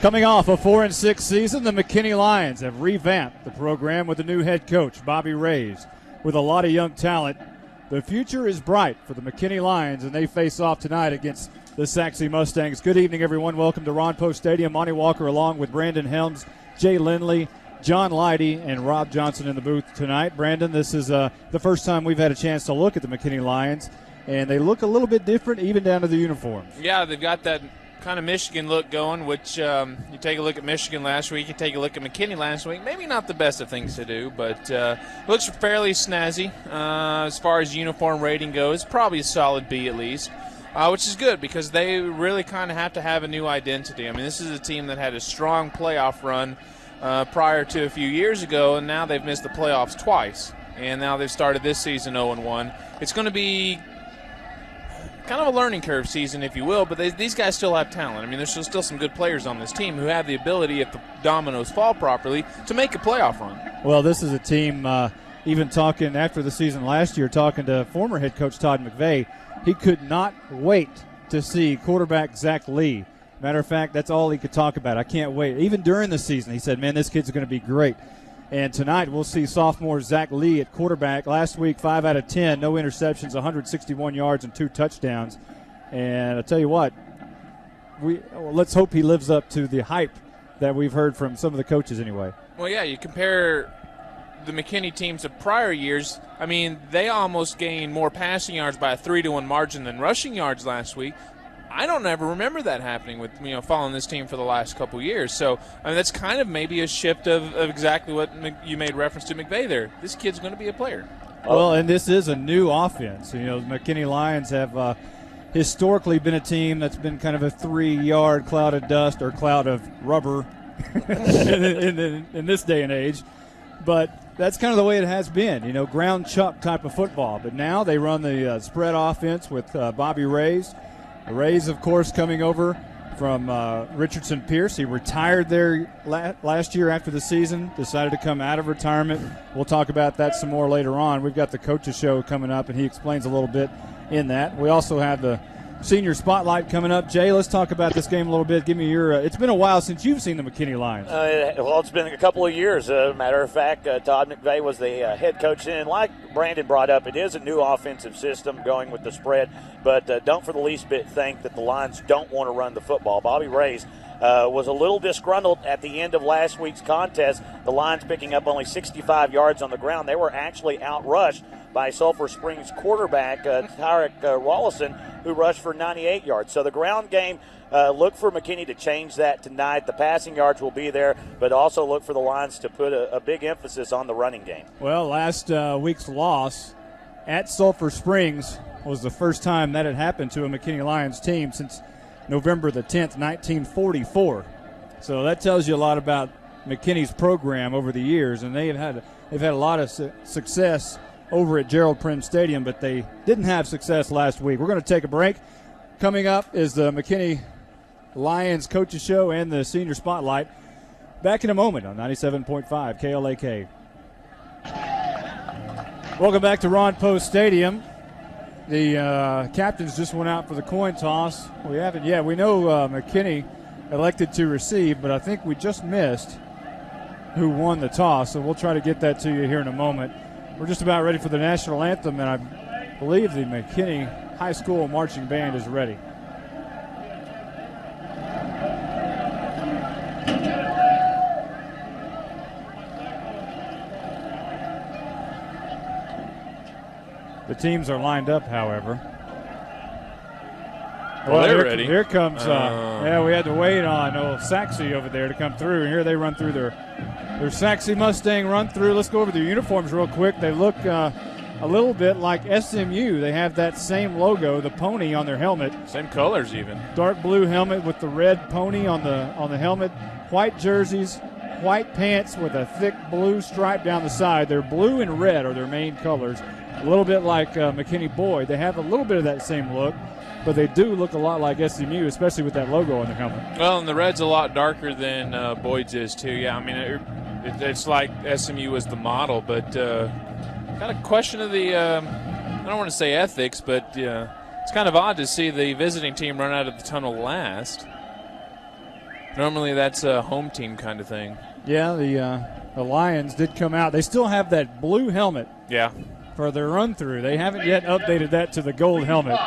Coming off a 4-6 season, the McKinney Lions have revamped the program with a new head coach, Bobby Rays. With a lot of young talent, the future is bright for the McKinney Lions, and they face off tonight against the Sachse Mustangs. Good evening, everyone. Welcome to Ron Post Stadium. Monty Walker along with Brandon Helms, Jay Lindley, John Leidy, and Rob Johnson in the booth tonight. Brandon, this is the first time we've had a chance to look at the McKinney Lions, and they look a little bit different even down to the uniforms. Yeah, they've got that kind of Michigan look going, which you take a look at Michigan last week, you take a look at McKinney last week. Maybe not the best of things to do, but looks fairly snazzy as far as uniform rating goes. Probably a solid B at least, which is good because they really kind of have to have a new identity. I mean, this is a team that had a strong playoff run prior to a few years ago, and now they've missed the playoffs twice, and now they've started this season 0-1. It's going to be kind of a learning curve season, if you will, but these guys still have talent. I mean, there's still some good players on this team who have the ability, if the dominoes fall properly, to make a playoff run. Well, this is a team, even talking after the season last year, talking to former head coach Todd McVay, he could not wait to see quarterback Zach Lee. Matter of fact, that's all he could talk about. I can't wait. Even during the season, he said, man, this kid's going to be great. And tonight we'll see sophomore Zach Lee at quarterback. Last week, 5 out of 10, no interceptions, 161 yards, and 2 touchdowns. And I'll tell you what, let's hope he lives up to the hype that we've heard from some of the coaches anyway. Well, yeah, you compare the McKinney teams of prior years. I mean, they almost gained more passing yards by a 3-1 margin than rushing yards last week. I don't ever remember that happening with following this team for the last couple years. So I mean, that's kind of maybe a shift of exactly what you made reference to McVay there. This kid's going to be a player. Well, and this is a new offense. The McKinney Lions have historically been a team that's been kind of a 3-yard cloud of dust or cloud of rubber in this day and age. But that's kind of the way it has been, ground chuck type of football. But now they run the spread offense with Bobby Rays. The Rays, of course, coming over from Richardson Pierce. He retired there last year after the season, decided to come out of retirement. We'll talk about that some more later on. We've got the Coaches Show coming up, and he explains a little bit in that. We also have the Senior Spotlight coming up. Jay, let's talk about this game a little bit. Give me your it's been a while since you've seen the McKinney Lions. Well, it's been a couple of years. Matter of fact, Todd McVay was the head coach. And like Brandon brought up, it is a new offensive system going with the spread. But don't for the least bit think that the Lions don't want to run the football. Bobby Rays was a little disgruntled at the end of last week's contest. The Lions picking up only 65 yards on the ground. They were actually outrushed by Sulphur Springs quarterback Tarek Rawlison, who rushed for 98 yards. So the ground game, look for McKinney to change that tonight. The passing yards will be there, but also look for the Lions to put a big emphasis on the running game. Well, last week's loss at Sulphur Springs was the first time that had happened to a McKinney Lions team since November the 10th, 1944. So that tells you a lot about McKinney's program over the years, and they've had a lot of success over at Gerald Prim Stadium, but they didn't have success last week. We're going to take a break. Coming up is the McKinney Lions Coaches Show and the Senior Spotlight. Back in a moment on 97.5 KLAK. Welcome back to Ron Post Stadium. The captains just went out for the coin toss. We haven't yet. We know McKinney elected to receive, but I think we just missed who won the toss, so we'll try to get that to you here in a moment. We're just about ready for the national anthem, and I believe the McKinney High School marching band is ready. The teams are lined up, however. Well, they're ready. Here comes, we had to wait on old Sachse over there to come through, and here they run through their Sachse Mustang run through. Let's go over their uniforms real quick. They look a little bit like SMU. They have that same logo, the pony on their helmet. Same colors even. Dark blue helmet with the red pony on the helmet. White jerseys, white pants with a thick blue stripe down the side. They're blue and red are their main colors. A little bit like McKinney Boyd. They have a little bit of that same look, but they do look a lot like SMU, especially with that logo on their helmet. Well, and the red's a lot darker than Boyd's is, too. Yeah, I mean, it's like SMU was the model, but kind of question of the, I don't want to say ethics, but it's kind of odd to see the visiting team run out of the tunnel last. Normally that's a home team kind of thing. Yeah, the Lions did come out. They still have that blue helmet. Yeah. For their run-through. They haven't yet updated that to the gold helmet.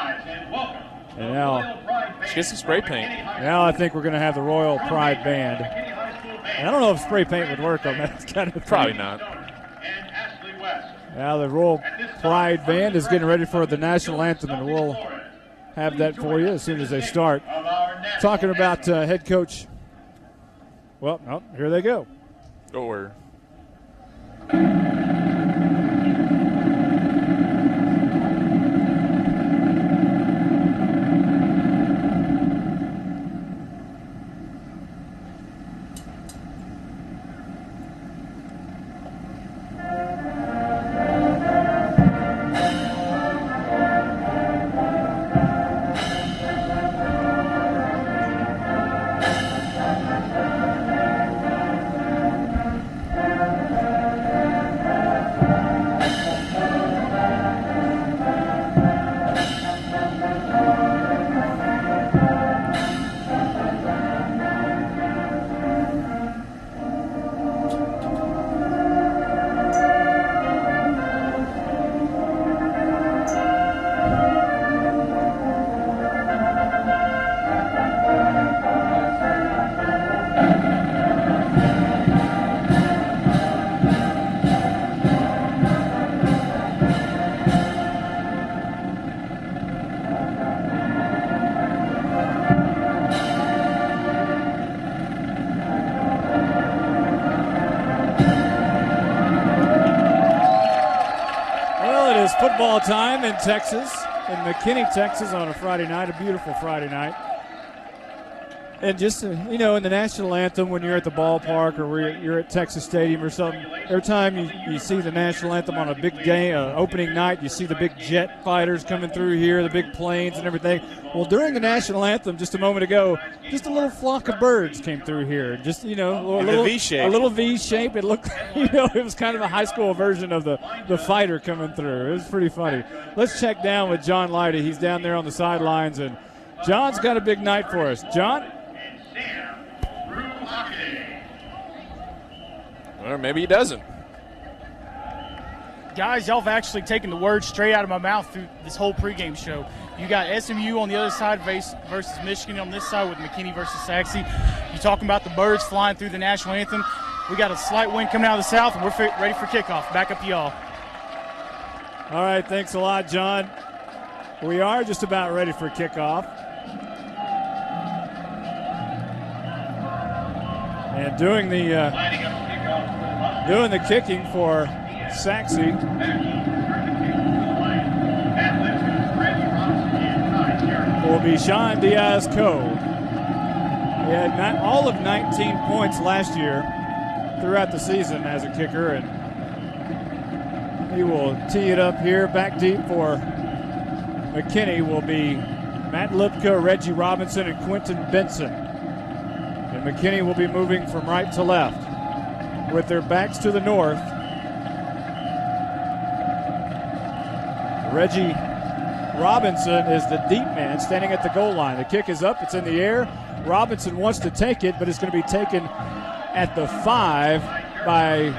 And now, let's get some spray paint. Now I think we're going to have the Royal Pride Band. And I don't know if spray paint would work on that kind of thing. Probably not. Now the Royal Pride Band is getting ready for the national anthem, and we'll have that for you as soon as they start. Talking about head coach. Well, oh, here they go. Or. Football time in Texas, in McKinney, Texas on a Friday night, a beautiful Friday night. And just, in the national anthem, when you're at the ballpark or you're at Texas Stadium or something, every time you see the national anthem on a big day, opening night, you see the big jet fighters coming through here, the big planes and everything. Well, during the national anthem just a moment ago, just a little flock of birds came through here. Just, a little V-shape. A little V-shape. It looked, it was kind of a high school version of the fighter coming through. It was pretty funny. Let's check down with John Leidy. He's down there on the sidelines, and John's got a big night for us. John? Or maybe he doesn't. Guys, y'all have actually taken the words straight out of my mouth through this whole pregame show. You got SMU on the other side versus Michigan on this side with McKinney versus Sachse. You're talking about the birds flying through the national anthem. We got a slight wind coming out of the south, and we're ready for kickoff. Back up to y'all. All right, thanks a lot, John. We are just about ready for kickoff. And doing the kicking for Sachse will be Sean Diaz-Coe. He had all of 19 points last year throughout the season as a kicker, and he will tee it up here. Back deep for McKinney will be Matt Lipka, Reggie Robinson, and Quentin Benson. And McKinney will be moving from right to left with their backs to the north. Reggie Robinson is the deep man standing at the goal line. The kick is up. It's in the air. Robinson wants to take it, but it's going to be taken at the 5 by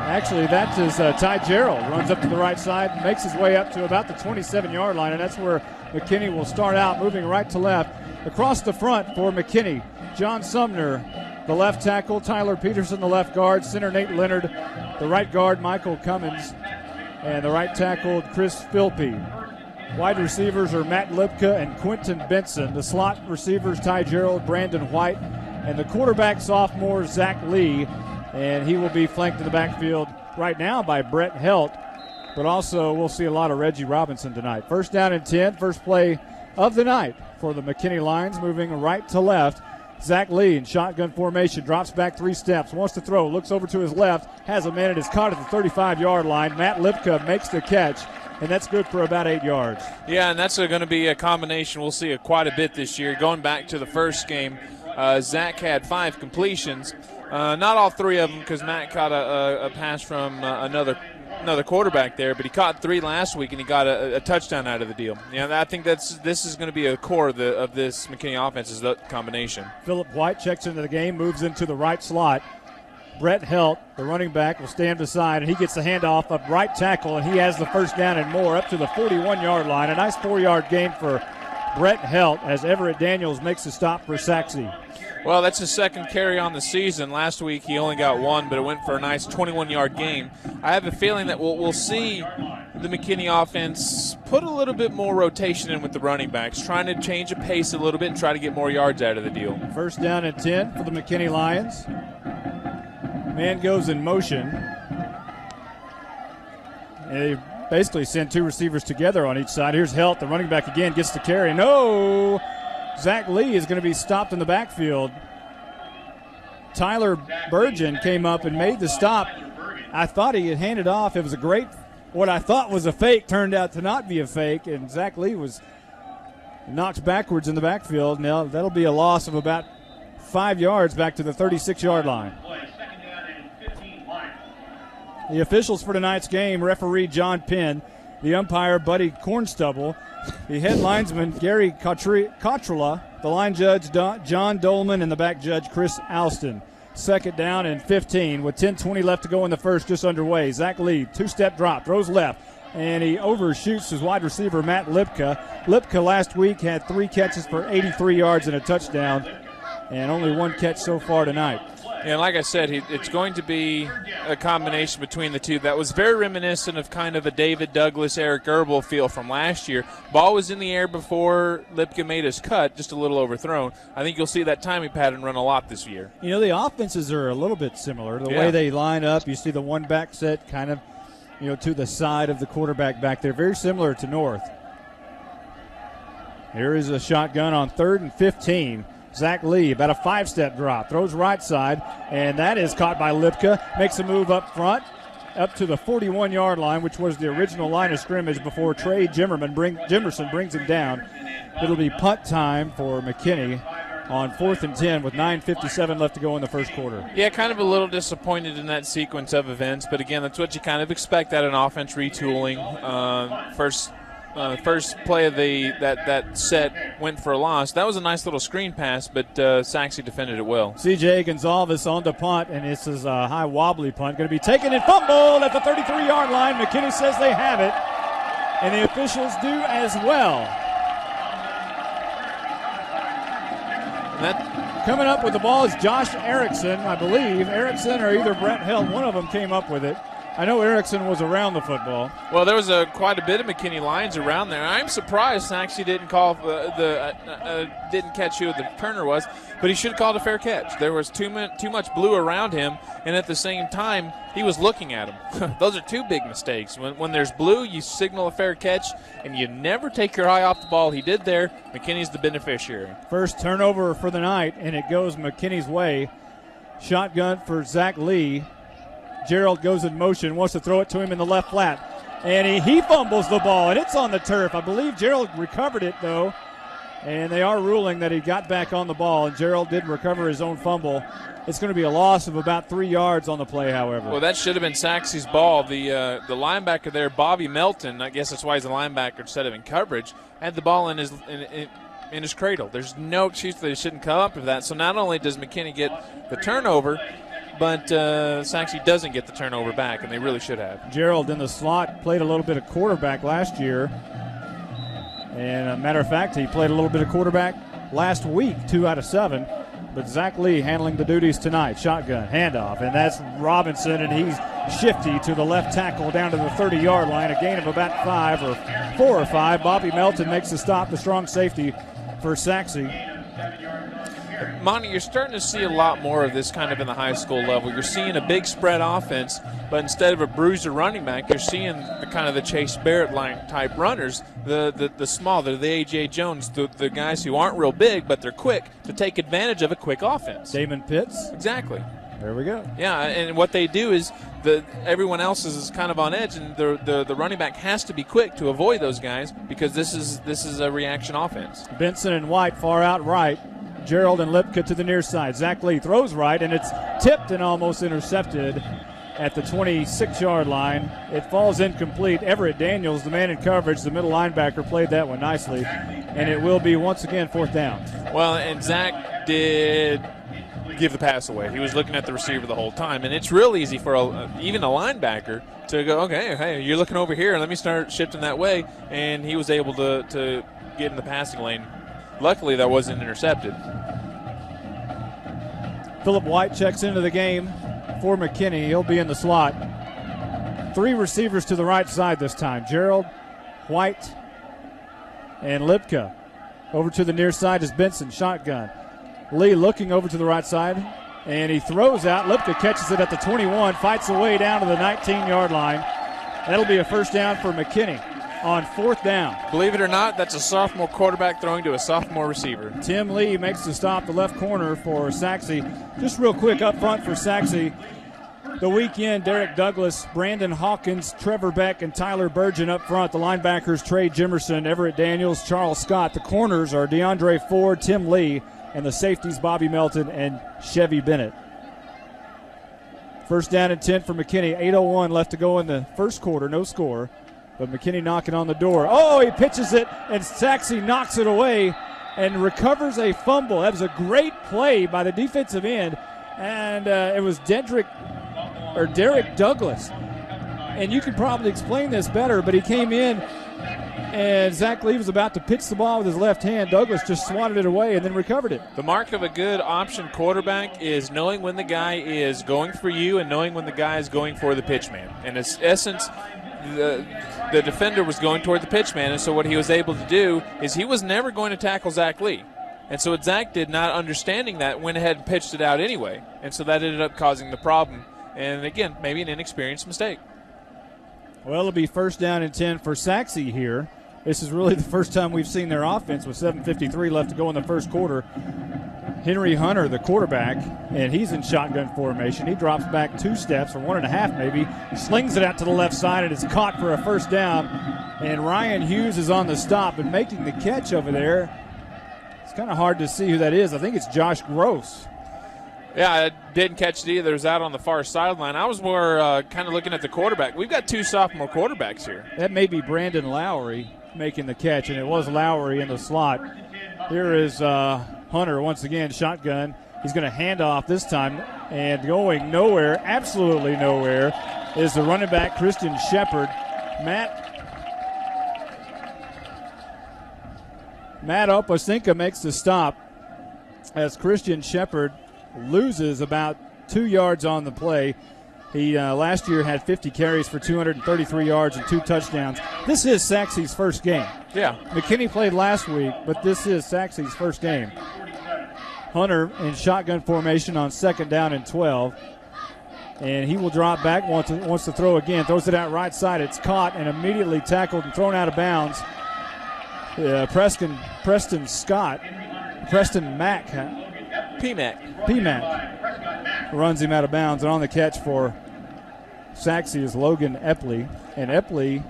actually, that is Ty Gerald. Runs up to the right side, makes his way up to about the 27-yard line, and that's where McKinney will start out, moving right to left. Across the front for McKinney, John Sumner, the left tackle, Tyler Peterson, the left guard, center Nate Leonard, the right guard, Michael Cummins, and the right tackle, Chris Philpy. Wide receivers are Matt Lipka and Quentin Benson. The slot receivers, Ty Gerald, Brandon White, and the quarterback, sophomore, Zach Lee, and he will be flanked in the backfield right now by Brett Helt, but also we'll see a lot of Reggie Robinson tonight. First down and 10, first play of the night for the McKinney Lions, moving right to left. Zach Lee in shotgun formation, drops back 3 steps, wants to throw, looks over to his left, has a man and is caught at the 35-yard line. Matt Lipka makes the catch, and that's good for about 8 yards. Yeah, and that's going to be a combination we'll see quite a bit this year. Going back to the first game, Zach had 5 completions. Not all 3 of them, because Matt caught a pass from another another quarterback there, but he caught 3 last week, and he got a touchdown out of the deal. I think this is going to be a core of this McKinney offense is the combination. Phillip White checks into the game, moves into the right slot. Brett Helt, the running back, will stand beside, and he gets the handoff up right tackle, and he has the first down and more up to the 41-yard line. A nice 4-yard gain for Brett Helt as Everett Daniels makes the stop for Sachse. Well, that's his second carry on the season. Last week he only got 1, but it went for a nice 21-yard gain. I have a feeling that we'll see the McKinney offense put a little bit more rotation in with the running backs, trying to change the pace a little bit and try to get more yards out of the deal. First down and 10 for the McKinney Lions. Man goes in motion. And they basically send 2 receivers together on each side. Here's Helt, the running back again, gets the carry. No! Zach Lee is going to be stopped in the backfield. Tyler Burgeon came up and made the stop. I thought he had handed off. It was what I thought was a fake turned out to not be a fake, and Zach Lee was knocked backwards in the backfield. Now that'll be a loss of about 5 yards back to the 36-yard line. The officials for tonight's game, referee John Penn, the umpire Buddy Cornstubble, the head linesman Gary Cotrella, the line judge John Dolman, and the back judge Chris Alston. Second down and 15 with 10:20 left to go in the first, just underway. Zach Lee, 2-step drop, throws left, and he overshoots his wide receiver Matt Lipka. Lipka last week had 3 catches for 83 yards and a touchdown, and only 1 catch so far tonight. And like I said, it's going to be a combination between the two. That was very reminiscent of kind of a David Douglas, Eric Erbel feel from last year. Ball was in the air before Lipka made his cut, just a little overthrown. I think you'll see that timing pattern run a lot this year. You know, the offenses are a little bit similar. The way they line up, you see the one back set kind of, to the side of the quarterback back there. Very similar to North. Here is a shotgun on 3rd and 15. Zach Lee, about a 5-step drop, throws right side, and that is caught by Lipka. Makes a move up front, up to the 41-yard line, which was the original line of scrimmage before Trey Jimerson brings him down. It'll be punt time for McKinney on 4th and 10 with 9:57 left to go in the first quarter. Yeah, kind of a little disappointed in that sequence of events, but again, that's what you kind of expect out of an offense retooling. First play of that set went for a loss. That was a nice little screen pass, but Sachse defended it well. C.J. Gonzalez on the punt, and this is a high wobbly punt. Going to be taken and fumbled at the 33-yard line. McKinney says they have it, and the officials do as well. Coming up with the ball is Josh Erickson, I believe. Erickson or either Brett Helt, one of them came up with it. I know Erickson was around the football. Well, there was quite a bit of McKinney Lions around there. I'm surprised Sachse didn't call didn't catch who the turner was, but he should have called a fair catch. There was too much blue around him, and at the same time, he was looking at him. Those are 2 big mistakes. When there's blue, you signal a fair catch, and you never take your eye off the ball. He did there. McKinney's the beneficiary. First turnover for the night, and it goes McKinney's way. Shotgun for Zach Lee. Gerald goes in motion, wants to throw it to him in the left flat, and he fumbles the ball, and it's on the turf. I believe Gerald recovered it, though, and they are ruling that he got back on the ball, and Gerald did recover his own fumble. It's going to be a loss of about 3 yards on the play, however. Well, that should have been Sachse's ball. The linebacker there, Bobby Melton, I guess that's why he's a linebacker instead of in coverage, had the ball in his cradle. There's no excuse that he shouldn't come up with that. So not only does McKinney get the turnover, but Sachse doesn't get the turnover back, and they really should have. Gerald in the slot played a little bit of quarterback last year. And a matter of fact, he played a little bit of quarterback last week, 2 out of 7. But Zach Lee handling the duties tonight. Shotgun, handoff, and that's Robinson, and he's shifty to the left tackle down to the 30-yard line. A gain of about 5 or 4 or 5. Bobby Melton makes the stop, the strong safety for Sachse. Monty, you're starting to see a lot more of this kind of in the high school level. You're seeing a big spread offense, but instead of a bruiser running back, you're seeing the Chase Barrett line type runners, the small, the A.J. Jones, the guys who aren't real big, but they're quick to take advantage of a quick offense. Damon Pitts. Exactly. There we go. Yeah, and what they do is everyone else is kind of on edge, and the running back has to be quick to avoid those guys because this is a reaction offense. Benson and White far out right. Gerald and Lipka to the near side. Zach Lee throws right, and it's tipped and almost intercepted at the 26-yard line. It falls incomplete. Everett Daniels, the man in coverage, the middle linebacker, played that one nicely. And it will be, once again, 4th down. Well, and Zach did give the pass away. He was looking at the receiver the whole time. And it's real easy for even a linebacker to go, okay, hey, you're looking over here. Let me start shifting that way. And he was able to get in the passing lane. Luckily, that wasn't intercepted. Phillip White checks into the game for McKinney. He'll be in the slot. 3 receivers to the right side this time. Gerald, White, and Lipka. Over to the near side is Benson, shotgun. Lee looking over to the right side, and he throws out. Lipka catches it at the 21, fights away down to the 19-yard line. That'll be a first down for McKinney on 4th down. Believe it or not, that's a sophomore quarterback throwing to a sophomore receiver. Tim Lee makes the stop, the left corner for Sachse. Just real quick up front for Sachse, the weekend, Derek Douglas, Brandon Hawkins, Trevor Beck, and Tyler Burgeon up front. The linebackers, Trey Jimerson, Everett Daniels, Charles Scott. The corners are DeAndre Ford, Tim Lee, and the safeties, Bobby Melton and Chevy Bennett. First down and 10 for McKinney. 8:01 left to go in the first quarter, no score. But McKinney knocking on the door. Oh, he pitches it, and Sachse knocks it away and recovers a fumble. That was a great play by the defensive end, and it was Derek Douglas. And you could probably explain this better, but he came in, and Zach Lee was about to pitch the ball with his left hand. Douglas just swatted it away and then recovered it. The mark of a good option quarterback is knowing when the guy is going for you and knowing when the guy is going for the pitch man. In essence, the defender was going toward the pitch man, and so what he was able to do is he was never going to tackle Zach Lee. And so what Zach did, not understanding that, went ahead and pitched it out anyway. And so that ended up causing the problem. And again, maybe an inexperienced mistake. Well, it'll be first down and 10 for Sachse here. This is really the first time we've seen their offense with 7:53 left to go in the first quarter. Henry Hunter, the quarterback, and he's in shotgun formation. He drops back 2 steps, or 1.5 maybe, slings it out to the left side, and it's caught for a first down. And Ryan Hughes is on the stop and making the catch over there. It's kind of hard to see who that is. I think it's Josh Gross. Yeah, I didn't catch it either. It was out on the far sideline. I was more kind of looking at the quarterback. We've got 2 sophomore quarterbacks here. That may be Brandon Lowry making the catch, and it was Lowry in the slot. Here is Hunter once again, shotgun. He's going to hand off this time, and going nowhere, absolutely nowhere, is the running back Christian Shepard. Matt Opasinka makes the stop as Christian Shepard loses about 2 yards on the play. He last year had 50 carries for 233 yards and 2 touchdowns. This is Sachse's first game. Yeah. McKinney played last week, but this is Sachse's first game. Hunter in shotgun formation on 2nd down and 12. And he will drop back, wants to throw again. Throws it out right side. It's caught and immediately tackled and thrown out of bounds. Preston Mack. P-Mac runs him out of bounds, and on the catch for Sachse is Logan Epley. And Epley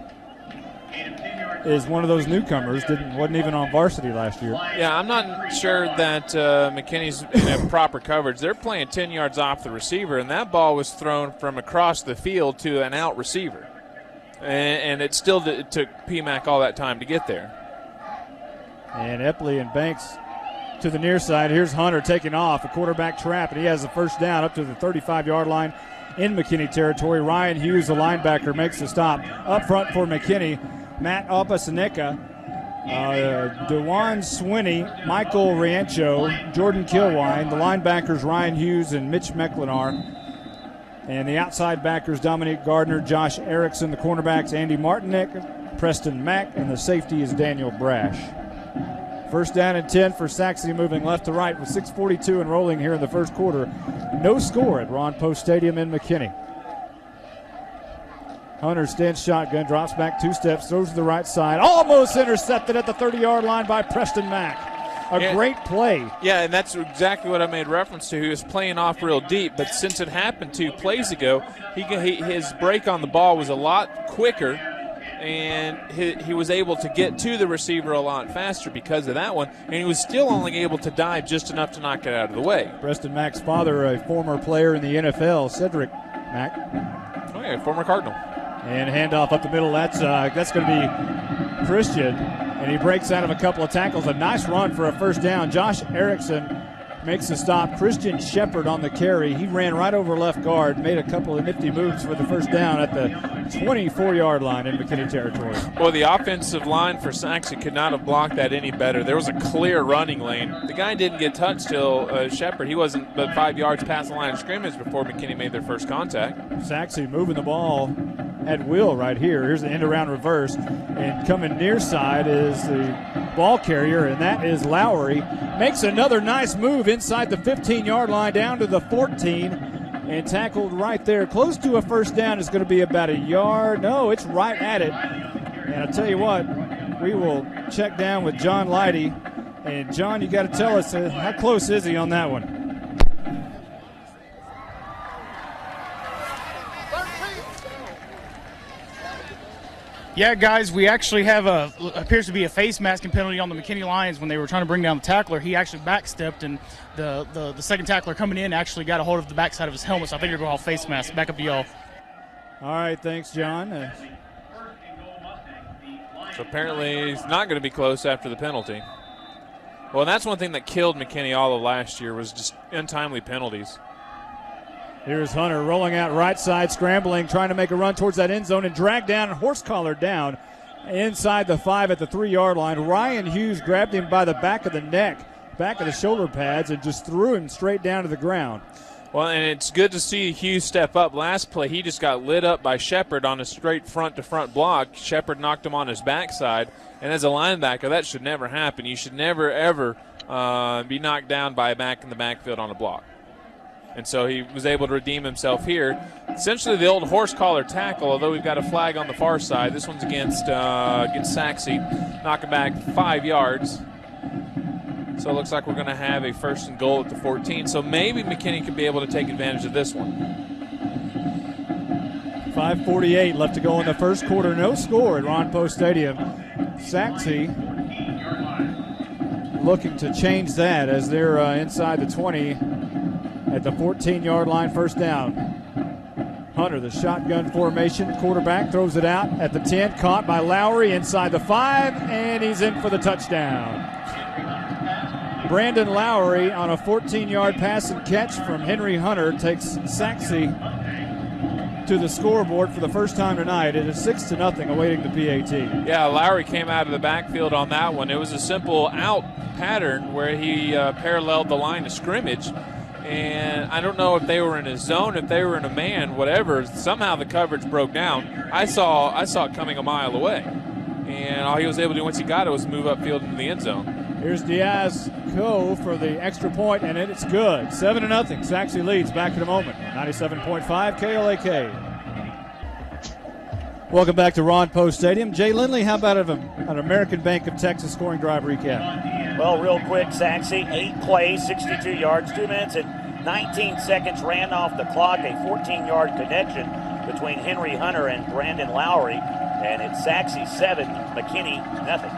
is one of those newcomers, wasn't even on varsity last year. Yeah, I'm not sure that McKinney's in proper coverage. They're playing 10 yards off the receiver, and that ball was thrown from across the field to an out receiver. And it still took P-Mac all that time to get there. And Epley and Banks to the near side. Here's Hunter taking off, a quarterback trap, and he has the first down up to the 35-yard line in McKinney territory. Ryan Hughes, the linebacker, makes the stop. Up front for McKinney, Matt Opasineka, DeJuan Swinney, Michael Riancho, Jordan Kilwine. The linebackers, Ryan Hughes and Mitch Meclinar. And the outside backers, Dominique Gardner, Josh Erickson. The cornerbacks, Andy Martinek, Preston Mack, and the safety is Daniel Brash. First down and 10 for Sachse, moving left to right with 6:42 and rolling here in the first quarter. No score at Ron Post Stadium in McKinney. Hunter stands shotgun, drops back 2 steps, throws to the right side. Almost intercepted at the 30-yard line by Preston Mack. A great play. Yeah, and that's exactly what I made reference to. He was playing off real deep, but since it happened 2 plays ago, his break on the ball was a lot quicker, and he was able to get to the receiver a lot faster because of that one, and he was still only able to dive just enough to knock it out of the way. Preston Mack's father, a former player in the NFL, Cedric Mac. Oh, yeah, former Cardinal. And handoff up the middle. That's going to be Christian. And he breaks out of a couple of tackles. A nice run for a first down. Josh Erickson makes the stop. Christian Shepard on the carry. He ran right over left guard, made a couple of nifty moves for the first down at the 24-yard line in McKinney territory. Well, the offensive line for Sachse could not have blocked that any better. There was a clear running lane. The guy didn't get touched till Shepard. He wasn't but 5 yards past the line of scrimmage before McKinney made their first contact. Sachse moving the ball at will right here. Here's the end-around reverse. And coming near side is the ball carrier, and that is Lowry. Makes another nice move inside the 15-yard line down to the 14 and tackled right there. Close to a first down. Is going to be about a yard. No, it's right at it. And I'll tell you what, we will check down with John Leidy. And, John, you got to tell us, how close is he on that one? Yeah, guys, we actually have appears to be a face masking penalty on the McKinney Lions when they were trying to bring down the tackler. He actually backstepped, and the second tackler coming in actually got a hold of the backside of his helmet, so I think they're going to face mask. Back up to y'all. All right, thanks, John. So apparently he's not going to be close after the penalty. Well, that's one thing that killed McKinney all of last year was just untimely penalties. Here's Hunter rolling out right side, scrambling, trying to make a run towards that end zone and dragged down and horse collared down inside the 5 at the 3-yard line. Ryan Hughes grabbed him by the back of the neck, back of the shoulder pads, and just threw him straight down to the ground. Well, and it's good to see Hughes step up. Last play, he just got lit up by Shepard on a straight front-to-front block. Shepard knocked him on his backside, and as a linebacker, that should never happen. You should never, ever be knocked down by a back in the backfield on a block. And so he was able to redeem himself here. Essentially the old horse collar tackle, although we've got a flag on the far side. This one's against Sachse, knocking back 5 yards. So it looks like we're going to have a first and goal at the 14. So maybe McKinney could be able to take advantage of this one. 5:48 left to go in the first quarter. No score at Ron Post Stadium. Sachse looking to change that as they're inside the 20 at the 14-yard line, first down. Hunter, the shotgun formation, quarterback, throws it out at the 10, caught by Lowry inside the 5, and he's in for the touchdown. Brandon Lowry on a 14-yard pass and catch from Henry Hunter takes Sachse to the scoreboard for the first time tonight. It is 6-0 awaiting the PAT. Yeah, Lowry came out of the backfield on that one. It was a simple out pattern where he paralleled the line of scrimmage. And I don't know if they were in a zone, if they were in a man, whatever. Somehow the coverage broke down. I saw it coming a mile away. And all he was able to do once he got it was move upfield into the end zone. Here's Diaz-Coe for the extra point, and it's good. 7-0. Sachse leads back in a moment. 97.5 KLAK. Welcome back to Ron Post Stadium. Jay Lindley, how about an American Bank of Texas scoring drive recap? Well, real quick, Sachse, 8 plays, 62 yards, 2 minutes and 19 seconds ran off the clock, a 14-yard connection between Henry Hunter and Brandon Lowry, and it's Sachse 7, McKinney nothing.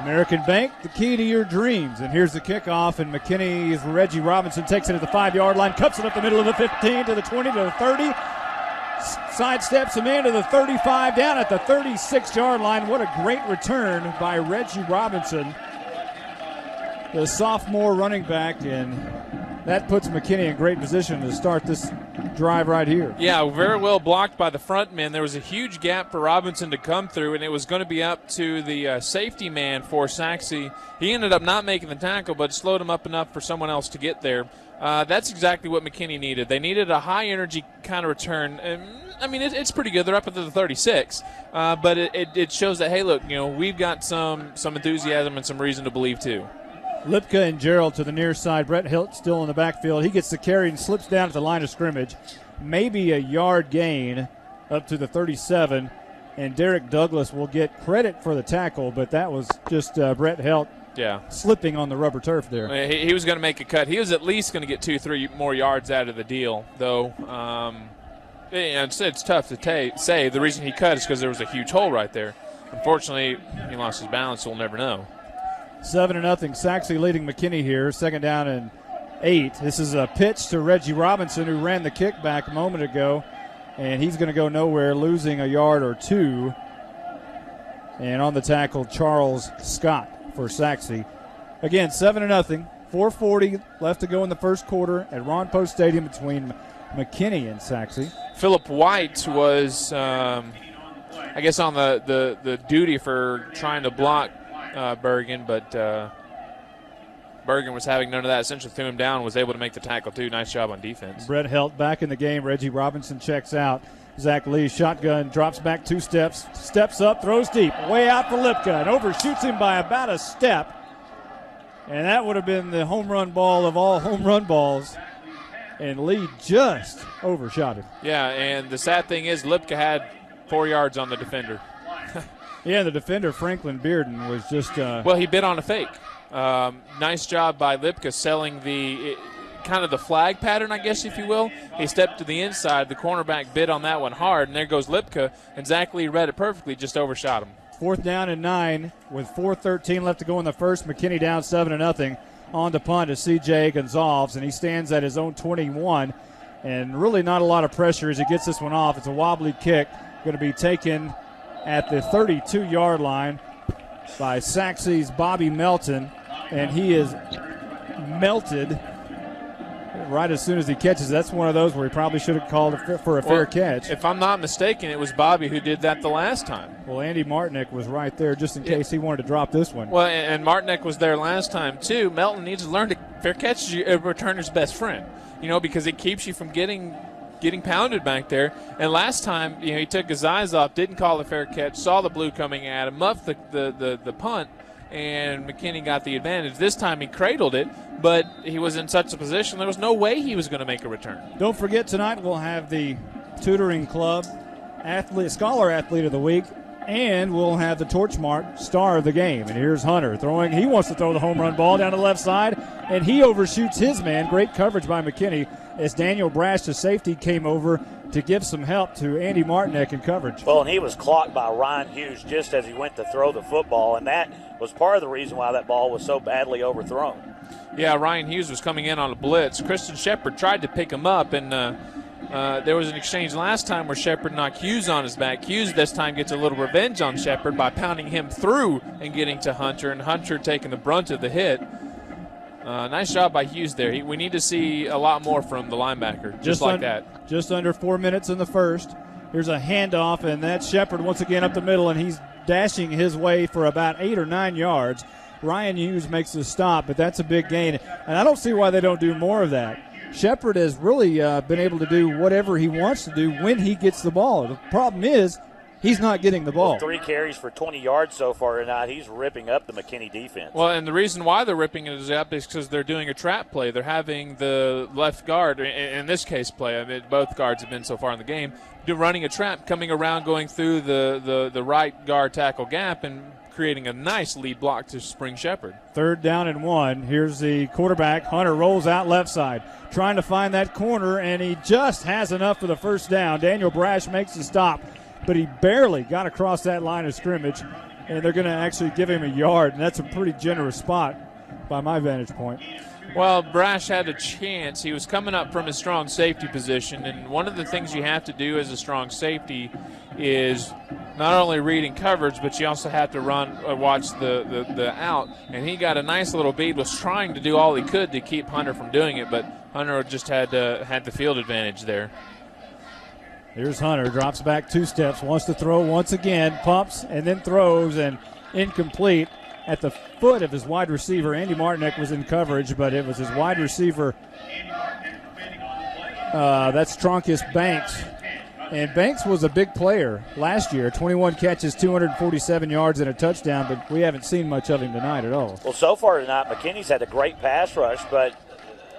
American Bank, the key to your dreams. And here's the kickoff, and McKinney's Reggie Robinson takes it at the 5-yard line, cuts it up the middle of the 15 to the 20 to the 30. Sidesteps him into the 35, down at the 36-yard line. What a great return by Reggie Robinson, the sophomore running back, and that puts McKinney in great position to start this drive right here. Yeah, very well blocked by the front men. There was a huge gap for Robinson to come through, and it was going to be up to the safety man for Sachse. He ended up not making the tackle, but slowed him up enough for someone else to get there. That's exactly what McKinney needed. They needed a high-energy kind of return. I mean, it's pretty good. They're up at the 36, but it shows that, hey, look, we've got some enthusiasm and some reason to believe too. Lipka and Gerald to the near side. Brett Hilt still in the backfield. He gets the carry and slips down at the line of scrimmage. Maybe a yard gain up to the 37, and Derek Douglas will get credit for the tackle, but that was just Brett Hilt slipping on the rubber turf there. He was going to make a cut. He was at least going to get 2-3 more yards out of the deal, though. It's tough to say. The reason he cut is because there was a huge hole right there. Unfortunately, he lost his balance, so we'll never know. 7-0. Sachse leading McKinney here. Second down and 8. This is a pitch to Reggie Robinson, who ran the kickback a moment ago, and he's going to go nowhere, losing a yard or 2. And on the tackle, Charles Scott for Sachse. Again, 7-0. 4:40 left to go in the first quarter at Ron Post Stadium between McKinney and Sachse. Philip White was, I guess, on the duty for trying to block Bergen, but Bergen was having none of that. Essentially threw him down and was able to make the tackle, too. Nice job on defense. Brett Helt back in the game. Reggie Robinson checks out. Zach Lee, shotgun, drops back 2 steps, steps up, throws deep, way out for Lipka, and overshoots him by about a step. And that would have been the home run ball of all home run balls. And Lee just overshot him. Yeah, and the sad thing is Lipka had 4 yards on the defender. Yeah, the defender, Franklin Bearden, was just well, he bit on a fake. Nice job by Lipka selling the kind of the flag pattern, I guess, if you will. He stepped to the inside. The cornerback bit on that one hard, and there goes Lipka. And Zach Lee read it perfectly, just overshot him. 4th down and 9 with 4:13 left to go in the first. McKinney down 7-0. On the punt is C.J. Gonzalez, and he stands at his own 21. And really not a lot of pressure as he gets this one off. It's a wobbly kick, going to be taken at the 32-yard line by Sachse's Bobby Melton, and he is melted right as soon as he catches. That's one of those where he probably should have called for a fair catch. If I'm not mistaken, it was Bobby who did that the last time. Well, Andy Martinek was right there just in case he wanted to drop this one. Well, and Martinek was there last time, too. Melton needs to learn to fair catch is a returner's best friend, because it keeps you from getting pounded back there. And last time, he took his eyes off, didn't call the fair catch, saw the blue coming at him, muffed the punt, and McKinney got the advantage. This time he cradled it, but he was in such a position there was no way he was going to make a return. Don't forget, tonight we'll have the Tutoring Club Scholar Athlete of the Week, and we'll have the Torchmark Star of the Game. And here's Hunter throwing. He wants to throw the home run ball down the left side, and he overshoots his man. Great coverage by McKinney as Daniel Brash, the safety, came over to give some help to Andy Martinek in coverage. Well, and he was clocked by Ryan Hughes just as he went to throw the football, and that was part of the reason why that ball was so badly overthrown. Yeah, Ryan Hughes was coming in on a blitz. Kristen Shepard tried to pick him up, and there was an exchange last time where Shepard knocked Hughes on his back. Hughes this time gets a little revenge on Shepard by pounding him through and getting to Hunter, and Hunter taking the brunt of the hit. Nice job by Hughes there. We need to see a lot more from the linebacker, just like that. Just under 4 minutes in the first. Here's a handoff, and that's Shepard once again up the middle, and he's dashing his way for about 8 or 9 yards. Ryan Hughes makes the stop, but that's a big gain. And I don't see why they don't do more of that. Shepard has really been able to do whatever he wants to do when he gets the ball. The problem is he's not getting the ball. Well, 3 carries for 20 yards so far tonight. He's ripping up the McKinney defense. Well, and the reason why they're ripping it up is because they're doing a trap play. They're having the left guard, in this case play, I mean, both guards have been so far in the game, running a trap, coming around, going through the right guard tackle gap and creating a nice lead block to spring Shepard. 3rd down and 1. Here's the quarterback. Hunter rolls out left side, trying to find that corner, and he just has enough for the first down. Daniel Brash makes the stop, but he barely got across that line of scrimmage, and they're going to actually give him a yard, and that's a pretty generous spot by my vantage point. Well, Brash had a chance. He was coming up from his strong safety position, and one of the things you have to do as a strong safety is not only reading coverage, but you also have to watch the out. And he got a nice little beat, was trying to do all he could to keep Hunter from doing it, but Hunter just had the field advantage there. Here's Hunter, drops back 2 steps, wants to throw once again, pumps, and then throws, and incomplete at the foot of his wide receiver. Andy Martinek was in coverage, but it was his wide receiver. That's Tronkus Banks. And Banks was a big player last year, 21 catches, 247 yards, and a touchdown, but we haven't seen much of him tonight at all. Well, so far tonight, McKinney's had a great pass rush, but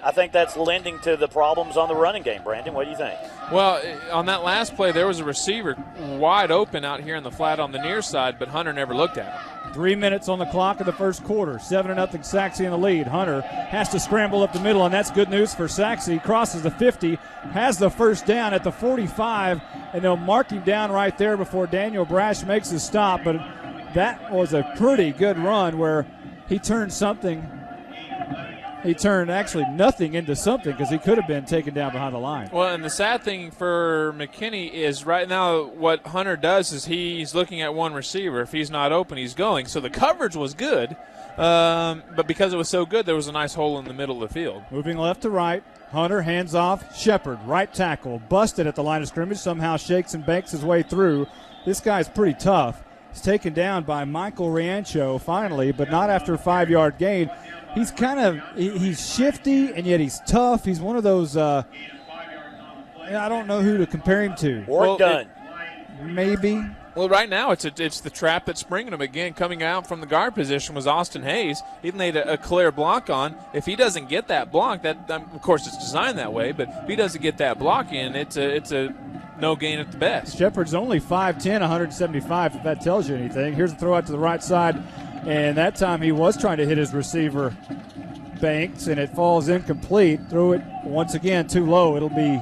I think that's lending to the problems on the running game. Brandon, what do you think? Well, on that last play, there was a receiver wide open out here in the flat on the near side, but Hunter never looked at him. 3 minutes on the clock of the first quarter. 7-0 Sachse in the lead. Hunter has to scramble up the middle, and that's good news for Sachse. He crosses the 50, has the first down at the 45, and they'll mark him down right there before Daniel Brash makes his stop. But that was a pretty good run where he turned something he turned actually nothing into something because he could have been taken down behind the line. Well, and the sad thing for McKinney is right now what Hunter does is he's looking at one receiver. If he's not open, he's going. So the coverage was good, but because it was so good, there was a nice hole in the middle of the field. Moving left to right, Hunter hands off. Shepard, right tackle, busted at the line of scrimmage, somehow shakes and banks his way through. This guy's pretty tough. He's taken down by Michael Riancho finally, but not after a 5-yard gain. He's he's shifty, and yet he's tough. He's one of those, I don't know who to compare him to. Or Dunn. Maybe. Well, right now it's the trap that's bringing him again. Coming out from the guard position was Austin Hayes. He laid a clear block on. If he doesn't get that block, of course it's designed that way, but if he doesn't get that block in, it's a no gain at the best. Shepard's only 5'10", 175, if that tells you anything. Here's a throw out to the right side, and that time he was trying to hit his receiver, Banks, and it falls incomplete. Threw it once again too low. It'll be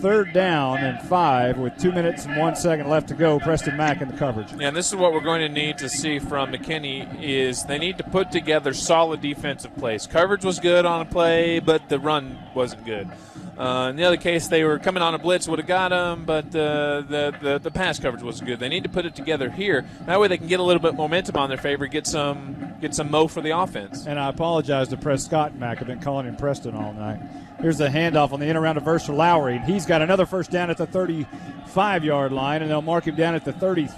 3rd down and 5 with 2 minutes and 1 second left to go. Preston Mack in the coverage. Yeah, and this is what we're going to need to see from McKinney is they need to put together solid defensive plays. Coverage was good on a play, but the run wasn't good. In the other case, they were coming on a blitz, would have got them, but the pass coverage wasn't good. They need to put it together here. That way they can get a little bit momentum on their favor, get some mo for the offense. And I apologize to Prescott and Mack. I've been calling him Preston all night. Here's the handoff on the in around reverse for Lowry. He's got another first down at the 35-yard line, and they'll mark him down at the 30.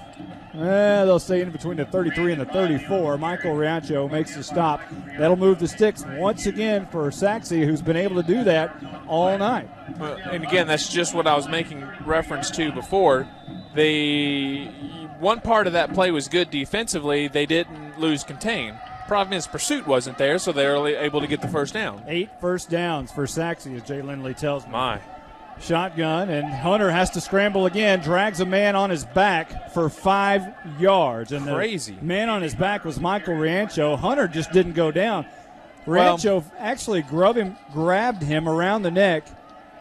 They'll say in between the 33 and the 34. Michael Riancho makes the stop. That'll move the sticks once again for Sachse, who's been able to do that all night. And again, that's just what I was making reference to before. One part of that play was good defensively. They didn't lose contain. Problem is pursuit wasn't there, so they were able to get the first down. 8 first downs for Sachse, as Jay Lindley tells me. My. Shotgun, and Hunter has to scramble again, drags a man on his back for 5 yards. And crazy. The man on his back was Michael Riancho. Hunter just didn't go down. Riancho actually grabbed him around the neck,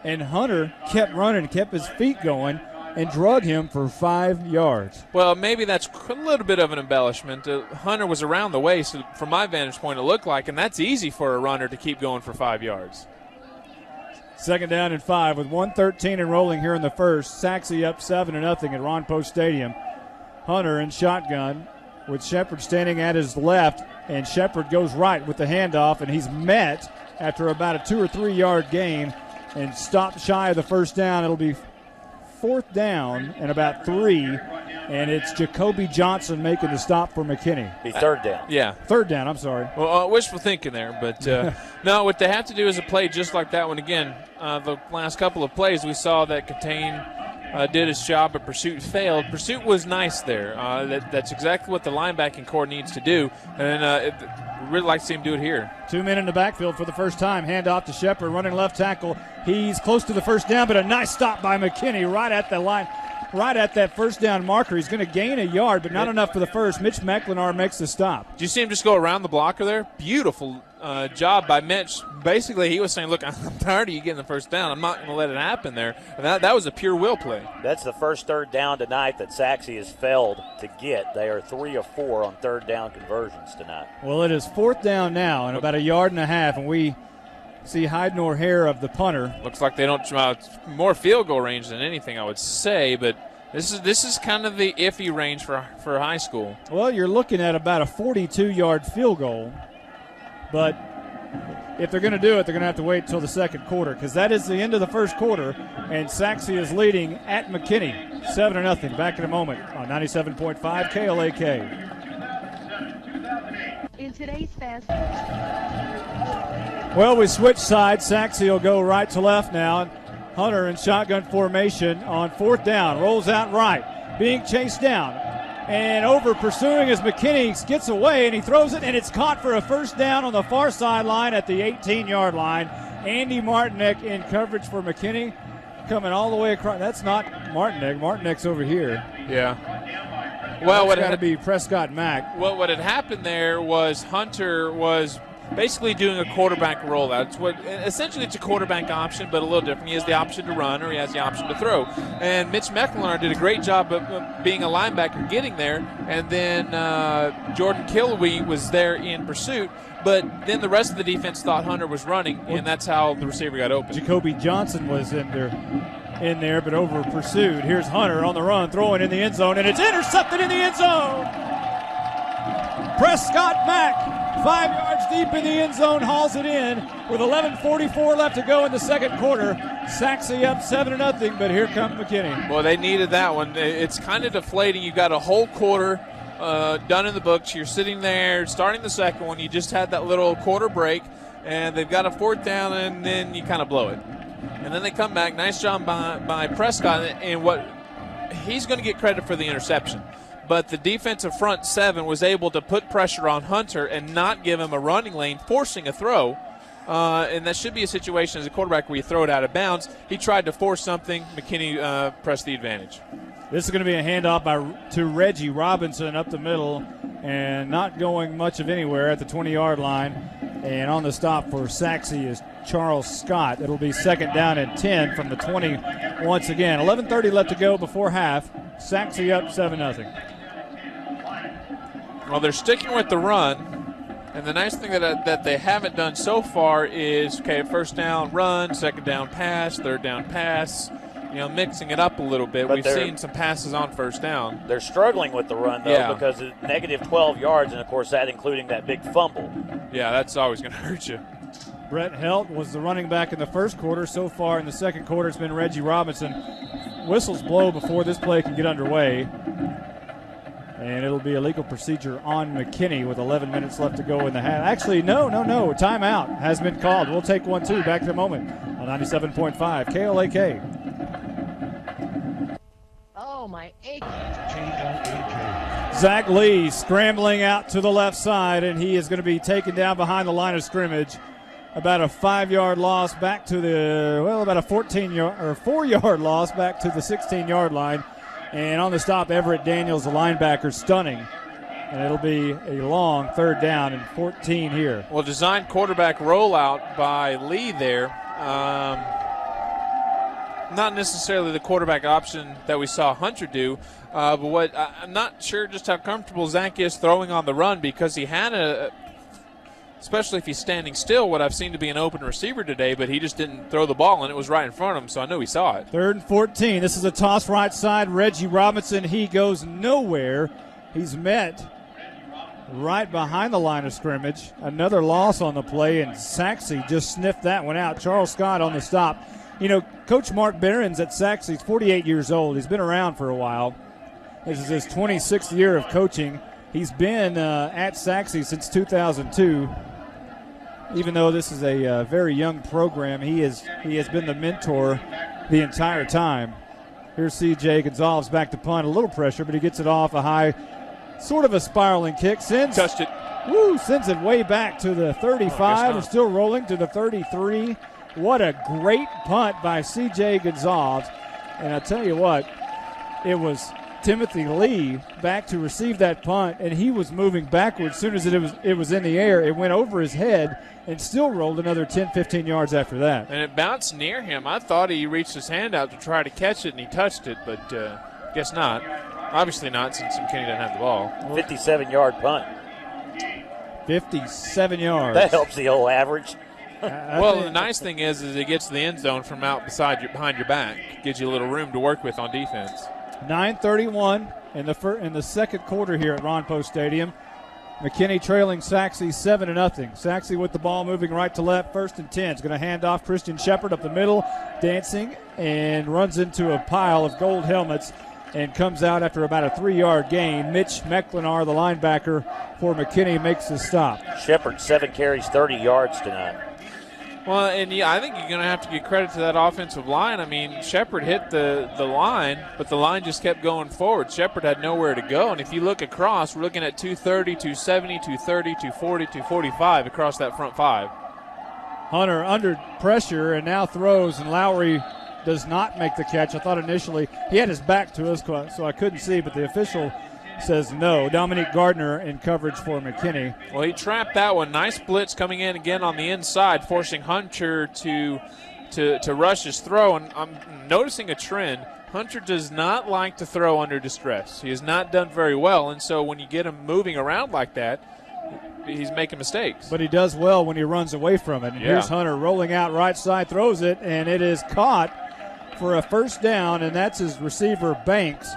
and Hunter kept running, kept his feet going, and drug him for 5 yards. Well, maybe that's a little bit of an embellishment. Hunter was around the waist, so from my vantage point, it looked like, and that's easy for a runner to keep going for 5 yards. 2nd down and 5 with 1:13 and rolling here in the first. Sachse up 7-0 at Ron Post Stadium. Hunter in shotgun with Shepard standing at his left, and Shepard goes right with the handoff, and he's met after about a 2 or 3 yard gain and stopped shy of the first down. It'll be 4th down and about 3, and it's Jacoby Johnson making the stop for McKinney. Be 3rd down. Yeah. 3rd down, I'm sorry. Well, wishful thinking there, but no, what they have to do is a play just like that one again. The last couple of plays we saw that Contain did his job, but Pursuit failed. Pursuit was nice there. That's exactly what the linebacking core needs to do, and we'd really like to see him do it here. 2 men in the backfield for the first time. Hand off to Shepard, running left tackle. He's close to the first down, but a nice stop by McKinney right at the line, right at that first down marker. He's going to gain a yard, but not enough for the first. Mitch McLenar makes the stop. Did you see him just go around the blocker there? Beautiful job by Mitch. Basically, he was saying, look, I'm tired of you getting the first down. I'm not going to let it happen there. And that was a pure will play. That's the first 3rd down tonight that Sachse has failed to get. They are 3 of 4 on 3rd down conversions tonight. Well, it is 4th down now and about a yard and a half, and we see Hyden O'Hare of the punter. Looks like they don't more field goal range than anything, I would say, but this is kind of the iffy range for high school. Well, you're looking at about a 42-yard field goal, but if they're going to do it, they're going to have to wait until the second quarter, because that is the end of the first quarter, and Sachse is leading at McKinney 7-0. Back in a moment on 97.5 KLAK. In today's fast. Well, we switch sides. Sachse will go right to left now. And Hunter in shotgun formation on 4th down. Rolls out right. Being chased down. And over pursuing as McKinney gets away, and he throws it, and it's caught for a first down on the far sideline at the 18-yard line. Andy Martinek in coverage for McKinney, coming all the way across. That's not Martinek. Martinek's over here. Yeah. Well, it's got to be Prescott Mack. Well, what had happened there was Hunter was basically doing a quarterback rollout. Essentially it's a quarterback option, but a little different. He has the option to run or he has the option to throw. And Mitch McKinney did a great job of being a linebacker getting there, and then Jordan Killowee was there in pursuit. But then the rest of the defense thought Hunter was running, and that's how the receiver got open. Jacoby Johnson was in there, but over pursued. Here's Hunter on the run, throwing in the end zone, and it's intercepted in the end zone. Prescott Mack, 5 yards deep in the end zone, hauls it in with 11:44 left to go in the second quarter. Sachse up 7-0, but here comes McKinney. Well, they needed that one. It's kind of deflating. You got a whole quarter done in the books. You're sitting there starting the second one. You just had that little quarter break, and they've got a fourth down, and then you kind of blow it. And then they come back. Nice job by Prescott, and what he's going to get credit for the interception. But the defensive front seven was able to put pressure on Hunter and not give him a running lane, forcing a throw. And that should be a situation as a quarterback where you throw it out of bounds. He tried to force something. McKinney pressed the advantage. This is going to be a handoff to Reggie Robinson up the middle and not going much of anywhere at the 20-yard line. And on the stop for Sachse is Charles Scott. It'll be second down and 10 from the 20 once again. 11:30 left to go before half. Sachse up 7-0. Well, they're sticking with the run, and the nice thing that they haven't done so far is, first down run, second down pass, third down pass, mixing it up a little bit. We've seen some passes on first down. They're struggling with the run, though, because it's negative 12 yards, and, of course, that including that big fumble. Yeah, that's always going to hurt you. Brett Helt was the running back in the first quarter. So far in the second quarter, it's been Reggie Robinson. Whistles blow before this play can get underway. And it'll be a legal procedure on McKinney with 11 minutes left to go in the half. Actually, no. Timeout has been called. We'll take one, too. Back in a moment on 97.5 KLAK. Oh, my ache. Zach Lee scrambling out to the left side, and he is going to be taken down behind the line of scrimmage. About a 5-yard loss back to about a 4-yard loss back to the 16-yard line. And on the stop, Everett Daniels, the linebacker, stunning. And it'll be a long third down and 14 here. Well, designed quarterback rollout by Lee there. Not necessarily the quarterback option that we saw Hunter do, but I'm not sure just how comfortable Zach is throwing on the run, because he had especially if he's standing still, what I've seen to be an open receiver today, but he just didn't throw the ball, and it was right in front of him, so I know he saw it. 3rd and 14. This is a toss right side. Reggie Robinson, he goes nowhere. He's met right behind the line of scrimmage. Another loss on the play, and Sachse just sniffed that one out. Charles Scott on the stop. Coach Mark Behrens at Sachse, he's 48 years old. He's been around for a while. This is his 26th year of coaching. He's been at Sachse since 2002. Even though this is a very young program, he has been the mentor the entire time. Here's C.J. Gonzalez back to punt. A little pressure, but he gets it off a high, sort of a spiraling kick. Touched it. Sends it way back to the 35. It's still rolling to the 33. What a great punt by C.J. Gonzalez. And I tell you what, it was Timothy Lee back to receive that punt, and he was moving backwards. As soon as it was in the air, it went over his head and still rolled another 10, 15 yards after that. And it bounced near him. I thought he reached his hand out to try to catch it, and he touched it, but guess not. Obviously not, since McKinney doesn't have the ball. 57-yard punt. 57 yards. That helps the old average. Well, the nice thing is it gets to the end zone from out behind your back. Gives you a little room to work with on defense. 9:31 in the second quarter here at Ron Post Stadium. McKinney trailing Sachse 7-0. Sachse with the ball moving right to left. 1st and 10. Is going to hand off Christian Shepard up the middle, dancing, and runs into a pile of gold helmets and comes out after about a 3-yard gain. Mitch McKinney, the linebacker for McKinney, makes the stop. Shepard, 7 carries, 30 yards tonight. Well, and I think you're going to have to give credit to that offensive line. I mean, Shepard hit the line, but the line just kept going forward. Shepard had nowhere to go, and if you look across, we're looking at 230, 270, 230, 240, 245 across that front 5. Hunter under pressure and now throws, and Lowry does not make the catch. I thought initially he had his back to us, so I couldn't see, but the official says no. Dominique Gardner in coverage for McKinney. Well, he trapped that one. Nice blitz coming in again on the inside, forcing Hunter to rush his throw. And I'm noticing a trend. Hunter does not like to throw under distress. He has not done very well, and so when you get him moving around like that, he's making mistakes. But he does well when he runs away from it. And here's Hunter rolling out right side, throws it, and it is caught for a first down, and that's his receiver, Banks.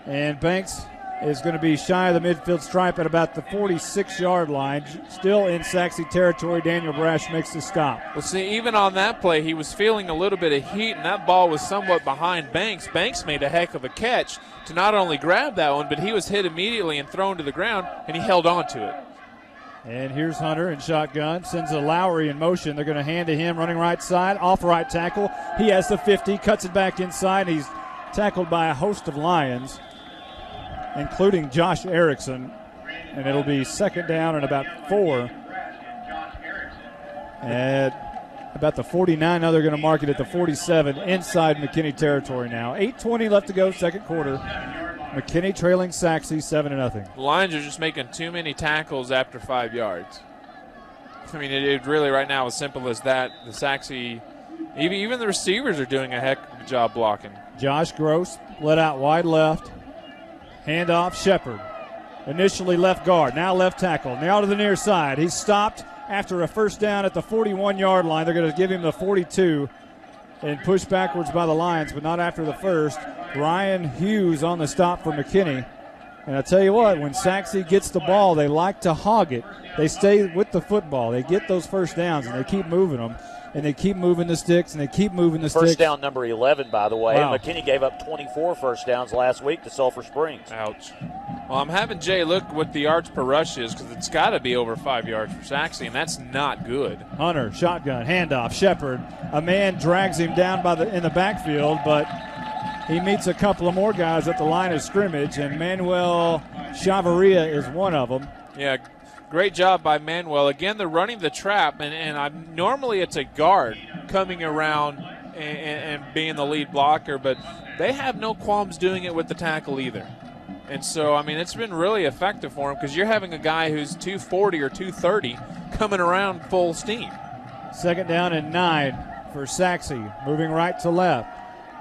And Banks is going to be shy of the midfield stripe at about the 46-yard line. Still in Sachse territory. Daniel Brash makes the stop. Well, see, even on that play, he was feeling a little bit of heat, and that ball was somewhat behind Banks. Banks made a heck of a catch to not only grab that one, but he was hit immediately and thrown to the ground, and he held on to it. And here's Hunter in shotgun. Sends a Lowry in motion. They're going to hand to him, running right side, off right tackle. He has the 50, cuts it back inside. He's tackled by a host of Lions, including Josh Erickson, and it'll be second down and about 4. At about the 49, now they're going to mark it at the 47, inside McKinney territory now. 8:20 left to go, second quarter. McKinney trailing Sachse 7-0. The Lions are just making too many tackles after 5 yards. I mean, it really right now as simple as that. The Sachse, even the receivers are doing a heck of a job blocking. Josh Gross let out wide left. Handoff, Shepard. Initially left guard, now left tackle. Now to the near side. He's stopped after a first down at the 41-yard line. They're going to give him the 42 and push backwards by the Lions, but not after the first. Ryan Hughes on the stop for McKinney. And I tell you what, when Sachse gets the ball, they like to hog it. They stay with the football. They get those first downs, and they keep moving them. And they keep moving the sticks, and they keep moving the sticks. First down number 11, by the way. Wow. McKinney gave up 24 first downs last week to Sulphur Springs. Ouch. Well, I'm having Jay look what the yards per rush is because it's got to be over 5 yards for Sachse, and that's not good. Hunter, shotgun, handoff, Shepard. A man drags him down in the backfield, but he meets a couple of more guys at the line of scrimmage, and Manuel Chavarria is one of them. Yeah, great job by Manuel. Again, they're running the trap, and normally it's a guard coming around and being the lead blocker, but they have no qualms doing it with the tackle either. And so, I mean, it's been really effective for him because you're having a guy who's 240 or 230 coming around full steam. Second down and 9 for Sachse, moving right to left.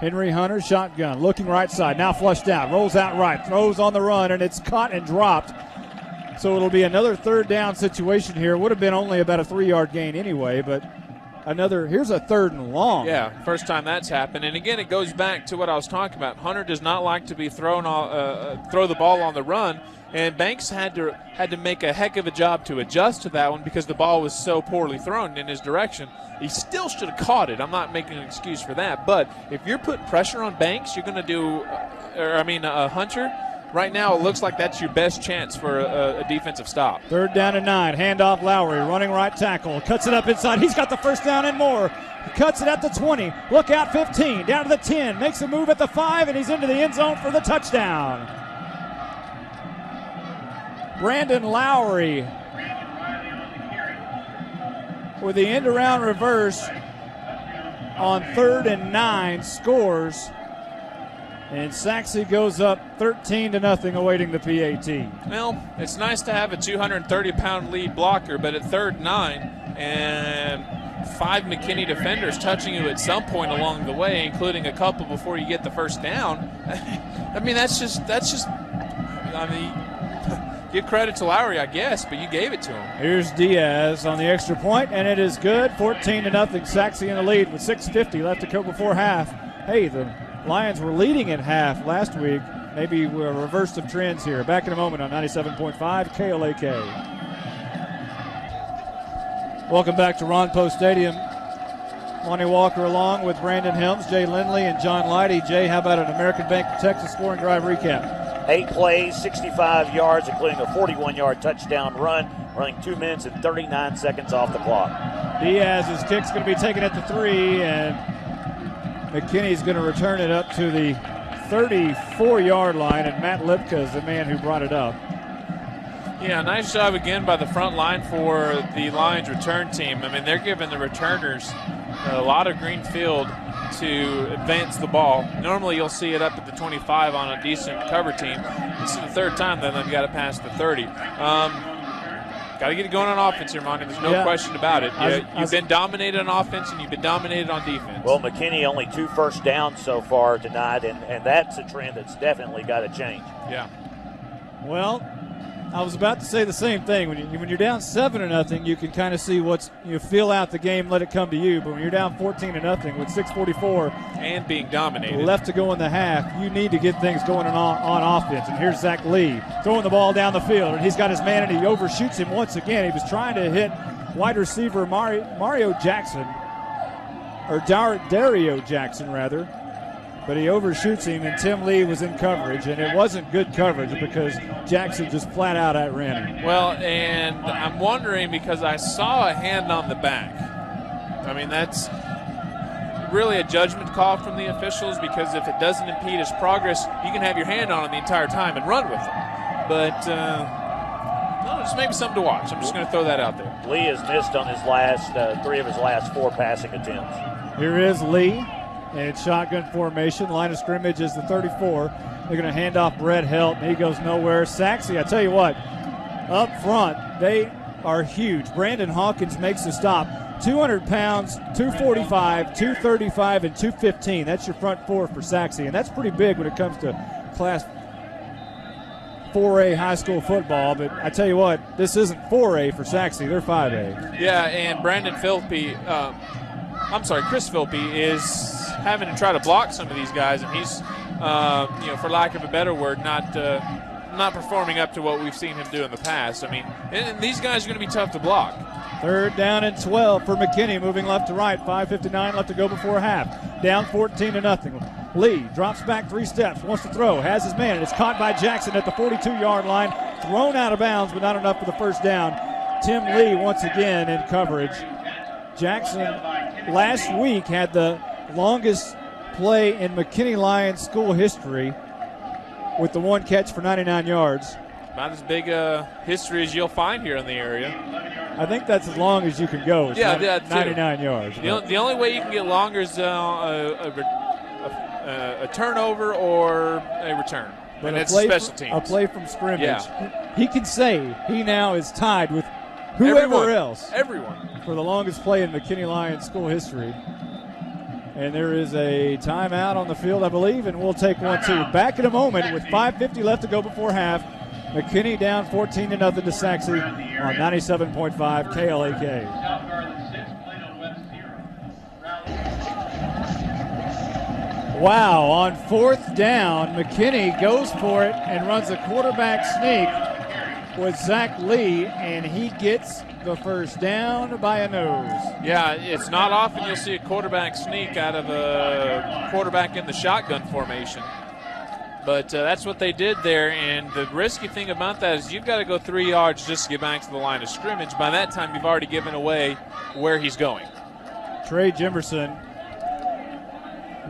Henry Hunter, shotgun, looking right side, now flushed out, rolls out right, throws on the run, and it's caught and dropped. So it'll be another third down situation here. Would have been only about a 3-yard gain anyway, but here's a third and long. Yeah, first time that's happened. And again, it goes back to what I was talking about. Hunter does not like to be throw the ball on the run, and Banks had to make a heck of a job to adjust to that one because the ball was so poorly thrown in his direction. He still should have caught it. I'm not making an excuse for that. But if you're putting pressure on Banks, you're going to do Hunter. Right now, it looks like that's your best chance for a defensive stop. Third down and 9. Handoff Lowry, running right tackle. Cuts it up inside. He's got the first down and more. He cuts it at the 20. Look out, 15. Down to the 10. Makes a move at the 5, and he's into the end zone for the touchdown. Brandon Lowry with the end-around reverse on 3rd and 9 scores. And Sachse goes up 13-0, awaiting the PAT. Well, it's nice to have a 230-pound lead blocker, but at 3rd and 9, and 5 McKinney defenders touching you at some point along the way, including a couple before you get the first down. I mean, that's just. I mean, give credit to Lowry, I guess, but you gave it to him. Here's Diaz on the extra point, and it is good. 14-0, Sachse in the lead with 6:50 left to go before half. Hey, the Lions were leading at half last week. Maybe we're a reverse of trends here. Back in a moment on 97.5 KLAK. Welcome back to Ron Post Stadium. Monty Walker along with Brandon Helms, Jay Lindley, and John Leidy. Jay, how about an American Bank Texas scoring drive recap? 8 plays, 65 yards, including a 41-yard touchdown run, running 2 minutes and 39 seconds off the clock. Diaz's kick's going to be taken at the 3, and McKinney's going to return it up to the 34-yard line, and Matt Lipka is the man who brought it up. Yeah, nice job again by the front line for the Lions return team. I mean, they're giving the returners a lot of green field to advance the ball. Normally you'll see it up at the 25 on a decent cover team. This is the third time that they've got it past the 30. Got to get it going on offense here, Monty. There's no question about it. You've been dominated on offense and you've been dominated on defense. Well, McKinney only 2 first downs so far tonight, and that's a trend that's definitely got to change. Yeah. Well, I was about to say the same thing. When you're down 7-0, you can kind of see feel out the game, let it come to you. But when you're down 14-0 with 6:44 and being dominated left to go in the half, you need to get things going on offense. And here's Zach Lee throwing the ball down the field, and he's got his man, and he overshoots him once again. He was trying to hit wide receiver Mario Jackson, or Dario Jackson rather. But he overshoots him, and Tim Lee was in coverage, and it wasn't good coverage because Jackson just flat out outran him. Well, and I'm wondering because I saw a hand on the back. I mean, that's really a judgment call from the officials because if it doesn't impede his progress, you can have your hand on him the entire time and run with him. But just maybe something to watch. I'm just going to throw that out there. Lee has missed on his last 3 of his last 4 passing attempts. Here is Lee. And it's shotgun formation. Line of scrimmage is the 34. They're going to hand off Brett Helt, and he goes nowhere. Sachse, I tell you what, up front, they are huge. Brandon Hawkins makes the stop. 200 pounds, 245, 235, and 215. That's your front 4 for Sachse, and that's pretty big when it comes to Class 4A high school football. But I tell you what, this isn't 4A for Sachse. They're 5A. Yeah, and Chris Philpy is having to try to block some of these guys, and he's, for lack of a better word, not performing up to what we've seen him do in the past. I mean, and these guys are going to be tough to block. 3rd down and 12 for McKinney, moving left to right. 5:59 left to go before half. Down 14-0. Lee drops back 3 steps, wants to throw, has his man, and it's caught by Jackson at the 42-yard line. Thrown out of bounds, but not enough for the first down. Tim Lee once again in coverage. Jackson last week had the longest play in McKinney Lions school history with the 1 catch for 99 yards. About as big a history as you'll find here in the area. I think that's as long as you can go. 99 yards. The only way you can get longer is a turnover or a return. But and it's special teams. A play from scrimmage. Yeah. He can say he now is tied with whoever else. Everyone. For the longest play in McKinney Lions school history. And there is a timeout on the field, I believe, and we'll take one too. Back in a moment with 5:50 left to go before half. McKinney down 14-0 to Sachse on 97.5 KLAK. Wow, on 4th down, McKinney goes for it and runs a quarterback sneak with Zach Lee, and he gets the first down by a nose. Yeah, it's not often you'll see a quarterback sneak out of a quarterback in the shotgun formation. But that's what they did there, and the risky thing about that is you've got to go 3 yards just to get back to the line of scrimmage. By that time, you've already given away where he's going. Trey Jimerson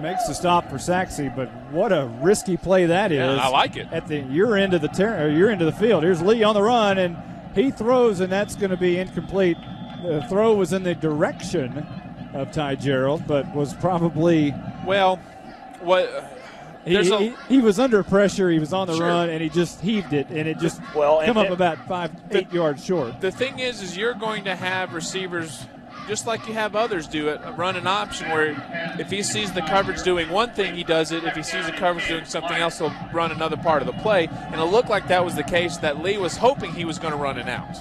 makes the stop for Sachse, but what a risky play that is. Yeah, I like it. At your end of the field. Here's Lee on the run, and he throws, and that's going to be incomplete. The throw was in the direction of Ty Gerald, but was probably he was under pressure. He was on the run, and he just heaved it, and it just come up about 8 yards short. The thing is you're going to have receivers, just like you have others do it, run an option where if he sees the coverage doing one thing, he does it. If he sees the coverage doing something else, he'll run another part of the play. And it looked like that was the case, that Lee was hoping he was going to run it out.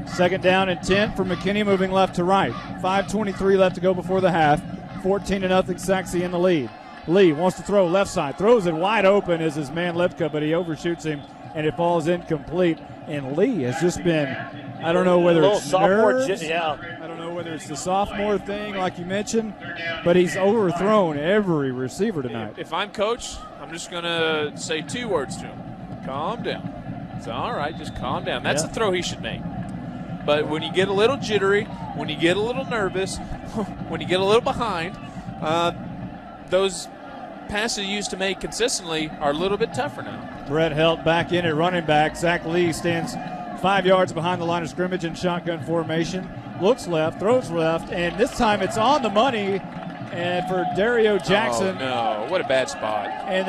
2nd down and 10 for McKinney, moving left to right. 5:23 left to go before the half. 14-0 Sachse in the lead. Lee wants to throw left side, throws it wide open as his man Lipka, but he overshoots him, and it falls incomplete. And Lee has just been, I don't know whether it's nerves. I don't know whether it's the sophomore thing, like you mentioned, but he's overthrown every receiver tonight. If I'm coach, I'm just going to say 2 words to him. Calm down. It's all right. Just calm down. That's the throw he should make. But when you get a little jittery, when you get a little nervous, when you get a little behind, those passes you used to make consistently are a little bit tougher now. Brett Helt back in at running back. Zach Lee stands 5 yards behind the line of scrimmage in shotgun formation. Looks left, throws left, and this time it's on the money And for Dario Jackson. Oh, no. What a bad spot. And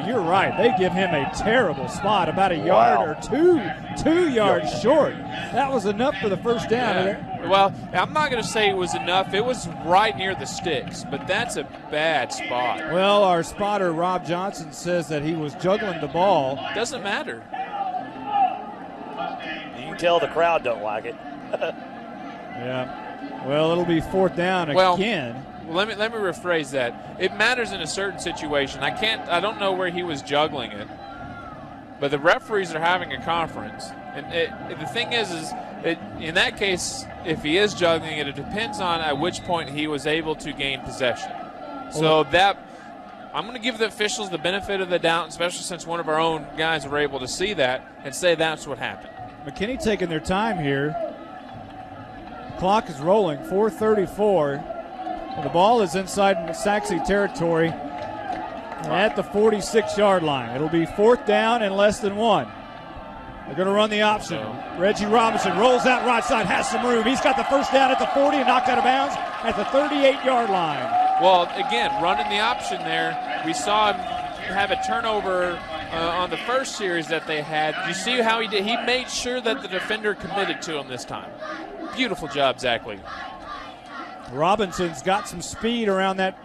you're right. They give him a terrible spot, about a yard or two yards short. That was enough for the first down. Yeah. Well, I'm not going to say it was enough. It was right near the sticks, but that's a bad spot. Well, our spotter, Rob Johnson, says that he was juggling the ball. Doesn't matter. You can tell the crowd don't like it. Yeah. Well, it'll be fourth down again. Let me rephrase that. It matters in a certain situation. I don't know where he was juggling it, but the referees are having a conference, and the thing is in that case, if he is juggling it, it depends on at which point he was able to gain possession. So I'm going to give the officials the benefit of the doubt, especially since one of our own guys were able to see that and say that's what happened. McKinney taking their time here. Clock is rolling, 4:34. The ball is inside Sachse territory at the 46-yard line. It'll be fourth down and less than one. They're going to run the option. Reggie Robinson rolls out right side, has some room. He's got the first down at the 40 and knocked out of bounds at the 38-yard line. Well, again, running the option there, we saw him have a turnover on the first series that they had. You see how he did? He made sure that the defender committed to him this time. Beautiful job, Zach Lee. Robinson's got some speed around that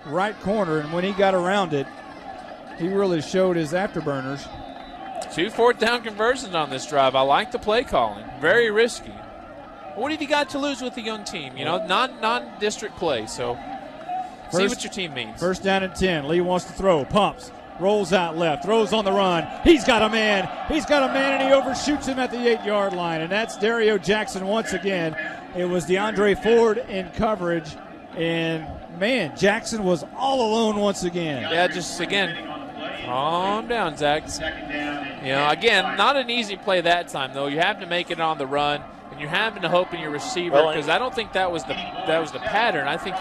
right corner, and when he got around it, he really showed his afterburners. 2 fourth-down conversions on this drive. I like the play calling. Very risky. What have you got to lose with a young team? You know, non-district play, so see what your team means. First down and 10. Lee wants to throw. Pumps. Rolls out left. Throws on the run. He's got a man. And he overshoots him at the 8-yard line. And that's Dario Jackson once again. It was DeAndre Ford in coverage. And, man, Jackson was all alone once again. Yeah, just, again, calm down, Zach. You know, again, not an easy play that time, though. You have to make it on the run. And you're having to hope in your receiver, because I don't think that was the pattern. I think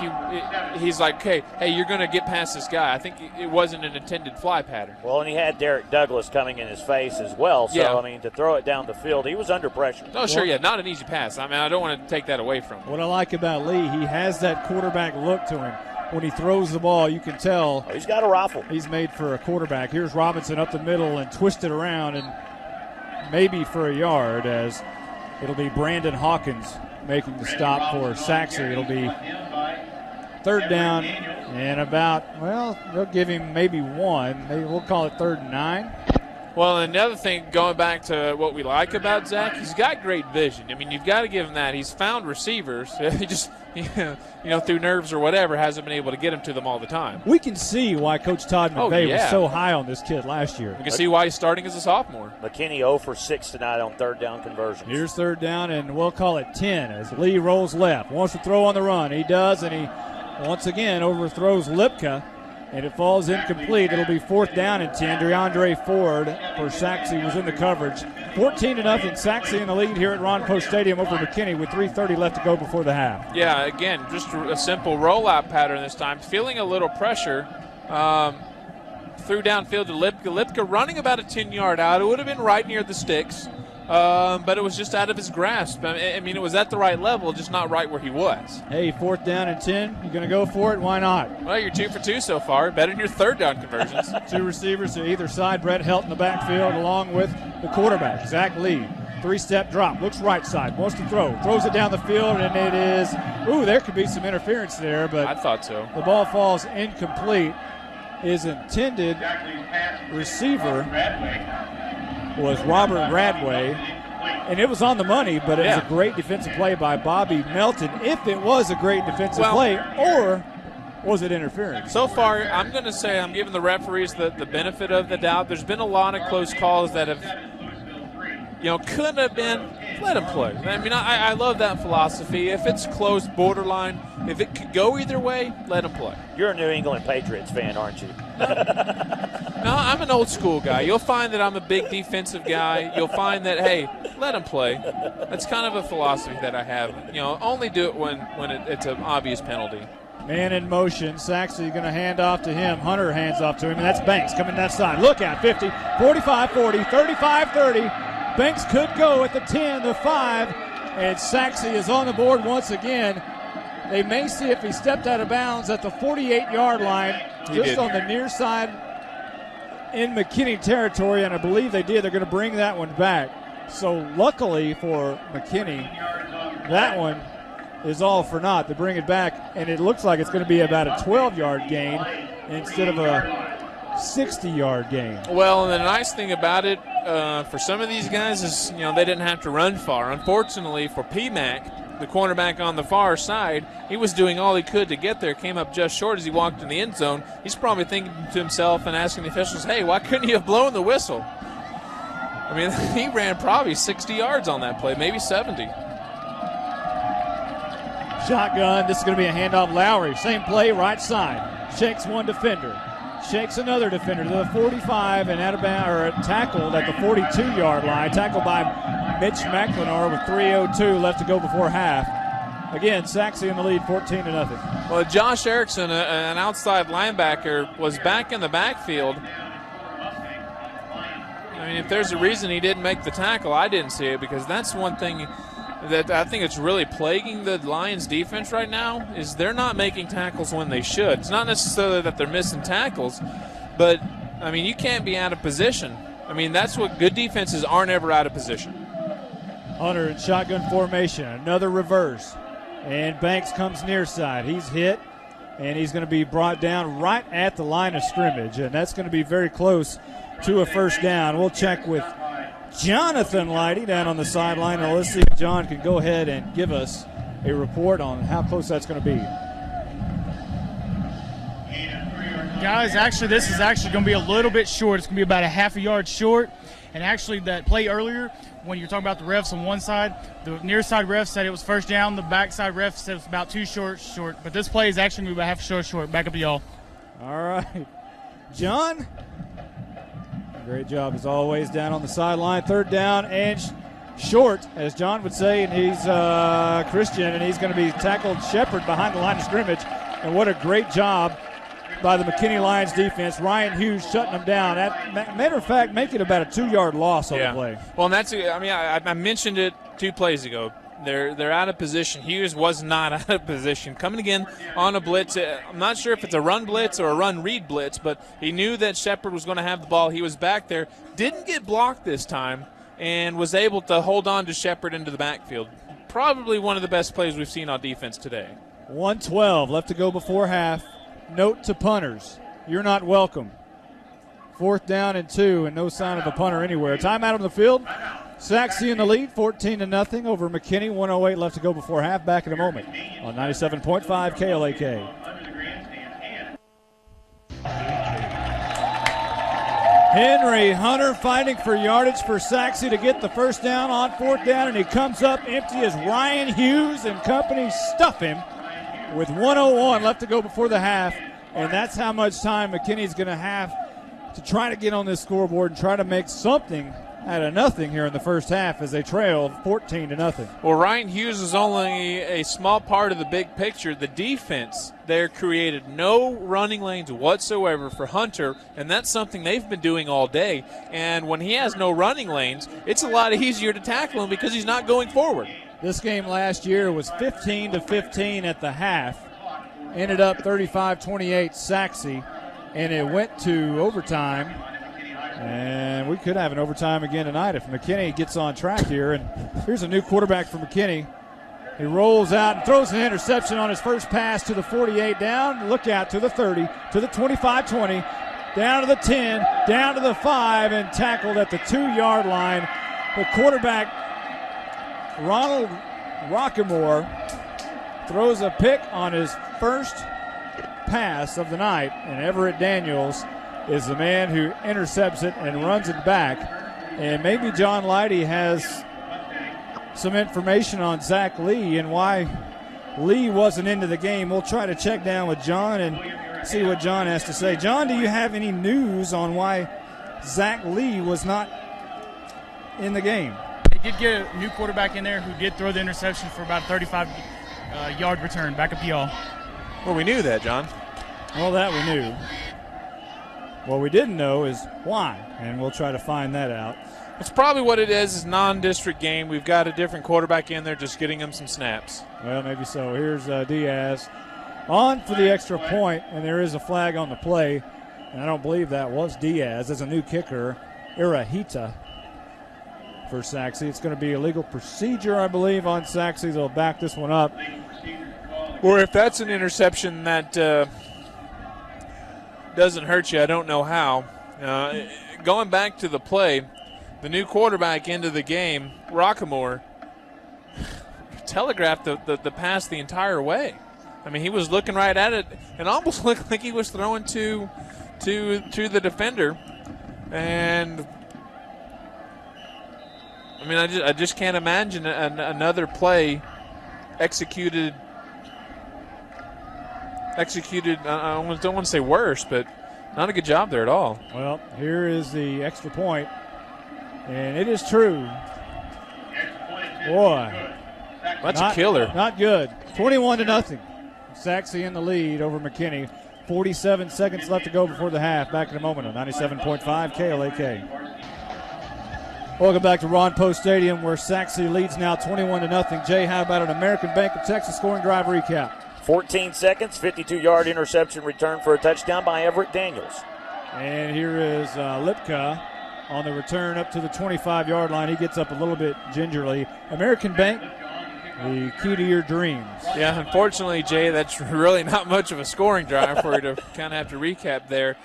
he's like, hey, you're going to get past this guy. I think it wasn't an intended fly pattern. Well, and he had Derek Douglas coming in his face as well. So, yeah. I mean, to throw it down the field, he was under pressure. Oh, sure, yeah, not an easy pass. I mean, I don't want to take that away from him. What I like about Lee, he has that quarterback look to him. When he throws the ball, you can tell he's got a rifle. He's made for a quarterback. Here's Robinson up the middle and twisted around, and maybe for a yard, as it'll be Brandon Hawkins making the stop for Sachse. It'll be third down and they'll give him maybe one. Maybe we'll call it 3rd and 9. Well, and the other thing, going back to what we like about Zach, he's got great vision. I mean, you've got to give him that. He's found receivers. He just, through nerves or whatever, hasn't been able to get him to them all the time. We can see why Coach Todd McVay was so high on this kid last year. We can see why he's starting as a sophomore. McKinney 0 for 6 tonight on third down conversions. Here's third down, and we'll call it 10 as Lee rolls left. Wants to throw on the run. He does, and he once again overthrows Lipka. And it falls incomplete. It'll be fourth down and 10. DeAndre Ford for Sachse was in the coverage. 14-0 Sachse in the lead here at Ron Post Stadium over McKinney with 3:30 left to go before the half. Yeah, again, just a simple rollout pattern this time. Feeling a little pressure. Threw downfield to Lipka. Lipka running about a 10-yard out. It would have been right near the sticks. But it was just out of his grasp. I mean, it was at the right level, just not right where he was. Hey, fourth down and 10. You going to go for it? Why not? Well, you're 2 for 2 so far. Better than your third down conversions. 2 receivers to either side. Brett Helt in the backfield along with the quarterback, Zach Lee. 3-step drop. Looks right side. Wants to throw. Throws it down the field, and it is – there could be some interference there. But I thought so. The ball falls incomplete. His intended receiver was Robert Radway, and it was on the money, but it was a great defensive play by Bobby Melton. If it was a great defensive play, or was it interference? So far, I'm going to say I'm giving the referees the benefit of the doubt. There's been a lot of close calls that have, couldn't have been. Let them play. I mean, I love that philosophy. If it's close, borderline, if it could go either way, let them play. You're a New England Patriots fan, aren't you? No, I'm an old school guy. You'll find that I'm a big defensive guy. You'll find that, hey, let them play. That's kind of a philosophy that I have. Only do it when it's an obvious penalty. Man in motion. Sachse going to hand off to him. Hunter hands off to him, and that's Banks coming that side. Look out, 50, 45, 40, 35, 30. Banks could go at the 10, the 5, and Sachse is on the board once again. They may see if he stepped out of bounds at the 48-yard line, just on the near side in McKinney territory, and I believe they did. They're going to bring that one back. So luckily for McKinney, that one is all for naught. They bring it back, and it looks like it's going to be about a 12-yard gain instead of a 60-yard gain. Well, and the nice thing about it for some of these guys is, they didn't have to run far. Unfortunately for PMAC, the cornerback on the far side, he was doing all he could to get there, came up just short as he walked in the end zone. He's probably thinking to himself and asking the officials, hey, why couldn't you have blown the whistle? I mean, he ran probably 60 yards on that play, maybe 70. Shotgun. This is going to be a handoff. Lowry, same play, right side. Shakes one defender. Shakes another defender to the 45 and out of bounds, or tackled at the 42-yard line. Tackled by Mitch McLenor with 3:02 left to go before half. Again, Sachse in the lead, 14-0. Well, Josh Erickson, an outside linebacker, was back in the backfield. I mean, if there's a reason he didn't make the tackle, I didn't see it, because that's one thing that I think it's really plaguing the Lions defense right now is they're not making tackles when they should. It's not necessarily that they're missing tackles, but, I mean, you can't be out of position. I mean, that's what good defenses aren't ever out of position. Hunter in shotgun formation, another reverse. And Banks comes near side. He's hit, and he's going to be brought down right at the line of scrimmage, and that's going to be very close to a first down. We'll check with Jonathan Leidy down on the sideline, and let's see if John can go ahead and give us a report on how close that's going to be. Guys, actually, this is actually going to be a little bit short. It's going to be about a half a yard short. And actually, that play earlier, when you're talking about the refs on one side, the near side ref said it was first down. The back side ref said it was about two short. But this play is actually going to be about half a short. Back up to y'all. All right. John, great job as always down on the sideline. Third down and short, as John would say, and he's Christian, and he's going to be tackled Shepard behind the line of scrimmage. And what a great job by the McKinney Lions defense. Ryan Hughes shutting them down. Matter of fact, making about a 2-yard loss on the play. Well, and that's, I mean, I mentioned it 2 plays ago. They're out of position. Hughes was not out of position. Coming again on a blitz. I'm not sure if it's a run blitz or a run read blitz, but he knew that Shepard was going to have the ball. He was back there. Didn't get blocked this time and was able to hold on to Shepard into the backfield. Probably one of the best plays we've seen on defense today. 1:12 left to go before half. Note to punters, you're not welcome. 4th down and 2, and no sign of a punter anywhere. Timeout on the field. Sachse in the lead, 14-0 over McKinney. 1:08 left to go before half. Back in a moment on 97.5 KLAK. Henry Hunter fighting for yardage for Sachse to get the first down on 4th down, and he comes up empty as Ryan Hughes and company stuff him with 1:01 left to go before the half, and that's how much time McKinney's going to have to try to get on this scoreboard and try to make something out of nothing here in the first half as they trail 14-0. Well, Ryan Hughes is only a small part of the big picture. The defense there created no running lanes whatsoever for Hunter, and that's something they've been doing all day. And when he has no running lanes, it's a lot easier to tackle him because he's not going forward. This game last year was 15-15 at the half. Ended up 35-28 Sachse, and it went to overtime. And we could have an overtime again tonight if McKinney gets on track here. And here's a new quarterback for McKinney. He rolls out and throws an interception on his first pass to the 48 down. Look out to the 30, to the 25-20, down to the 10, down to the 5, and tackled at the 2-yard line. The quarterback, Ronald Rockemore, throws a pick on his first pass of the night, and Everett Daniels is the man who intercepts it and runs it back. And maybe John Leidy has some information on Zach Lee and why Lee wasn't into the game. We'll try to check down with John and see what John has to say. John, do you have any news on why Zach Lee was not in the game? They did get a new quarterback in there who did throw the interception for about a 35-yard return. Back up to y'all. Well, we knew that, John. Well, that we knew. What we didn't know is why, and we'll try to find that out. It's probably what it is non-district game. We've got a different quarterback in there just getting him some snaps. Well, maybe so. Here's Diaz on for the extra point, and there is a flag on the play. And I don't believe that was Diaz. As a new kicker, Irahita for Sachse. It's going to be illegal procedure, I believe, on Sachse. They'll back this one up. Or if that's an interception that doesn't hurt you, I don't know how. Going back to the play, the new quarterback into the game, Rockamore, telegraphed the pass the entire way. I mean, he was looking right at it and almost looked like he was throwing to the defender. And I mean, I just can't imagine another play executed. I don't want to say worse, but not a good job there at all. Well, here is the extra point, and it is true. Boy, that's a killer. Not good. 21-0. Sachse in the lead over McKinney. 47 seconds left to go before the half. Back in a moment on 97.5 KLAK. Welcome back to Ron Post Stadium, where Sachse leads now 21-0. Jay, how about an American Bank of Texas scoring drive recap? 14 seconds, 52-yard interception return for a touchdown by Everett Daniels. And here is Lipka on the return up to the 25-yard line. He gets up a little bit gingerly. American Bank, the key to your dreams. Yeah, unfortunately, Jay, that's really not much of a scoring drive for you to kind of have to recap there.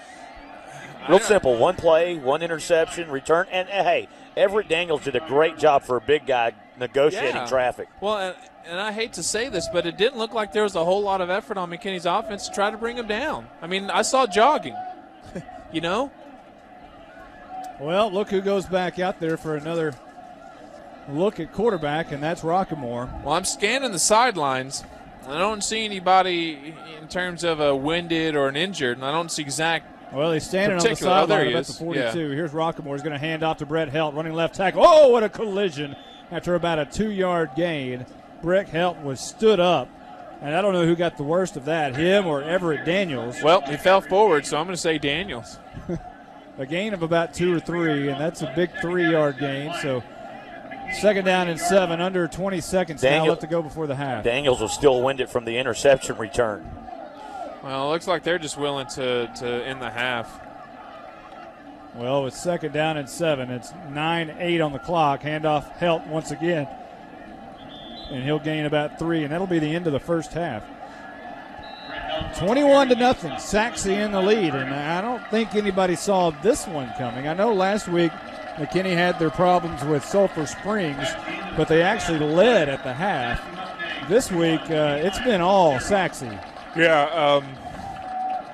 Real simple, one play, one interception, return, and hey, Everett Daniels did a great job for a big guy negotiating traffic. Well, and I hate to say this, but it didn't look like there was a whole lot of effort on McKinney's offense to try to bring him down. I mean, I saw jogging, you know? Well, look who goes back out there for another look at quarterback, and that's Rockamore. Well, I'm scanning the sidelines. I don't see anybody in terms of a winded or an injured, and I don't see Zach. Well, he's standing on the Particular- oh, there sideline he at is. the 42. Yeah. Here's Rockamore. He's going to hand off to Brett Helt, running left tackle. Oh, what a collision after about a 2-yard gain. Brett Helt was stood up, and I don't know who got the worst of that, him or Everett Daniels. Well, he fell forward, so I'm going to say Daniels. A gain of about 2 or 3, and that's a big 3-yard gain. So second down and 7, under 20 seconds now left to go before the half. Daniels was still winded from the interception return. Well, it looks like they're just willing to end the half. Well, it's second down and 7. It's 9-8 on the clock. Handoff Helt once again. And he'll gain about 3, and that'll be the end of the first half. 21-0. Sachse in the lead, and I don't think anybody saw this one coming. I know last week McKinney had their problems with Sulphur Springs, but they actually led at the half. This week, it's been all Sachse. Yeah,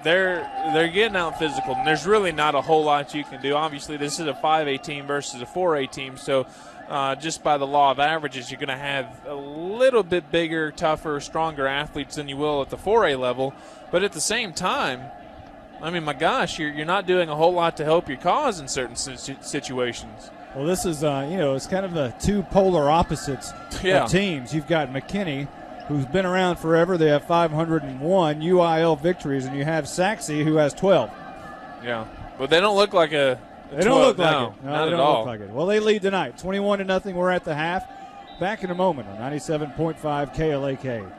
they're getting out physical, and there's really not a whole lot you can do. Obviously, this is a 5A team versus a 4A team, so just by the law of averages, you're going to have a little bit bigger, tougher, stronger athletes than you will at the 4A level. But at the same time, I mean, my gosh, you're not doing a whole lot to help your cause in certain situations. Well, this is, it's kind of the two polar opposites of teams. You've got McKinney, who's been around forever. They have 501 UIL victories, and you have Sachse, who has 12. Yeah, but they don't look like a They don't look like no, it. No, not they at don't all. look like it. Well, they lead tonight, 21-0. We're at the half. Back in a moment on 97.5 KLAK.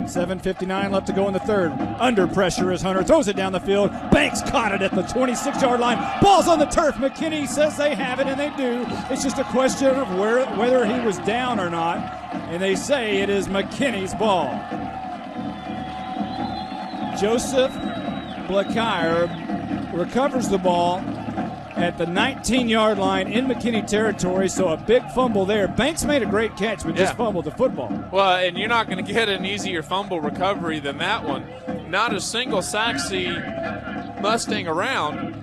7:59 left to go in the third. Under pressure is Hunter. Throws it down the field. Banks caught it at the 26-yard line. Ball's on the turf. McKinney says they have it, and they do. It's just a question of whether he was down or not. And they say it is McKinney's ball. Joseph Blackire recovers the ball at the 19-yard line in McKinney territory, so a big fumble there. Banks made a great catch, but just fumbled the football. Well, and you're not going to get an easier fumble recovery than that one. Not a single Sachse Mustang around.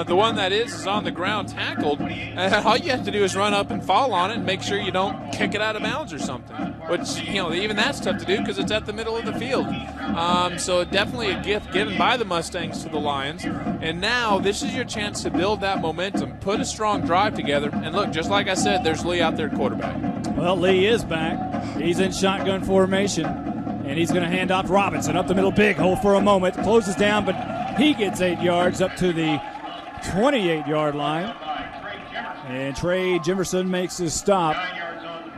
The one that is on the ground tackled. All you have to do is run up and fall on it and make sure you don't kick it out of bounds or something. Which, even that's tough to do because it's at the middle of the field. So definitely a gift given by the Mustangs to the Lions. And now this is your chance to build that momentum, put a strong drive together. And look, just like I said, there's Lee out there at quarterback. Well, Lee is back. He's in shotgun formation. And he's going to hand off Robinson up the middle. Big hole for a moment. Closes down, but he gets 8 yards up to the 28-yard line. And Trey Jimerson makes his stop,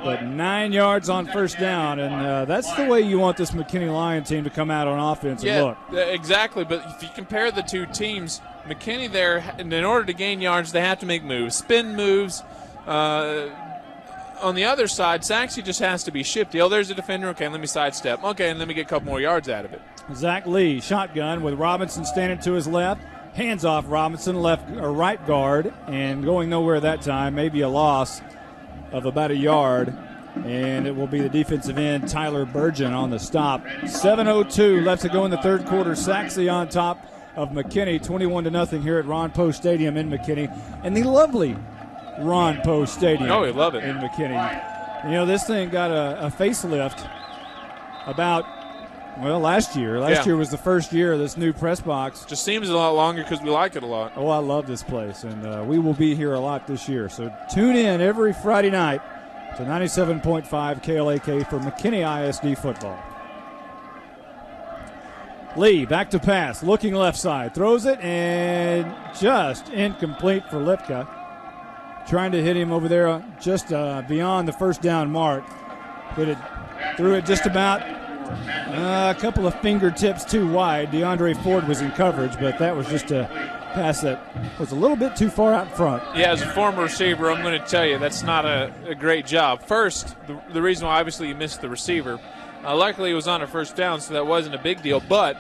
but 9 yards on first down. And that's the way you want this McKinney Lion team to come out on offense and look. Exactly. But if you compare the two teams, McKinney there, in order to gain yards, they have to make moves, spin moves. On the other side, Sachse just has to be shifty. Oh, there's a defender. Okay, let me sidestep. Okay, and let me get a couple more yards out of it. Zach Lee, shotgun with Robinson standing to his left. Hands off Robinson, left or right guard, and going nowhere that time. Maybe a loss of about a yard. And it will be the defensive end, Tyler Burgeon, on the stop. 7:02 left to go in the third quarter. Sachse on top of McKinney, 21-0 here at Ron Poe Stadium in McKinney. And the lovely Ron Poe Stadium. Oh, we love it. In McKinney. You know, this thing got a facelift about, last year. Last year was the first year of this new press box. Just seems a lot longer because we like it a lot. Oh, I love this place, and we will be here a lot this year. So tune in every Friday night to 97.5 KLAK for McKinney ISD football. Lee back to pass, looking left side, throws it, and just incomplete for Lipka. Trying to hit him over there just beyond the first down mark. Threw it just about a couple of fingertips too wide. DeAndre Ford was in coverage, but that was just a pass that was a little bit too far out front. Yeah, as a former receiver, I'm going to tell you that's not a great job. First, the reason why obviously you missed the receiver, luckily it was on a first down, so that wasn't a big deal. But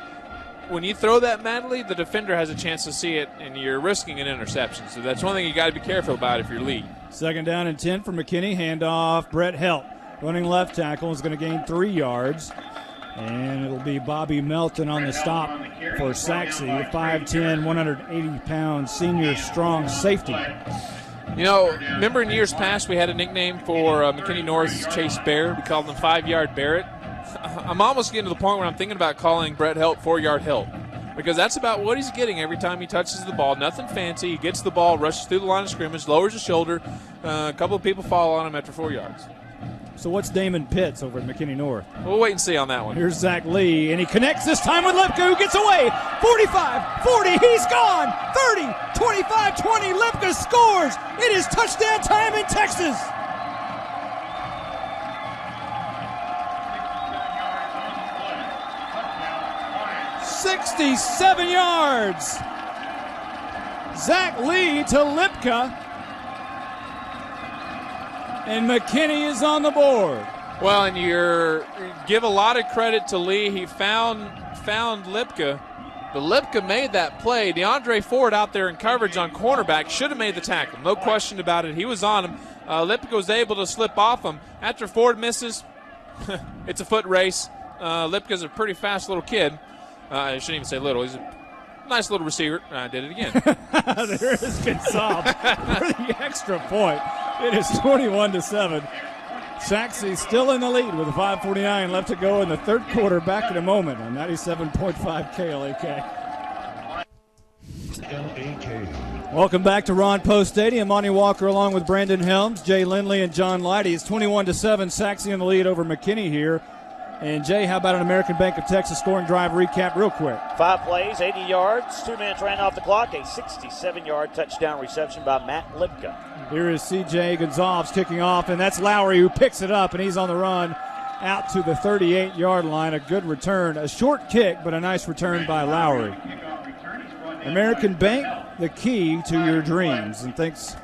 when you throw that madly, the defender has a chance to see it, and you're risking an interception. So that's one thing you got to be careful about if you're lead. Second down and 10 for McKinney. Handoff, Brett Helt. Running left tackle is going to gain 3 yards. And it'll be Bobby Melton on the stop for Sachse, 5'10", 180-pound senior strong safety. You know, remember in years past we had a nickname for McKinney North's Chase Bear. We called him 5-Yard Barrett. I'm almost getting to the point where I'm thinking about calling Brett Helt 4-Yard Helt, because that's about what he's getting every time he touches the ball. Nothing fancy. He gets the ball, rushes through the line of scrimmage, lowers his shoulder. A couple of people fall on him after 4 yards. So what's Damon Pitts over at McKinney North? We'll wait and see on that one. Here's Zach Lee, and he connects this time with Lipka, who gets away. 45, 40, he's gone. 30, 25, 20, Lipka scores. It is touchdown time in Texas. "67 yards. Zach Lee to Lipka. And McKinney is on the board. Well, and you give a lot of credit to Lee. He found Lipka. But Lipka made that play. DeAndre Ford out there in coverage on cornerback should have made the tackle. No question about it. He was on him. Lipka was able to slip off him. After Ford misses, it's a foot race. Lipka's a pretty fast little kid. I shouldn't even say little. He's a nice little receiver. I did it again. There is Gonzalez for the extra point. It is 21-7. Sachse still in the lead with a 5:49 left to go in the third quarter. Back in a moment on 97.5 KLAK. Welcome back to Ron Poe Stadium. Monty Walker along with Brandon Helms, Jay Lindley, and John Leidy. It's 21-7. Sachse in the lead over McKinney here. And, Jay, how about an American Bank of Texas scoring drive recap real quick? 5 plays, 80 yards, 2 minutes ran off the clock, a 67-yard touchdown reception by Matt Lipka. Here is C.J. Gonzalez kicking off, and that's Lowry who picks it up, and he's on the run out to the 38-yard line. A good return, a short kick, but a nice return by Lowry. American Bank, the key to your dreams. And thanks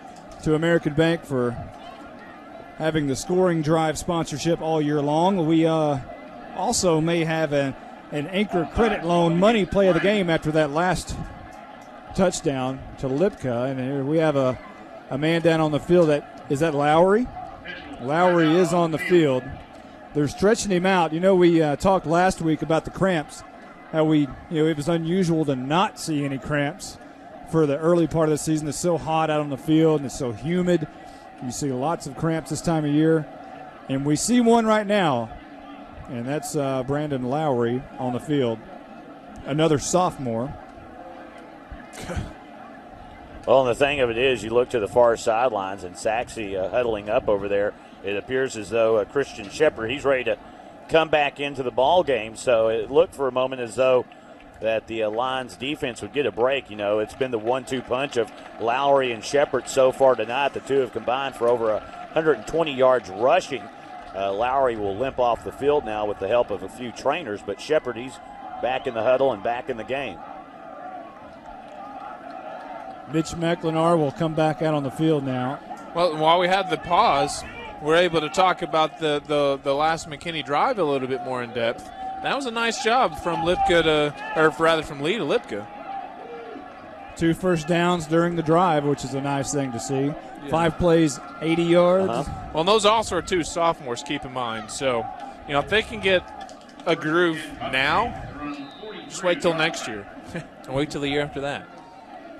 to American Bank for having the scoring drive sponsorship all year long. We also may have an Anchor Credit Loan money play of the game after that last touchdown to Lipka. And here we have a man down on the field. Is that Lowry? Lowry is on the field. They're stretching him out. You know, we talked last week about the cramps, how it was unusual to not see any cramps for the early part of the season. It's so hot out on the field and it's so humid. You see lots of cramps this time of year. And we see one right now. And that's Brandon Lowry on the field, another sophomore. Well, and the thing of it is, you look to the far sidelines and Sachse huddling up over there. It appears as though Christian Shepard, he's ready to come back into the ball game. So it looked for a moment as though that the Lions defense would get a break. You know, it's been the 1-2 punch of Lowry and Shepard so far tonight. The two have combined for over 120 yards rushing. Lowry will limp off the field now with the help of a few trainers, but Shepard, he's back in the huddle and back in the game. Mitch McLenar will come back out on the field now. Well, while we have the pause, we're able to talk about the last McKinney drive a little bit more in depth. That was a nice job from Lee to Lipka. 2 first downs during the drive, which is a nice thing to see. Yeah. 5 plays, 80 yards. Uh-huh. Well, and those also are 2 sophomores, keep in mind. So, you know, if they can get a groove now, just wait till next year. And wait till the year after that.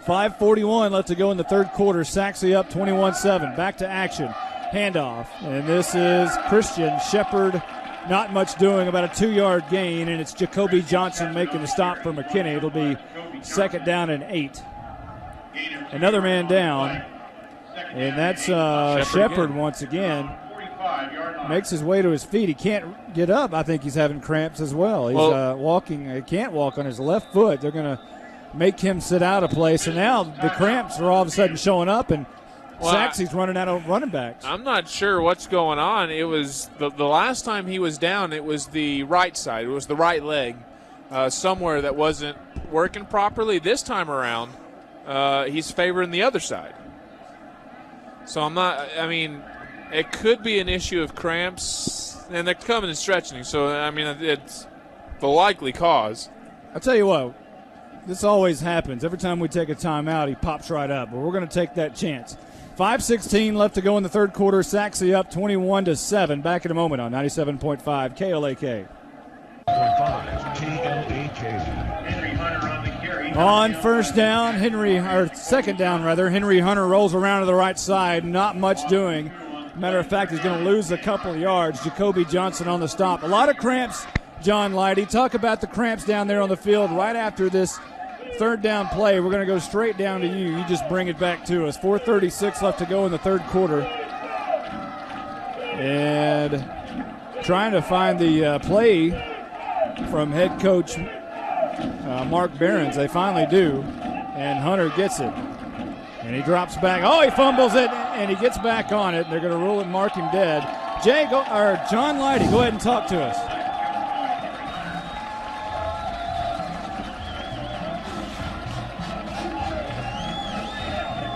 5:41 left to go in the third quarter. Sachse up 21-7. Back to action. Handoff. And this is Christian Shepard. Not much doing, about a 2-yard gain, and it's Jacoby Johnson making the stop for McKinney. It'll be 2nd down and 8. Another man down, and that's Shepard once again. Makes his way to his feet. He can't get up. I think he's having cramps as well. He's walking. He can't walk on his left foot. They're going to make him sit out of play. So now the cramps are all of a sudden showing up, and Sachse's running out of running backs. I'm not sure what's going on. It was the last time he was down, it was the right side. It was the right leg somewhere that wasn't working properly. This time around, he's favoring the other side. So it could be an issue of cramps, and they're coming and stretching. So, it's the likely cause. I'll tell you what, this always happens. Every time we take a timeout, he pops right up. But we're going to take that chance. 5:16 left to go in the third quarter. Sachse up 21-7. Back in a moment on 97.5 KLAK. On first down, second down, Henry Hunter rolls around to the right side. Not much doing. Matter of fact, he's going to lose a couple of yards. Jacoby Johnson on the stop. A lot of cramps, John Leidy. Talk about the cramps down there on the field right after this third down play. We're going to go straight down to you. You just bring it back to us. 4:36 left to go in the third quarter. And trying to find the play from head coach Mark Behrens. They finally do. And Hunter gets it. And he drops back. Oh, he fumbles it, and he gets back on it. They're going to rule it and mark him dead. John Leidy, go ahead and talk to us.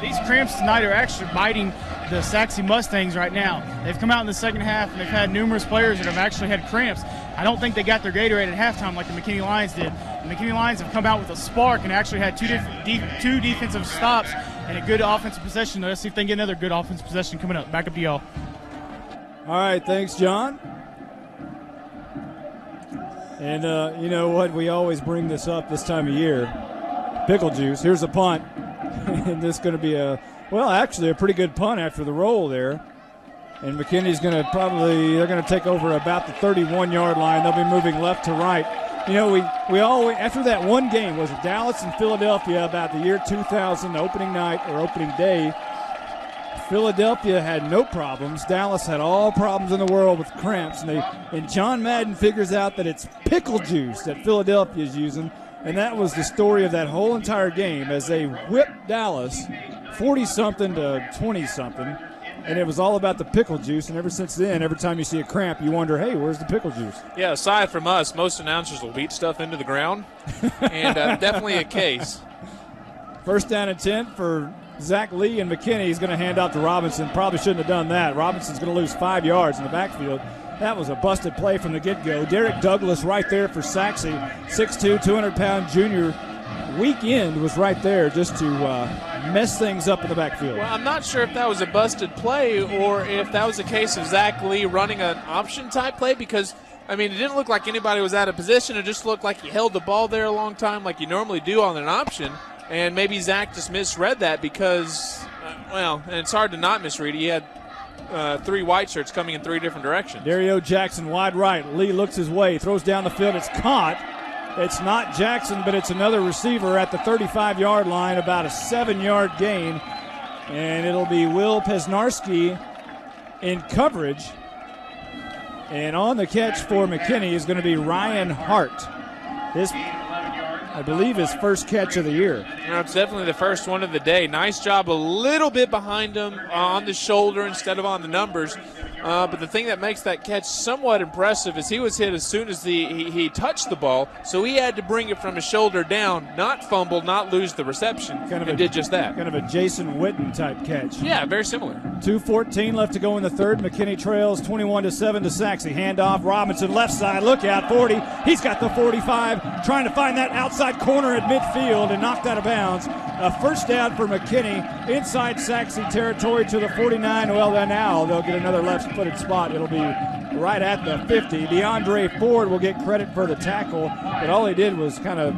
These cramps tonight are actually biting the Sachse Mustangs right now. They've come out in the second half, and they've had numerous players that have actually had cramps. I don't think they got their Gatorade at halftime like the McKinney Lions did. The McKinney Lions have come out with a spark and actually had two defensive stops and a good offensive possession. Let's see if they can get another good offensive possession coming up. Back up to y'all. All right, thanks, John. And you know what? We always bring this up this time of year. Pickle juice. Here's a punt. And this is going to be a pretty good punt after the roll there. And McKinney's going to they're going to take over about the 31-yard line. They'll be moving left to right. You know, we always, after that one game, was it Dallas and Philadelphia about the year 2000, opening night or opening day, Philadelphia had no problems. Dallas had all problems in the world with cramps. And John Madden figures out that it's pickle juice that Philadelphia is using. And that was the story of that whole entire game as they whipped Dallas 40-something to 20-something. And it was all about the pickle juice. And ever since then, every time you see a cramp, you wonder, hey, where's the pickle juice? Yeah, aside from us, most announcers will beat stuff into the ground. And definitely a case. First down and 10 for Zach Lee and McKinney. He's going to hand off to Robinson. Probably shouldn't have done that. Robinson's going to lose 5 yards in the backfield. That was a busted play from the get-go. Derek Douglas right there for Sachse. 6'2", 200-pound junior. Weekend was right there just to mess things up in the backfield. Well, I'm not sure if that was a busted play or if that was a case of Zach Lee running an option-type play because, it didn't look like anybody was out of position. It just looked like he held the ball there a long time like you normally do on an option. And maybe Zach just misread that because, and it's hard to not misread. He had 3 white shirts coming in 3 different directions. Dario Jackson wide right. Lee looks his way, throws down the field. It's caught. It's not Jackson, but it's another receiver at the 35-yard line, about a 7-yard gain. And it'll be Will Pesnarski in coverage. And on the catch for McKinney is going to be Ryan Hart. I believe, his first catch of the year. It's definitely the first one of the day. Nice job, a little bit behind him on the shoulder instead of on the numbers. But the thing that makes that catch somewhat impressive is he was hit as soon as he touched the ball, so he had to bring it from his shoulder down, not fumble, not lose the reception, and did just that. Kind of a Jason Witten type catch. Yeah, very similar. 2:14 left to go in the third. McKinney trails 21-7 to Sachse. Handoff, Robinson left side, look out, 40. He's got the 45, trying to find that outside corner at midfield and knocked out of bounds. A first down for McKinney inside Sachse territory to the 49. Well, then now they'll get another left-footed spot. It'll be right at the 50. DeAndre Ford will get credit for the tackle, but all he did was kind of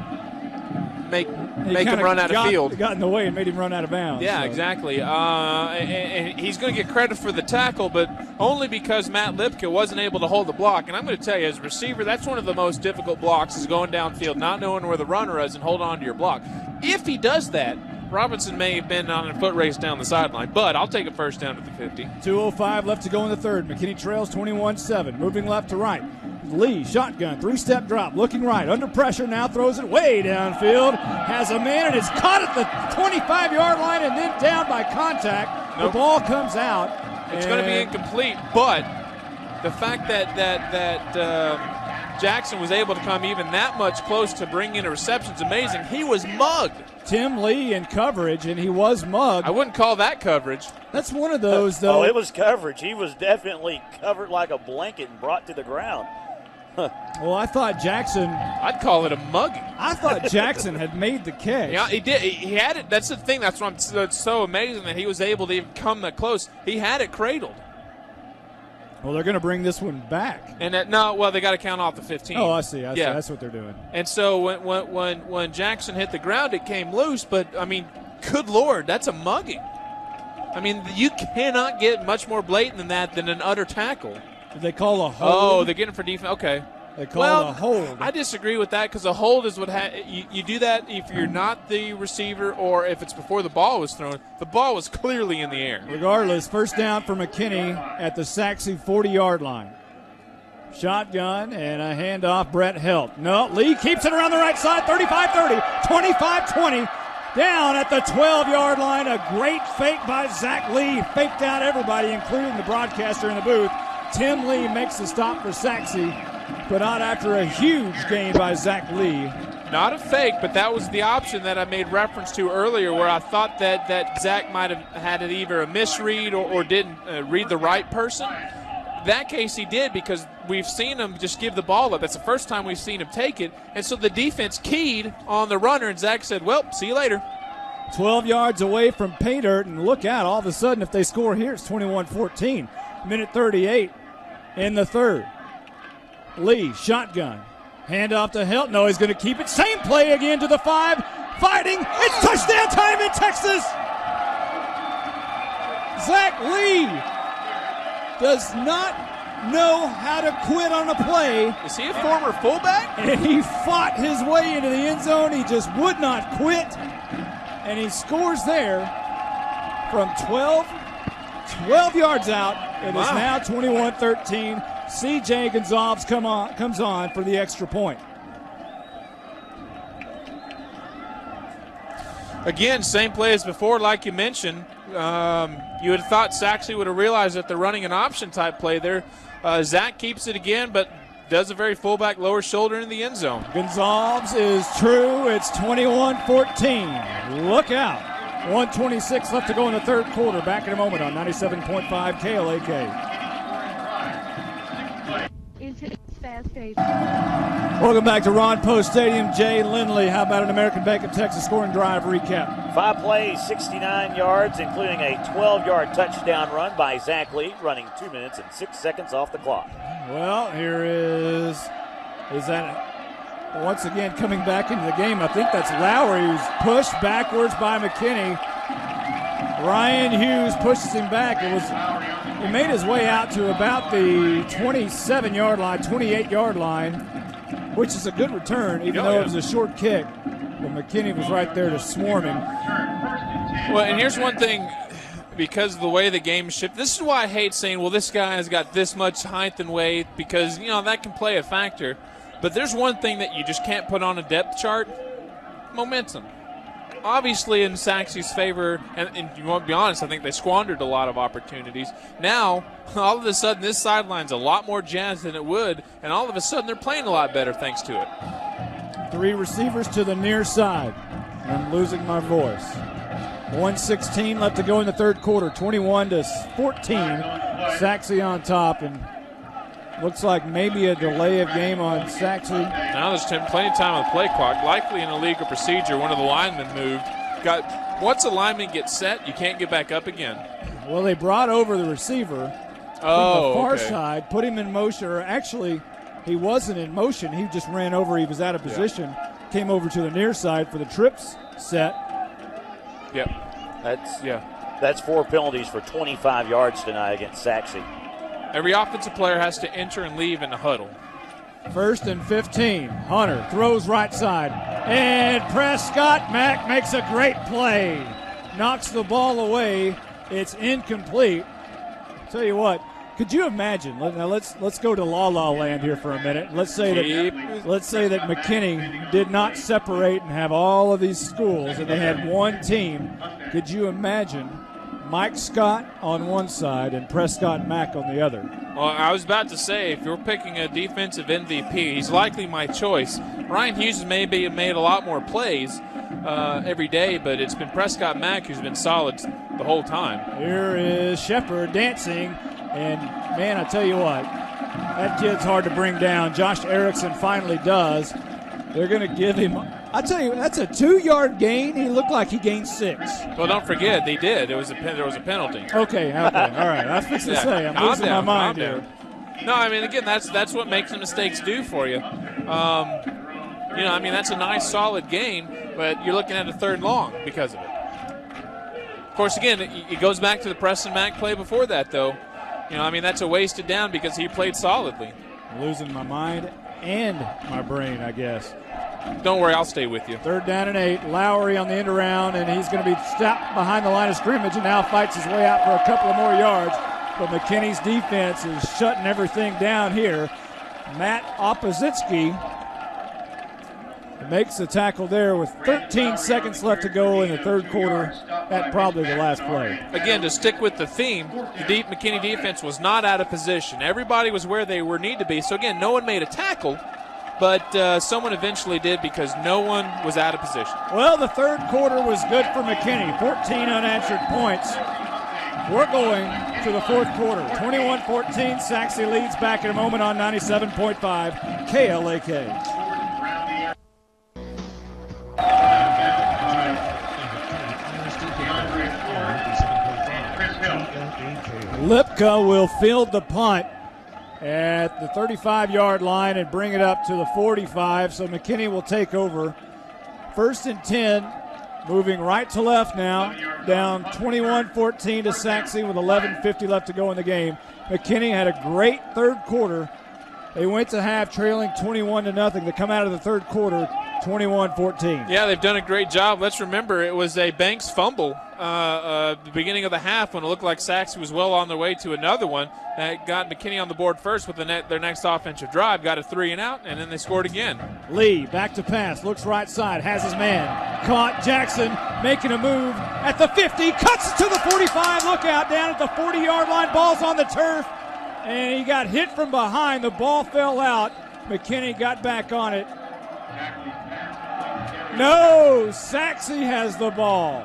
make him run out of field. Got in the way and made him run out of bounds. Yeah, so. Exactly. And he's going to get credit for the tackle, but only because Matt Lipka wasn't able to hold the block. And I'm going to tell you, as a receiver, that's one of the most difficult blocks is going downfield, not knowing where the runner is and hold on to your block. If he does that, Robinson may have been on a foot race down the sideline, but I'll take a first down at the 50. 2:05 left to go in the third. McKinney trails 21-7, moving left to right. Lee, shotgun, three-step drop, looking right, under pressure now, throws it way downfield, has a man and is caught at the 25-yard line and then down by contact. Nope. The ball comes out. It's going to be incomplete, but the fact that Jackson was able to come even that much close to bring in a reception is amazing. He was mugged. Tim Lee in coverage, and he was mugged. I wouldn't call that coverage. That's one of those, though. Oh, it was coverage. He was definitely covered like a blanket and brought to the ground. Well, I thought Jackson. I'd call it a mugging. I thought Jackson had made the catch. Yeah, he did. He had it. That's the thing. That's so amazing that he was able to even come that close. He had it cradled. Well, they're going to bring this one back. And they got to count off the 15. Oh, I see. That's what they're doing. And so when Jackson hit the ground, it came loose. But I mean, good Lord, that's a mugging. I mean, you cannot get much more blatant than that than an utter tackle. Did they call a hold? Oh, they're getting for defense. Okay. They called a hold. I disagree with that because a hold is what you do that if you're not the receiver or if it's before the ball was thrown. The ball was clearly in the air. Regardless, first down for McKinney at the Sachse 40-yard line. Shotgun and a handoff, Brett Helt. No, Lee keeps it around the right side, 35-30, 25-20. Down at the 12-yard line, a great fake by Zach Lee. Faked out everybody, including the broadcaster in the booth. Tim Lee makes the stop for Sachse, but not after a huge gain by Zach Lee. Not a fake, but that was the option that I made reference to earlier where I thought that Zach might have had it either a misread or didn't read the right person. That case he did because we've seen him just give the ball up. That's the first time we've seen him take it. And so the defense keyed on the runner, and Zach said, well, see you later. 12 yards away from pay dirt, and look out, all of a sudden if they score here, it's 21-14. Minute 38 in the third. Lee, shotgun. Hand off to Helt. No, he's going to keep it. Same play again to the 5. Fighting. It's touchdown time in Texas. Zach Lee does not know how to quit on a play. Is he a former fullback? And he fought his way into the end zone. He just would not quit. And he scores there from 12 yards out. It is now 21-13. C.J. Gonzalez comes on for the extra point. Again, same play as before, like you mentioned. You would have thought Sachse would have realized that they're running an option type play there. Zach keeps it again, but does a very fullback lower shoulder in the end zone. Gonzalez is true. It's 21-14. Look out. 1:26 left to go in the third quarter. Back in a moment on 97.5 KLAK. Welcome back to Ron Post Stadium. Jay Lindley, how about an American Bank of Texas scoring drive recap? 5 plays, 69 yards, including a 12-yard touchdown run by Zach Lee, running 2 minutes and 6 seconds off the clock. Well, here is that once again coming back into the game. I think that's Lowry who's pushed backwards by McKinney. Ryan Hughes pushes him back. He made his way out to about the 27-yard line, 28-yard line, which is a good return, even though it was a short kick. But McKinney was right there to swarm him. Well, and here's one thing, because of the way the game shifted. This is why I hate saying, well, this guy has got this much height and weight, because, that can play a factor. But there's one thing that you just can't put on a depth chart, momentum. Obviously in Sachse's favor, and you want to be honest, I think they squandered a lot of opportunities. Now, all of a sudden, this sideline's a lot more jazzed than it would, and all of a sudden they're playing a lot better thanks to it. 3 receivers to the near side. I'm losing my voice. 1:16 left to go in the third quarter. 21-14. Sachse on top, and looks like maybe a delay of game on Sachse. Now there's plenty of time on the play clock. Likely in a legal procedure, one of the linemen moved. Once a lineman gets set, you can't get back up again. Well, they brought over the receiver from the far side, put him in motion, or actually he wasn't in motion. He just ran over. He was out of position. Came over to the near side for the trips set. Yep. That's 4 penalties for 25 yards tonight against Sachse. Every offensive player has to enter and leave in the huddle. 1st and 15. Hunter throws right side. And Prescott Mack makes a great play. Knocks the ball away. It's incomplete. Tell you what, could you imagine? Now let's go to La La Land here for a minute. Let's say that McKinney did not separate and have all of these schools, and they had one team. Could you imagine Mike Scott on one side and Prescott Mack on the other? Well, I was about to say, if you're picking a defensive MVP, he's likely my choice. Ryan Hughes has maybe made a lot more plays every day, but it's been Prescott Mack who's been solid the whole time. Here is Shepard dancing. And, man, I tell you what, that kid's hard to bring down. Josh Erickson finally does. They're going to give him – I tell you, that's a 2-yard gain. He looked like he gained 6. Well, don't forget, they did. There was a penalty. Okay. All right. I was fixing to say, I'm losing my mind here. No, I mean, again, that's what makes the mistakes do for you. That's a nice, solid gain, but you're looking at a 3rd and long because of it. Of course, again, it goes back to the Preston Mack play before that, though. That's a wasted down because he played solidly. Losing my mind and my brain, I guess. Don't worry, I'll stay with you. 3rd down and 8. Lowry on the end around, and he's going to be stopped behind the line of scrimmage and now fights his way out for a couple of more yards. But McKinney's defense is shutting everything down here. Matt Oppositsky makes the tackle there with 13 seconds left to go in the third quarter at probably the last play. Again, to stick with the theme, the McKinney defense was not out of position. Everybody was where they need to be. So, again, no one made a tackle, but someone eventually did because no one was out of position. Well, the third quarter was good for McKinney. 14 unanswered points. We're going to the fourth quarter. 21-14, Sachse leads back in a moment on 97.5 KLAK. Lipka will field the punt at the 35-yard line and bring it up to the 45, so McKinney will take over. 1st and 10, moving right to left now, down 21-14 to Sachse with 11:50 left to go in the game. McKinney had a great third quarter. They went to half trailing 21-0. They come out of the third quarter 21-14. Yeah, they've done a great job. Let's remember it was a Banks fumble the beginning of the half when it looked like Sachse was well on their way to another one. That got McKinney on the board first with their next offensive drive, got a 3-and-out, and then they scored again. Lee back to pass, looks right side, has his man. Caught Jackson making a move at the 50, cuts to the 45, look out down at the 40-yard line, ball's on the turf, and he got hit from behind. The ball fell out. McKinney got back on it. No, Sachse has the ball.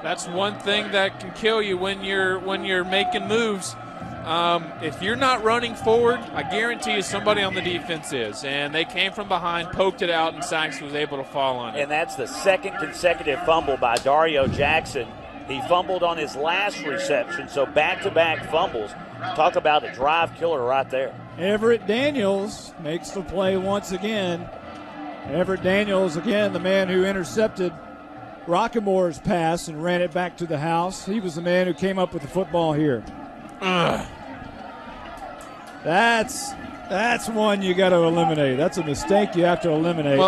That's one thing that can kill you when you're making moves. If you're not running forward, I guarantee you somebody on the defense is. And they came from behind, poked it out, and Sachse was able to fall on it. And that's the 2nd consecutive fumble by Dario Jackson. He fumbled on his last reception, so back-to-back fumbles. Talk about a drive killer right there. Everett Daniels makes the play once again. Everett Daniels, again, the man who intercepted Rockamore's pass and ran it back to the house. He was the man who came up with the football here. That's one you got to eliminate. That's a mistake you have to eliminate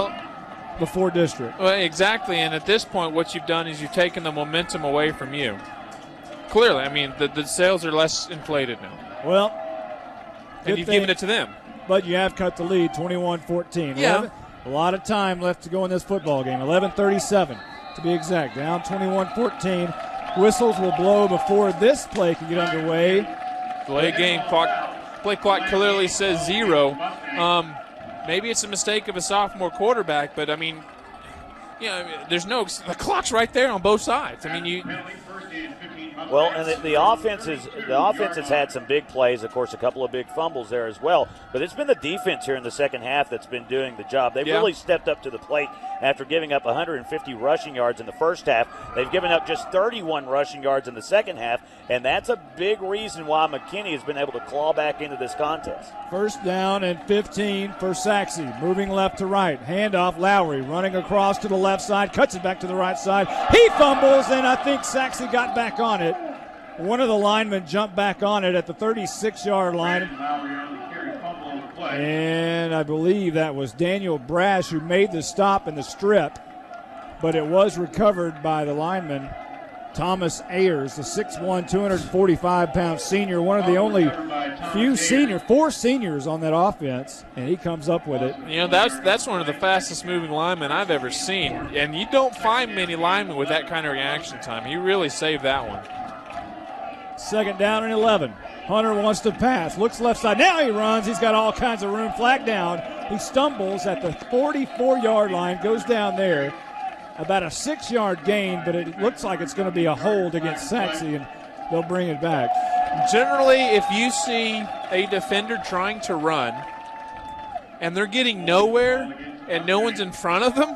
before district. Well, exactly, and at this point what you've done is you've taken the momentum away from you. Clearly, I mean, the sails are less inflated now. Well, and you've given it to them. But you have cut the lead, 21-14. Yeah. A lot of time left to go in this football game. 11:37 to be exact. Down 21-14. Whistles will blow before this play can get underway. Play clock clearly says 0. Maybe it's a mistake of a sophomore quarterback, but I mean, the clock's right there on both sides. I mean, Well, and the offense has had some big plays, of course, a couple of big fumbles there as well. But it's been the defense here in the second half that's been doing the job. They've really stepped up to the plate after giving up 150 rushing yards in the first half. They've given up just 31 rushing yards in the second half, and that's a big reason why McKinney has been able to claw back into this contest. First down and 15 for Sachse. Moving left to right. Handoff, Lowry running across to the left side, cuts it back to the right side. He fumbles, and I think Sachse got back on it. One of the linemen jumped back on it at the 36-yard line. And I believe that was Daniel Brash who made the stop in the strip. But it was recovered by the lineman, Thomas Ayers, the 6'1", 245-pound senior, one of the only four seniors on that offense, and he comes up with it. That's one of the fastest moving linemen I've ever seen, and you don't find many linemen with that kind of reaction time. He really saved that one. Second down and 11. Hunter wants to pass, looks left side. Now he runs. He's got all kinds of room. Flag down. He stumbles at the 44-yard line, goes down there. About a 6-yard gain, but it looks like it's going to be a hold against Sachse, and they'll bring it back. Generally, if you see a defender trying to run and they're getting nowhere and no one's in front of them,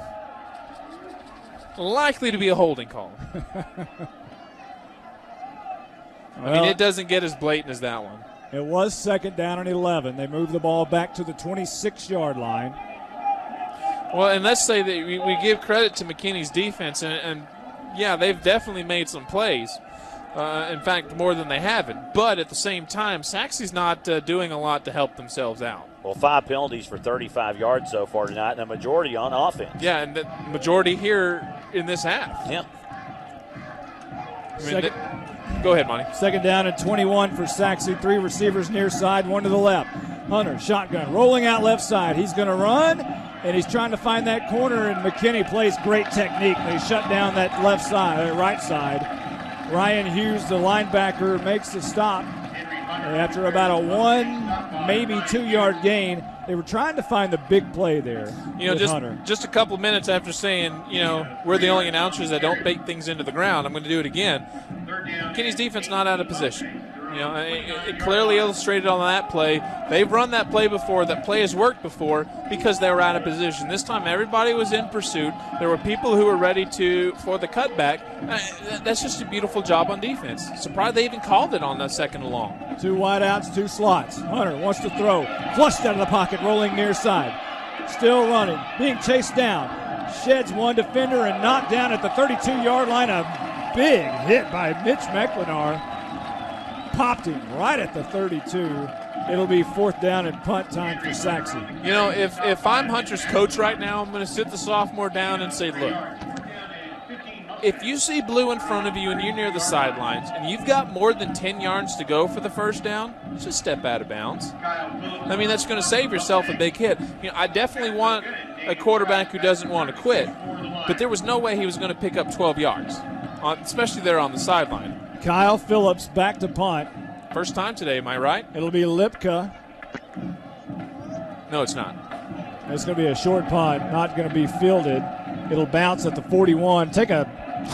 likely to be a holding call. I mean, it doesn't get as blatant as that one. It was second down and 11. They moved the ball back to the 26-yard line. Well, and let's say that we give credit to McKinney's defense, and yeah, they've definitely made some plays. In fact, more than they haven't. But at the same time, Sachse's not doing a lot to help themselves out. Well, 5 penalties for 35 yards so far tonight, and a majority on offense. Yeah, and the majority here in this half. Yeah. Go ahead, Monty. Second down and 21 for Sachse. 3 receivers near side, 1 to the left. Hunter, shotgun, rolling out left side. He's going to run, and he's trying to find that corner, and McKinney plays great technique. They shut down that right side. Ryan Hughes, the linebacker, makes the stop. After about a 1, maybe 2-yard gain, they were trying to find the big play there. Just a couple minutes after saying, we're the only announcers that don't bake things into the ground, I'm going to do it again. McKinney's defense not out of position. It clearly illustrated on that play. They've run that play before. That play has worked before because they were out of position. This time everybody was in pursuit. There were people who were ready for the cutback. That's just a beautiful job on defense. Surprised they even called it on the second and long. 2 wideouts, 2 slots. Hunter wants to throw. Flushed out of the pocket, rolling near side. Still running, being chased down. Sheds one defender and knocked down at the 32-yard line. A big hit by Mitch McKinney. Popped him right at the 32. It'll be 4th down and punt time for Sachse. If I'm Hunter's coach right now, I'm going to sit the sophomore down and say, look, if you see blue in front of you and you're near the sidelines and you've got more than 10 yards to go for the first down, just step out of bounds. I mean, that's going to save yourself a big hit. I definitely want a quarterback who doesn't want to quit, but there was no way he was going to pick up 12 yards, especially there on the sideline. Kyle Phillips back to punt. First time today, am I right? It'll be Lipka. No, it's not. It's going to be a short punt, not going to be fielded. It'll bounce at the 41. Take a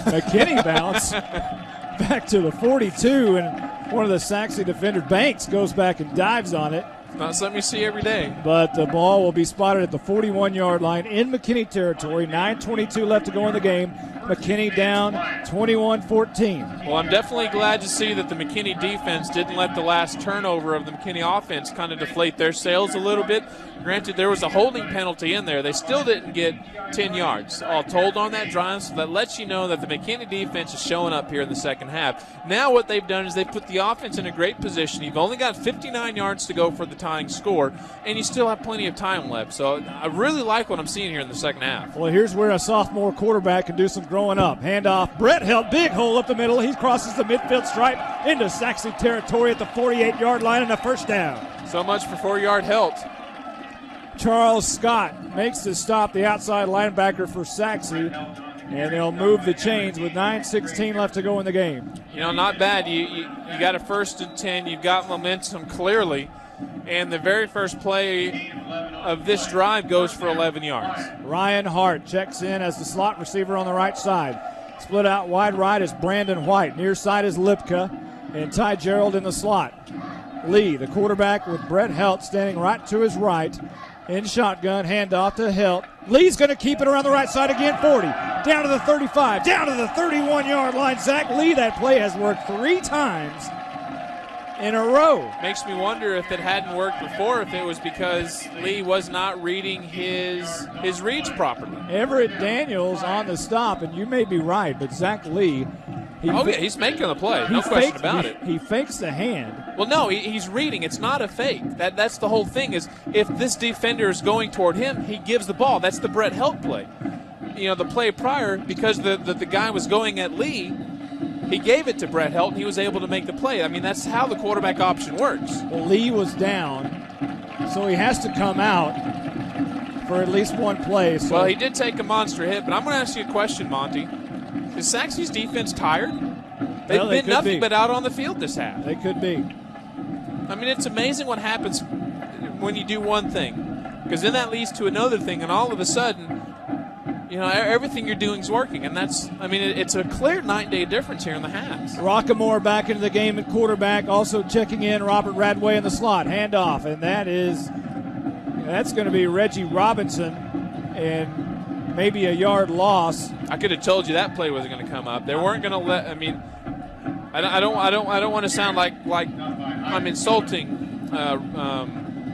McKinney bounce back to the 42, and one of the Sachse defenders, Banks, goes back and dives on it. Not something you see every day. But the ball will be spotted at the 41-yard line in McKinney territory. 9:22 left to go in the game. McKinney down 21-14. Well, I'm definitely glad to see that the McKinney defense didn't let the last turnover of the McKinney offense kind of deflate their sails a little bit. Granted, there was a holding penalty in there. They still didn't get 10 yards all told on that drive, so that lets you know that the McKinney defense is showing up here in the second half. Now what they've done is they've put the offense in a great position. You've only got 59 yards to go for the tying score, and you still have plenty of time left. So I really like what I'm seeing here in the second half. Well, here's where a sophomore quarterback can do some growing up. Handoff. Brett Helt, big hole up the middle. He crosses the midfield stripe into Sachse territory at the 48-yard line and a first down. So much for 4-yard Helt. Charles Scott makes the stop, the outside linebacker for Sachse, and they'll move the chains with 9:16 left to go in the game. Not bad. You got a 1st and 10. You've got momentum clearly. And the very first play of this drive goes for 11 yards. Ryan Hart checks in as the slot receiver on the right side. Split out wide right is Brandon White. Near side is Lipka and Ty Gerald in the slot. Lee, the quarterback, with Brett Helt standing right to his right. In shotgun, handoff to Helt. Lee's going to keep it around the right side again, 40. Down to the 35, down to the 31-yard line. Zach Lee, that play has worked 3 times in a row. Makes me wonder if it hadn't worked before, if it was because Lee was not reading his reads properly. Everett Daniels on the stop, and you may be right, but Zach Lee, he's making the play. No question about it. He fakes the hand. Well, no, he's reading. It's not a fake. That's the whole thing is if this defender is going toward him, he gives the ball. That's the Brett Helt play. The play prior, because the guy was going at Lee, he gave it to Brett Helt, and he was able to make the play. I mean, that's how the quarterback option works. Well, Lee was down, so he has to come out for at least one play. So. Well, he did take a monster hit, but I'm going to ask you a question, Monty. Is Sachse's defense tired? They've been nothing but out on the field this half. They could be. I mean, it's amazing what happens when you do one thing, because then that leads to another thing, and all of a sudden, everything you're doing is working, and it's a clear night-and-day difference here in the halves. Rockamore back into the game at quarterback, also checking in Robert Radway in the slot. Handoff, and that's going to be Reggie Robinson, and maybe a yard loss. I could have told you that play wasn't going to come up. They weren't going to let. I mean, I don't want to sound like I'm insulting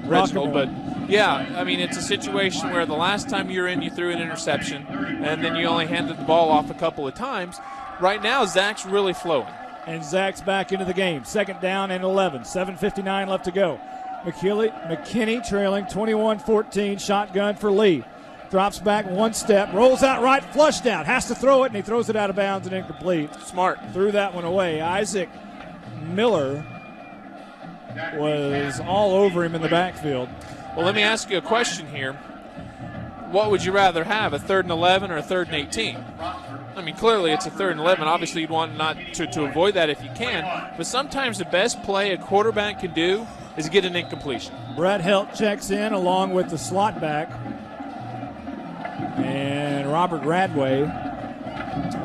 Reginald, but. Yeah, I mean, it's a situation where the last time you were in, you threw an interception, and then you only handed the ball off a couple of times. Right now, Zach's really flowing. And Zach's back into the game. 2nd down and 11. 7:59 left to go. McKinney trailing 21-14. Shotgun for Lee. Drops back 1 step. Rolls out right. Flushed out. Has to throw it, and he throws it out of bounds and incomplete. Smart. Threw that one away. Isaac Miller was all over him in the backfield. Well, let me ask you a question here. What would you rather have, a 3rd and 11 or a 3rd and 18? I mean, clearly it's a 3rd and 11. Obviously, you'd want not to avoid that if you can. But sometimes the best play a quarterback can do is get an incompletion. Brett Helt checks in along with the slot back. And Robert Radway.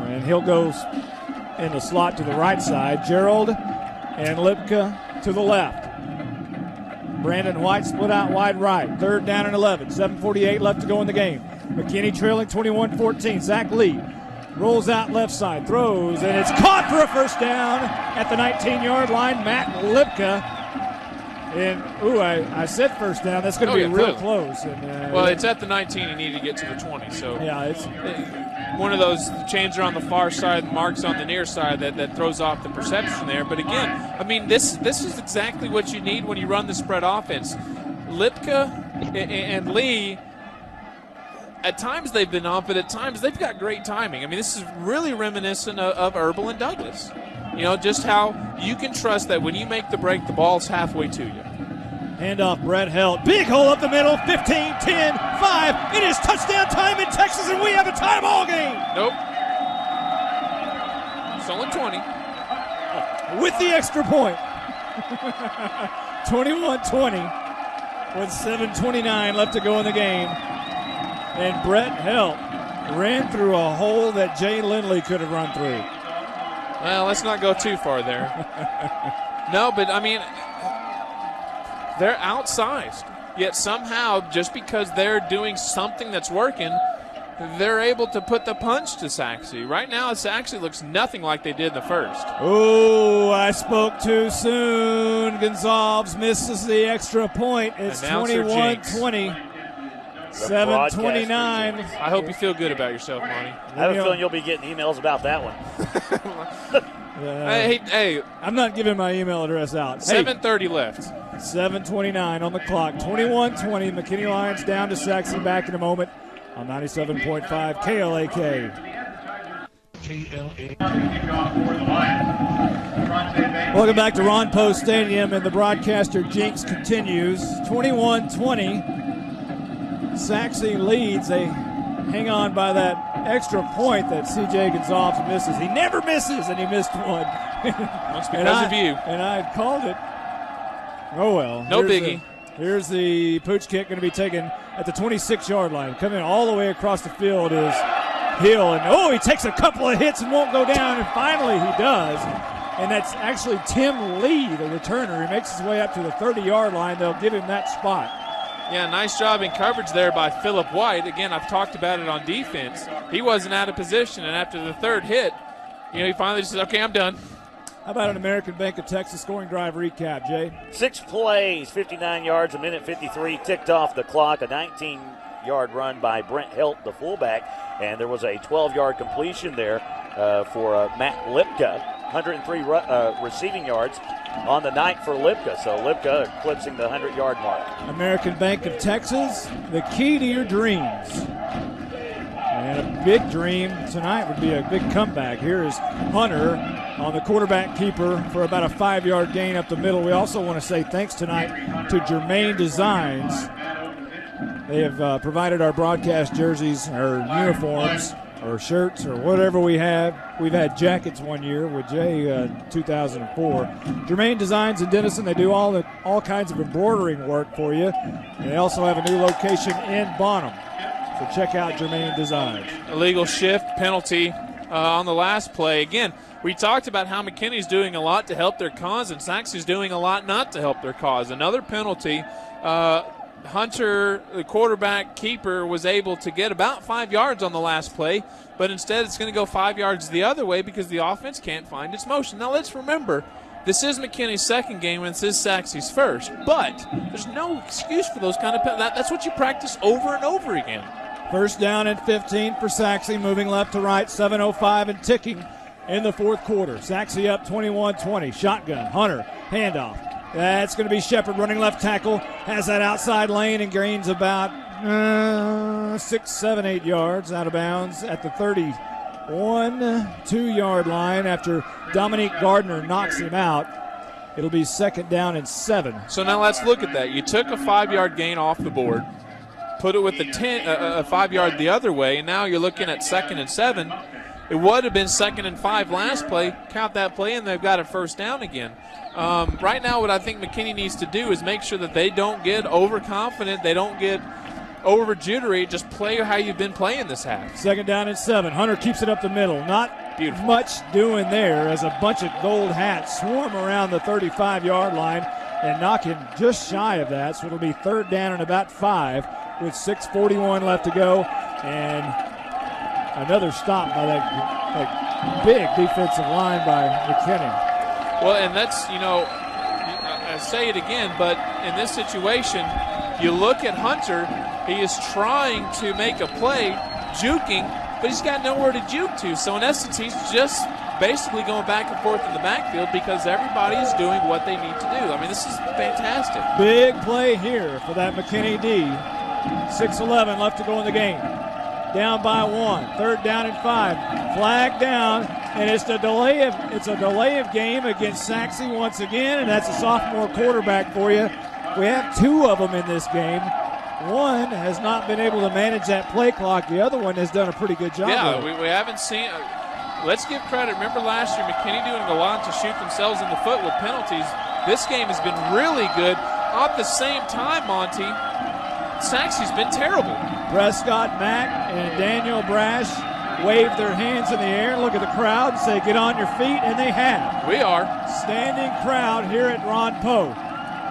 And he'll go in the slot to the right side. Gerald and Lipka to the left. Brandon White split out wide right. 3rd down and 11. 7:48 left to go in the game. McKinney trailing 21-14. Zach Lee rolls out left side. Throws, and it's caught for a 1st down at the 19-yard line. Matt Lipka. And, I said 1st down. That's going to be real close. And, well, it's at the 19. You need to get to the 20. So yeah, it's one of those chains are on the far side, marks on the near side that throws off the perception there. But again, I mean, this is exactly what you need when you run the spread offense. Lipka and Lee, at times they've been off, but at times they've got great timing. I mean, this is really reminiscent of Herbal and Douglas. Just how you can trust that when you make the break, the ball's halfway to you. Handoff, Brett Helt. Big hole up the middle. 15, 10, 5. It is touchdown time in Texas, and we have a tie ball game. Nope. It's only 20. With the extra point. 21-20 with 7:29 left to go in the game. And Brett Helt ran through a hole that Jay Lindley could have run through. Well, let's not go too far there. No, but I mean, they're outsized. Yet somehow, just because they're doing something that's working, they're able to put the punch to Sachse. Right now, Sachse looks nothing like they did in the first. Oh, I spoke too soon. Gonzalez misses the extra point. It's 21-20. 7:29. I hope you feel good about yourself, Monty. I have a feeling you'll be getting emails about that one. Hey, I'm not giving my email address out. 7:30 left. 7:29 on the clock. 21-20. McKinney Lions down to Sachse. Back in a moment on 97.5 KLAK. Welcome back to Ron Post Stadium, and the broadcaster jinx continues. 21-20. Sachse leads. They hang on by that extra point that C.J. Gonzalez misses. He never misses, and he missed one. That's because of you. And I called it. Oh, well. No biggie. Here's the pooch kick going to be taken at the 26-yard line. Coming all the way across the field is Hill. And, he takes a couple of hits and won't go down, and finally he does. And that's actually Tim Lee, the returner. He makes his way up to the 30-yard line. They'll give him that spot. Yeah, nice job in coverage there by Phillip White. Again, I've talked about it on defense. He wasn't out of position, and after the third hit, he finally says, okay, I'm done. How about an American Bank of Texas scoring drive recap, Jay? 6 plays, 59 yards, a minute 53 ticked off the clock, a 19-yard run by Brent Helt, the fullback, and there was a 12-yard completion there for Matt Lipka. 103 receiving yards on the night for Lipka. So Lipka eclipsing the 100-yard mark. American Bank of Texas, the key to your dreams. And a big dream tonight would be a big comeback. Here is Hunter on the quarterback keeper for about a 5-yard gain up the middle. We also want to say thanks tonight to Germain Designs. They have provided our broadcast jerseys or uniforms or shirts or whatever we have. We've had jackets one year with Jay 2004. Germain Designs in Denison, they do all kinds of embroidering work for you. And they also have a new location in Bonham. So check out Germain Designs. Illegal shift penalty on the last play. Again, we talked about how McKinney's doing a lot to help their cause and Sachse's doing a lot not to help their cause. Another penalty. Hunter, the quarterback keeper, was able to get about 5 yards on the last play, but instead it's going to go 5 yards the other way because the offense can't find its motion. Now let's remember, this is McKinney's second game and this is Sachse's first, but there's no excuse for those kind of penalties. That's what you practice over and over again. First down and 15 for Sachse, moving left to right, 7:05 and ticking in the fourth quarter. Sachse up 21-20. Shotgun, Hunter, handoff. That's going to be Shepard running left tackle. Has that outside lane and gains about 6, 7, 8 yards out of bounds at the 2-yard line after Dominique Gardner knocks him out. It'll be second down and 7. So now let's look at that. You took a 5-yard gain off the board, put it with a 5-yard the other way, and now you're looking at second and 7. It would have been second and 5 last play. Count that play, and they've got a first down again. Right now what I think McKinney needs to do is make sure that they don't get overconfident, they don't get over-jittery, just play how you've been playing this half. Second down and 7. Hunter keeps it up the middle. Not much doing there as a bunch of gold hats swarm around the 35-yard line and knock him just shy of that. So it'll be third down and about 5 with 6:41 left to go. And another stop by that big defensive line by McKinney. Well, and that's, I say it again, but in this situation, you look at Hunter, he is trying to make a play, juking, but he's got nowhere to juke to. So in essence, he's just basically going back and forth in the backfield because everybody is doing what they need to do. I mean, this is fantastic. Big play here for that McKinney D. 6:11 left to go in the game. Down by 1. Third down and 5. Flag down, and it's a delay of game against Sachse once again, and that's a sophomore quarterback for you. We have 2 of them in this game. One has not been able to manage that play clock. The other one has done a pretty good job. Yeah, we haven't seen let's give credit. Remember last year, McKinney doing a lot to shoot themselves in the foot with penalties. This game has been really good. At the same time, Monty, Sachse's been terrible. Prescott, Mack, and Daniel Brash wave their hands in the air, look at the crowd, and say, get on your feet, and they have. We are. Standing crowd here at Ron Poe.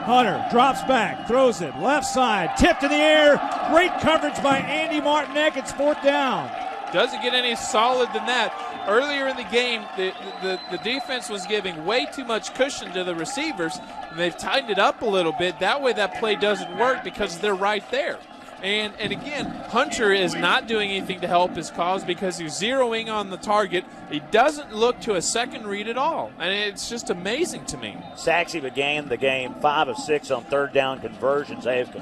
Hunter drops back, throws it, left side, tipped in the air. Great coverage by Andy Martinek. It's fourth down. Doesn't get any solid than that. Earlier in the game, the defense was giving way too much cushion to the receivers, and they've tightened it up a little bit. That way that play doesn't work because they're right there. And again, Hunter is not doing anything to help his cause because he's zeroing on the target. He doesn't look to a second read at all. And it's just amazing to me. Sachse began the game 5 of 6 on third down conversions. They have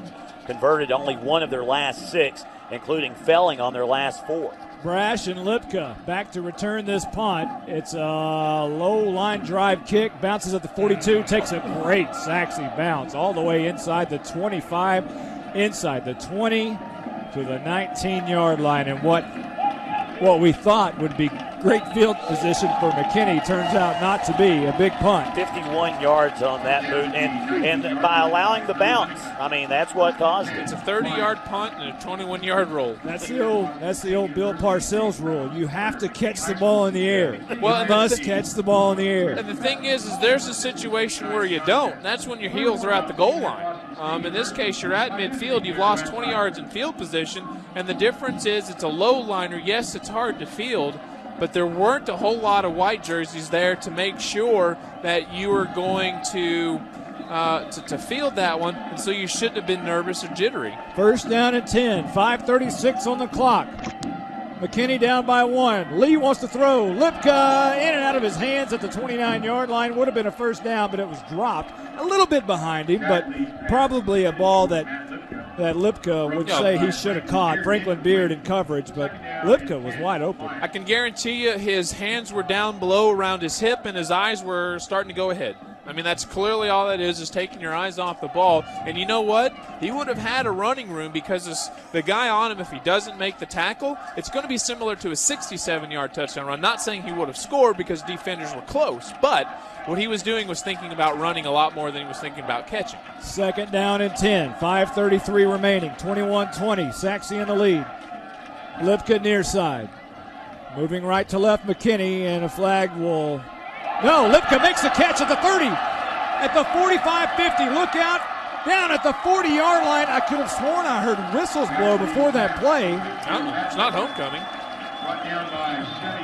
converted only 1 of their last 6, including failing on their last 4. Brash and Lipka back to return this punt. It's a low line drive kick, bounces at the 42, takes a great Sachse bounce all the way inside the 25, inside the 20, to the 19-yard line, and what we thought would be great field position for McKinney turns out not to be. A big punt. 51 yards on that move, and by allowing the bounce, I mean, that's what caused it. It's a 30-yard punt and a 21-yard roll. That's the old Bill Parcells rule. You have to catch the ball in the air. Well, you must catch the ball in the air. And the thing is there's a situation where you don't. And that's when your heels are at the goal line. In this case, you're at midfield. You've lost 20 yards in field position, and the difference is it's a low liner. Yes, it's hard to field, but there weren't a whole lot of white jerseys there to make sure that you were going to field that one, and so you shouldn't have been nervous or jittery. First down and 10, 5:36 on the clock. McKinney down by 1. Lee wants to throw. Lipka in and out of his hands at the 29-yard line. Would have been a first down, but it was dropped a little bit behind him, but probably a ball that Lipka would say he should have caught. Franklin Beard in coverage, but Lipka was wide open. I can guarantee you his hands were down below around his hip and his eyes were starting to go ahead. I mean, that's clearly all that is taking your eyes off the ball. And you know what? He would have had a running room because the guy on him, if he doesn't make the tackle, it's going to be similar to a 67-yard touchdown run. Not saying he would have scored because defenders were close, but what he was doing was thinking about running a lot more than he was thinking about catching. Second down and 10, 5:33 remaining, 21-20, Sachse in the lead. Lipka near side. Moving right to left, McKinney, and a flag will... No, Lipka makes the catch at the 30, at the 45-50. Look out, down at the 40-yard line. I could have sworn I heard whistles blow before that play. It's not homecoming.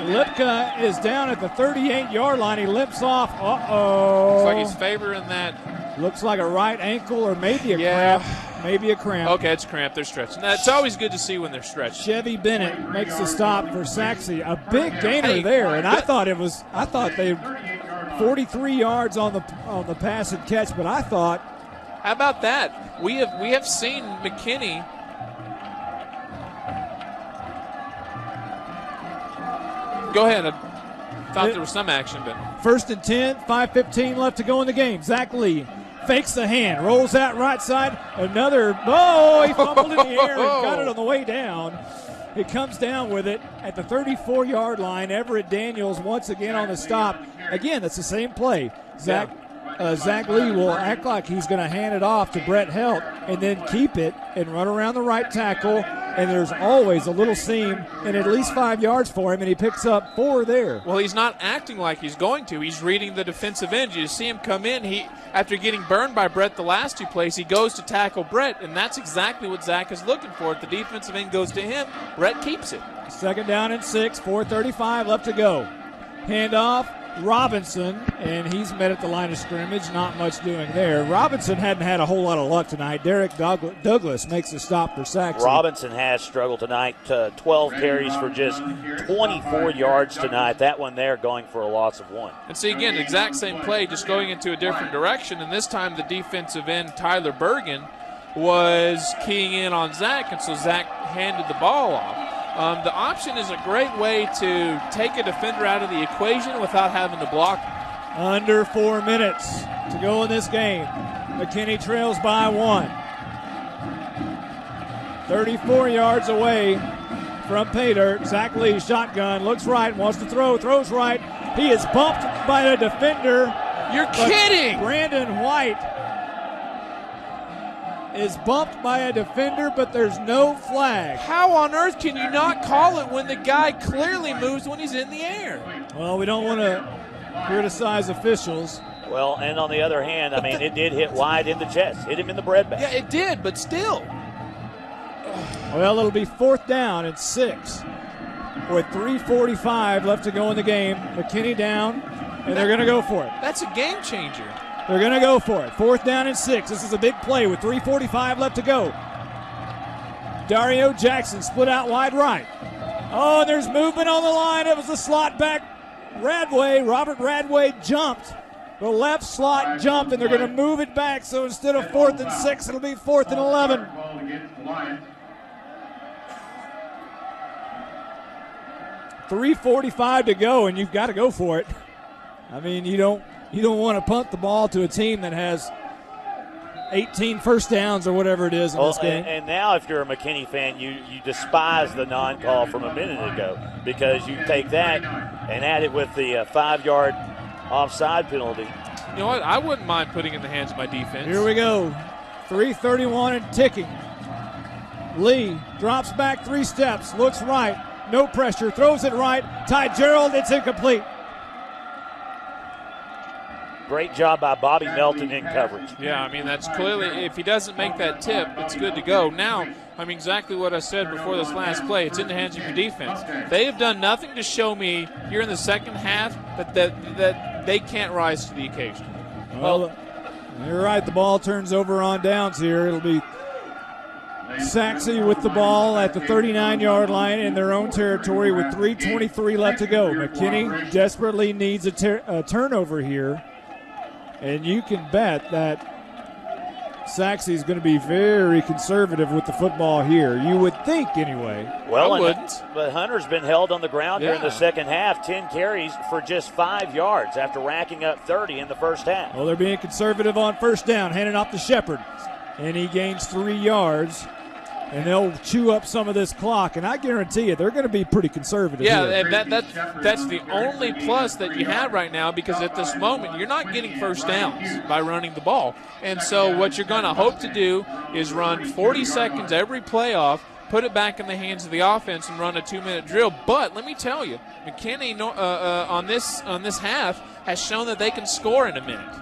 Lipka is down at the 38-yard line. He limps off. Uh-oh. Looks like he's favoring that. Looks like a right ankle or maybe a cramp. Maybe a cramp. Okay, it's cramp. They're stretching. It's always good to see when they're stretched. Chevy Bennett makes the stop for Sachse. A big gainer there, and I thought they 43 yards on the pass and catch, but I thought. How about that? We have seen McKinney. Go ahead. I thought there was some action, but. First and 10, 5:15 left to go in the game. Zach Lee fakes the hand, rolls out right side. He fumbled in the air and got it on the way down. It comes down with it at the 34-yard line. Everett Daniels once again on the stop. Again, that's the same play. Zach Lee will act like he's going to hand it off to Brett Helt and then keep it and run around the right tackle. And there's always a little seam and at least 5 yards for him, and he picks up 4 there. Well, he's not acting like he's going to. He's reading the defensive end. You see him come in. After getting burned by Brett the last 2 plays, he goes to tackle Brett, and that's exactly what Zach is looking for. If the defensive end goes to him, Brett keeps it. Second down and 6, 4:35 left to go. Handoff, Robinson, and he's met at the line of scrimmage. Not much doing there. Robinson hadn't had a whole lot of luck tonight. Derek Douglas makes a stop for Sachse. Robinson has struggled tonight. 12 carries for just 24 yards tonight. That one there going for a loss of 1. And see, again, exact same play, just going into a different direction. And this time the defensive end, Tyler Bergen, was keying in on Zach, and so Zach handed the ball off. The option is a great way to take a defender out of the equation without having to block. Under 4 minutes to go in this game. McKinney trails by 1. 34 yards away from pay dirt. Zach Lee, shotgun, looks right, wants to throw, throws right. He is bumped by a defender. You're kidding! Brandon White is bumped by a defender, but there's no flag. How on earth can you not call it when the guy clearly moves when he's in the air? Well, we don't want to criticize officials. Well, and on the other hand, I mean, it did hit wide in the chest. Hit him in the breadbasket. Yeah, it did, but still. Well, it'll be 4th down and 6 with 3:45 left to go in the game. McKinney down, and they're going to go for it. That's a game changer. They're going to go for it. 4th down and 6. This is a big play with 3:45 left to go. Dario Jackson split out wide right. Oh, and there's movement on the line. It was a slot back. Robert Radway jumped. The left slot jumped, and they're going to move it back. So instead of 4th and 6, it'll be 4th and 11. $3:45 to go, and you've got to go for it. I mean, you don't want to punt the ball to a team that has 18 first downs or whatever it is in this game. And now if you're a McKinney fan, you despise the non-call from a minute ago because you take that and add it with the 5-yard offside penalty. You know what? I wouldn't mind putting it in the hands of my defense. Here we go. 3:31 and ticking. Lee drops back 3 steps, looks right, no pressure, throws it right. Ty Gerald, it's incomplete. Great job by Bobby Melton in coverage. Yeah, I mean, that's clearly, if he doesn't make that tip, it's good to go. Now, I mean, exactly what I said before this last play. It's in the hands of your defense. They have done nothing to show me here in the second half that they can't rise to the occasion. Well, you're right. The ball turns over on downs here. It'll be Sachse with the ball at the 39-yard line in their own territory with 3:23 left to go. McKinney desperately needs a turnover here. And you can bet that Sachse is going to be very conservative with the football here. You would think, anyway. Well, I wouldn't. But Hunter's been held on the ground here in the second half. 10 carries for just 5 yards after racking up 30 in the first half. Well, they're being conservative on first down, handing off to Shepard. And he gains 3 yards. And they'll chew up some of this clock, and I guarantee you they're going to be pretty conservative. Yeah, here. and that's the only plus that you have right now, because at this moment you're not getting first downs by running the ball. And so what you're going to hope to do is run 40 seconds every playoff, put it back in the hands of the offense, and run a 2-minute drill. But let me tell you, McKinney on this half has shown that they can score in a minute.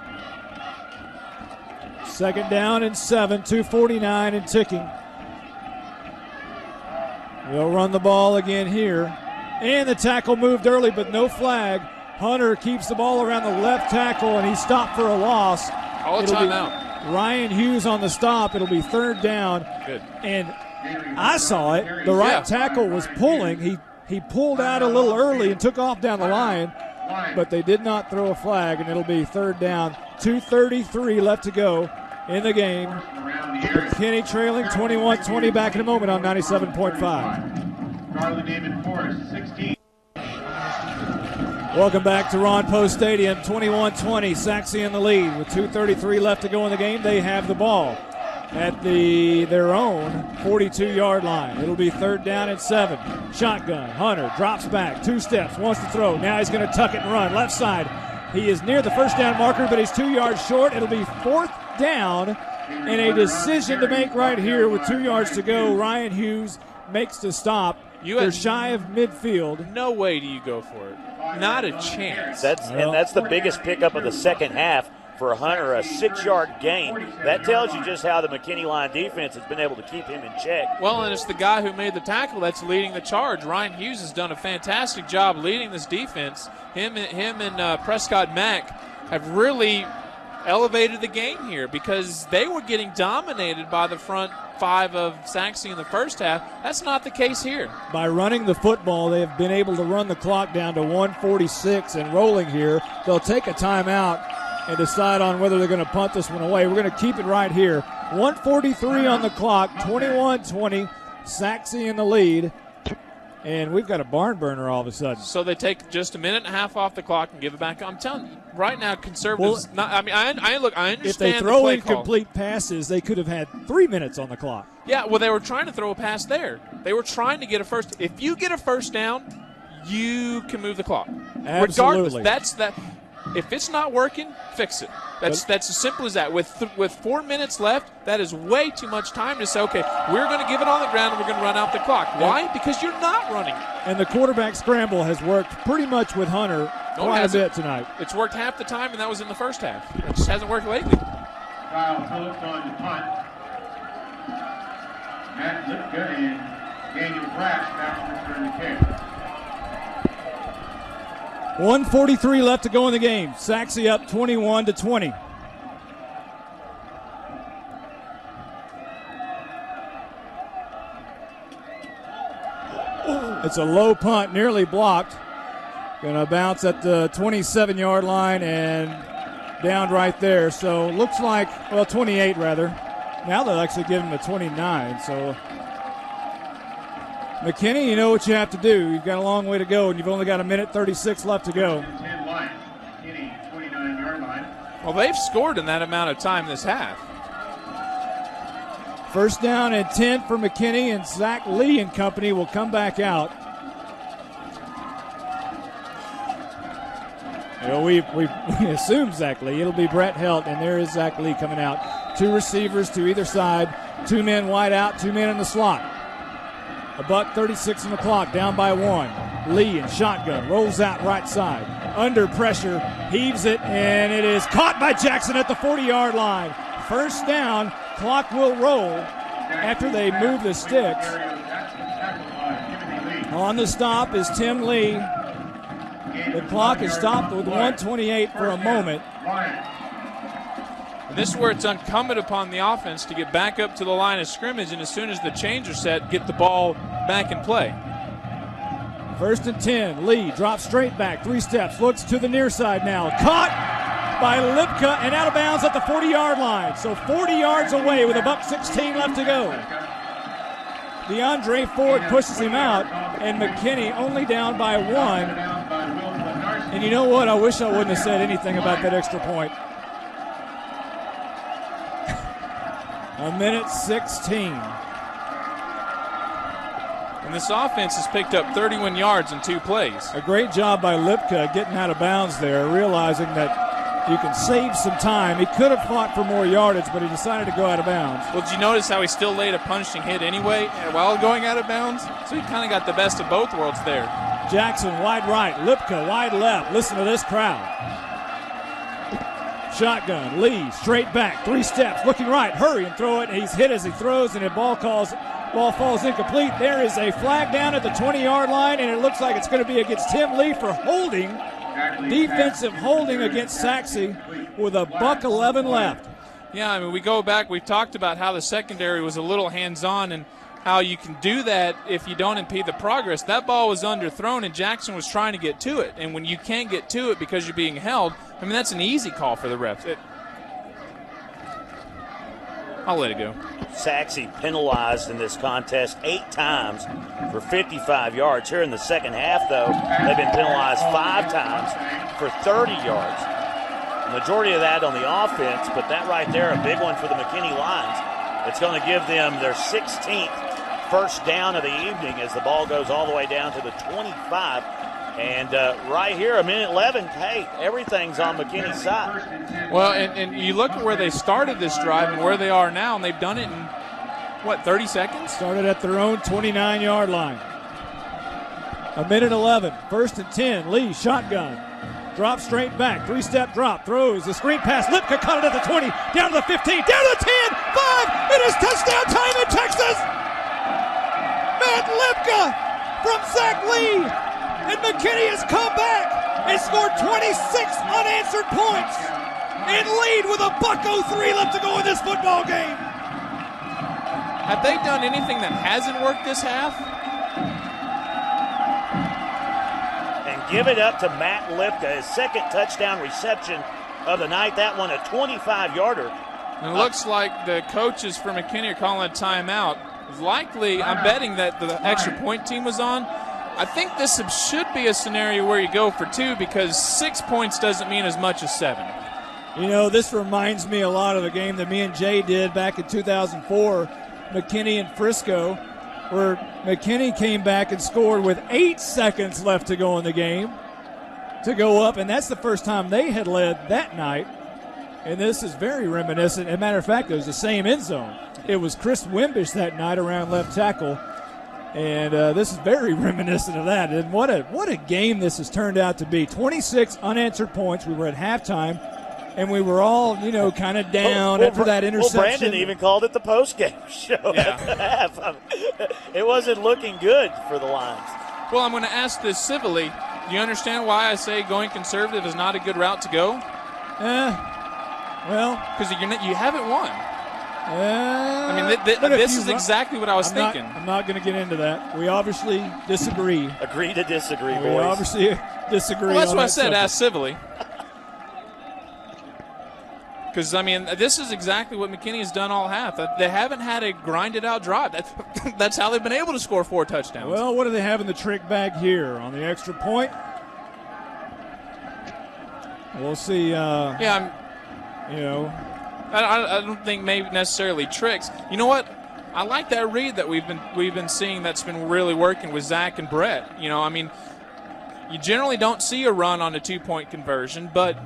2nd down and 7, 2:49 and ticking. They'll run the ball again here. And the tackle moved early, but no flag. Hunter keeps the ball around the left tackle, and he's stopped for a loss. All the time out. Ryan Hughes on the stop. It'll be 3rd down. Good. And I saw it. The right tackle was pulling. He pulled out a little early and took off down the line, but they did not throw a flag, and it'll be 3rd down. 2:33 left to go in the game. McKinney trailing 21-20. Back in a moment on 97.5. Welcome back to Ron Post Stadium. 21-20. Sachse in the lead with 2:33 left to go in the game. They have the ball at their own 42-yard line. It'll be 3rd down and 7. Shotgun. Hunter drops back 2 steps, wants to throw. Now he's going to tuck it and run left side. He is near the first down marker, but he's 2 yards short. It'll be 4th down, and a decision to make right here with 2 yards to go. Ryan Hughes makes the stop. They're shy of midfield. No way do you go for it. Not a chance. And that's the biggest pickup of the second half for Hunter, a 6-yard gain. That tells you just how the McKinney line defense has been able to keep him in check. Well, and it's the guy who made the tackle that's leading the charge. Ryan Hughes has done a fantastic job leading this defense. Him and Prescott Mack have really elevated the game here, because they were getting dominated by the front 5 of Sachse in the first half. That's not the case here. By running the football, they have been able to run the clock down to 1:46 and rolling here. They'll take a timeout and decide on whether they're going to punt this one away. We're going to keep it right here. 1:43 on the clock, 21-20, Sachse in the lead. And we've got a barn burner all of a sudden. So they take just a minute and a half off the clock and give it back. I'm telling you, right now, conservatives. I understand. If they throw incomplete passes, they could have had 3 minutes on the clock. Yeah, well, they were trying to throw a pass there. They were trying to get a first. If you get a first down, you can move the clock. Absolutely. Regardless, if it's not working, fix it. That's as simple as that. With 4 minutes left, that is way too much time to say, okay, we're going to give it on the ground and we're going to run out the clock. Why? Because you're not running. And the quarterback scramble has worked pretty much with Hunter quite a bit tonight. It's worked half the time, and that was in the first half. It just hasn't worked lately. Kyle Phillips on the punt. Matt Lipka and Daniel Brash back to return the kick. 1:43 left to go in the game. Sachse up 21-20. It's a low punt, nearly blocked. Going to bounce at the 27-yard line and down right there. So looks like, 28 rather. Now they'll actually give him a 29. So McKinney, you know what you have to do. You've got a long way to go, and you've only got a minute 36 left to go. Well, they've scored in that amount of time this half. First down and 10 for McKinney, and Zach Lee and company will come back out. You know, we assume Zach Lee. It'll be Brett Helt, and there is Zach Lee coming out. 2 receivers to either side. 2 men wide out, 2 men in the slot. $1:36 on the clock, down by 1. Lee in shotgun, rolls out right side. Under pressure, heaves it, and it is caught by Jackson at the 40-yard line. First down, clock will roll after they move the sticks. On the stop is Tim Lee. The clock is stopped with 1:28 for a moment. This is where it's incumbent upon the offense to get back up to the line of scrimmage, and as soon as the change are set, get the ball back in play. First and 10. Lee drops straight back, 3 steps, looks to the near side now. Caught by Lipka and out of bounds at the 40-yard line. So 40 yards away with $1:16 left to go. DeAndre Ford pushes him out, and McKinney only down by 1. And you know what? I wish I wouldn't have said anything about that extra point. 1:16. And this offense has picked up 31 yards in 2 plays. A great job by Lipka getting out of bounds there, realizing that you can save some time. He could have fought for more yardage, but he decided to go out of bounds. Well, did you notice how he still laid a punching hit anyway while going out of bounds? So he kind of got the best of both worlds there. Jackson wide right, Lipka wide left. Listen to this crowd. Shotgun, Lee straight back, 3 steps, looking right, hurry and throw it. He's hit as he throws, and the ball falls incomplete. There is a flag down at the 20-yard line, and it looks like it's going to be against Tim Lee for holding. Defensive holding against Sachse with $1:11 left. Yeah, I mean, we go back, we've talked about how the secondary was a little hands-on and how you can do that if you don't impede the progress. That ball was underthrown, and Jackson was trying to get to it. And when you can't get to it because you're being held, I mean, that's an easy call for the refs. I'll let it go. Sachse penalized in this contest 8 times for 55 yards. Here in the second half, though, they've been penalized 5 times for 30 yards. The majority of that on the offense, but that right there, a big one for the McKinney Lions. It's going to give them their 16th first down of the evening as the ball goes all the way down to the 25. And right here, 1:11, hey, everything's on McKinney's side. Well, and you look at where they started this drive and where they are now, and they've done it in, 30 seconds? Started at their own 29-yard line. 1:11, first and 10, Lee, shotgun. Drop straight back, 3-step drop, throws, the screen pass, Lipka caught it at the 20, down to the 15, down to the 10, 5, it is touchdown time in Texas! Matt Lipka from Zach Lee, and McKinney has come back and scored 26 unanswered points and lead with $1:03 left to go in this football game. Have they done anything that hasn't worked this half? Give it up to Matt Lipka, his second touchdown reception of the night. That one a 25-yarder. And it looks like the coaches for McKinney are calling a timeout. Likely, I'm betting that the extra point team was on. I think this should be a scenario where you go for 2 because 6 points doesn't mean as much as 7. You know, this reminds me a lot of the game that me and Jay did back in 2004, McKinney and Frisco, where McKinney came back and scored with 8 seconds left to go in the game to go up, and that's the first time they had led that night. And this is very reminiscent. As a matter of fact, it was the same end zone. It was Chris Wimbish that night around left tackle, and this is very reminiscent of that. And what a game this has turned out to be. 26 unanswered points. We were at halftime, and we were all, kind of down after that interception. Well, Brandon even called it the post-game show at the half. It wasn't looking good for the Lions. Well, I'm going to ask this civilly. Do you understand why I say going conservative is not a good route to go? Well, because you haven't won. This is exactly what I was thinking. I'm not going to get into that. We obviously disagree. Agree to disagree, boys. We obviously disagree. Well, that's what I said. Subject. Ask civilly. Because, this is exactly what McKinney has done all half. They haven't had a grinded-out drive. That's how they've been able to score 4 touchdowns. Well, what do they have in the trick bag here on the extra point? We'll see. I don't think maybe necessarily tricks. You know what? I like that read that we've been seeing that's been really working with Zach and Brett. You generally don't see a run on a 2-point conversion, but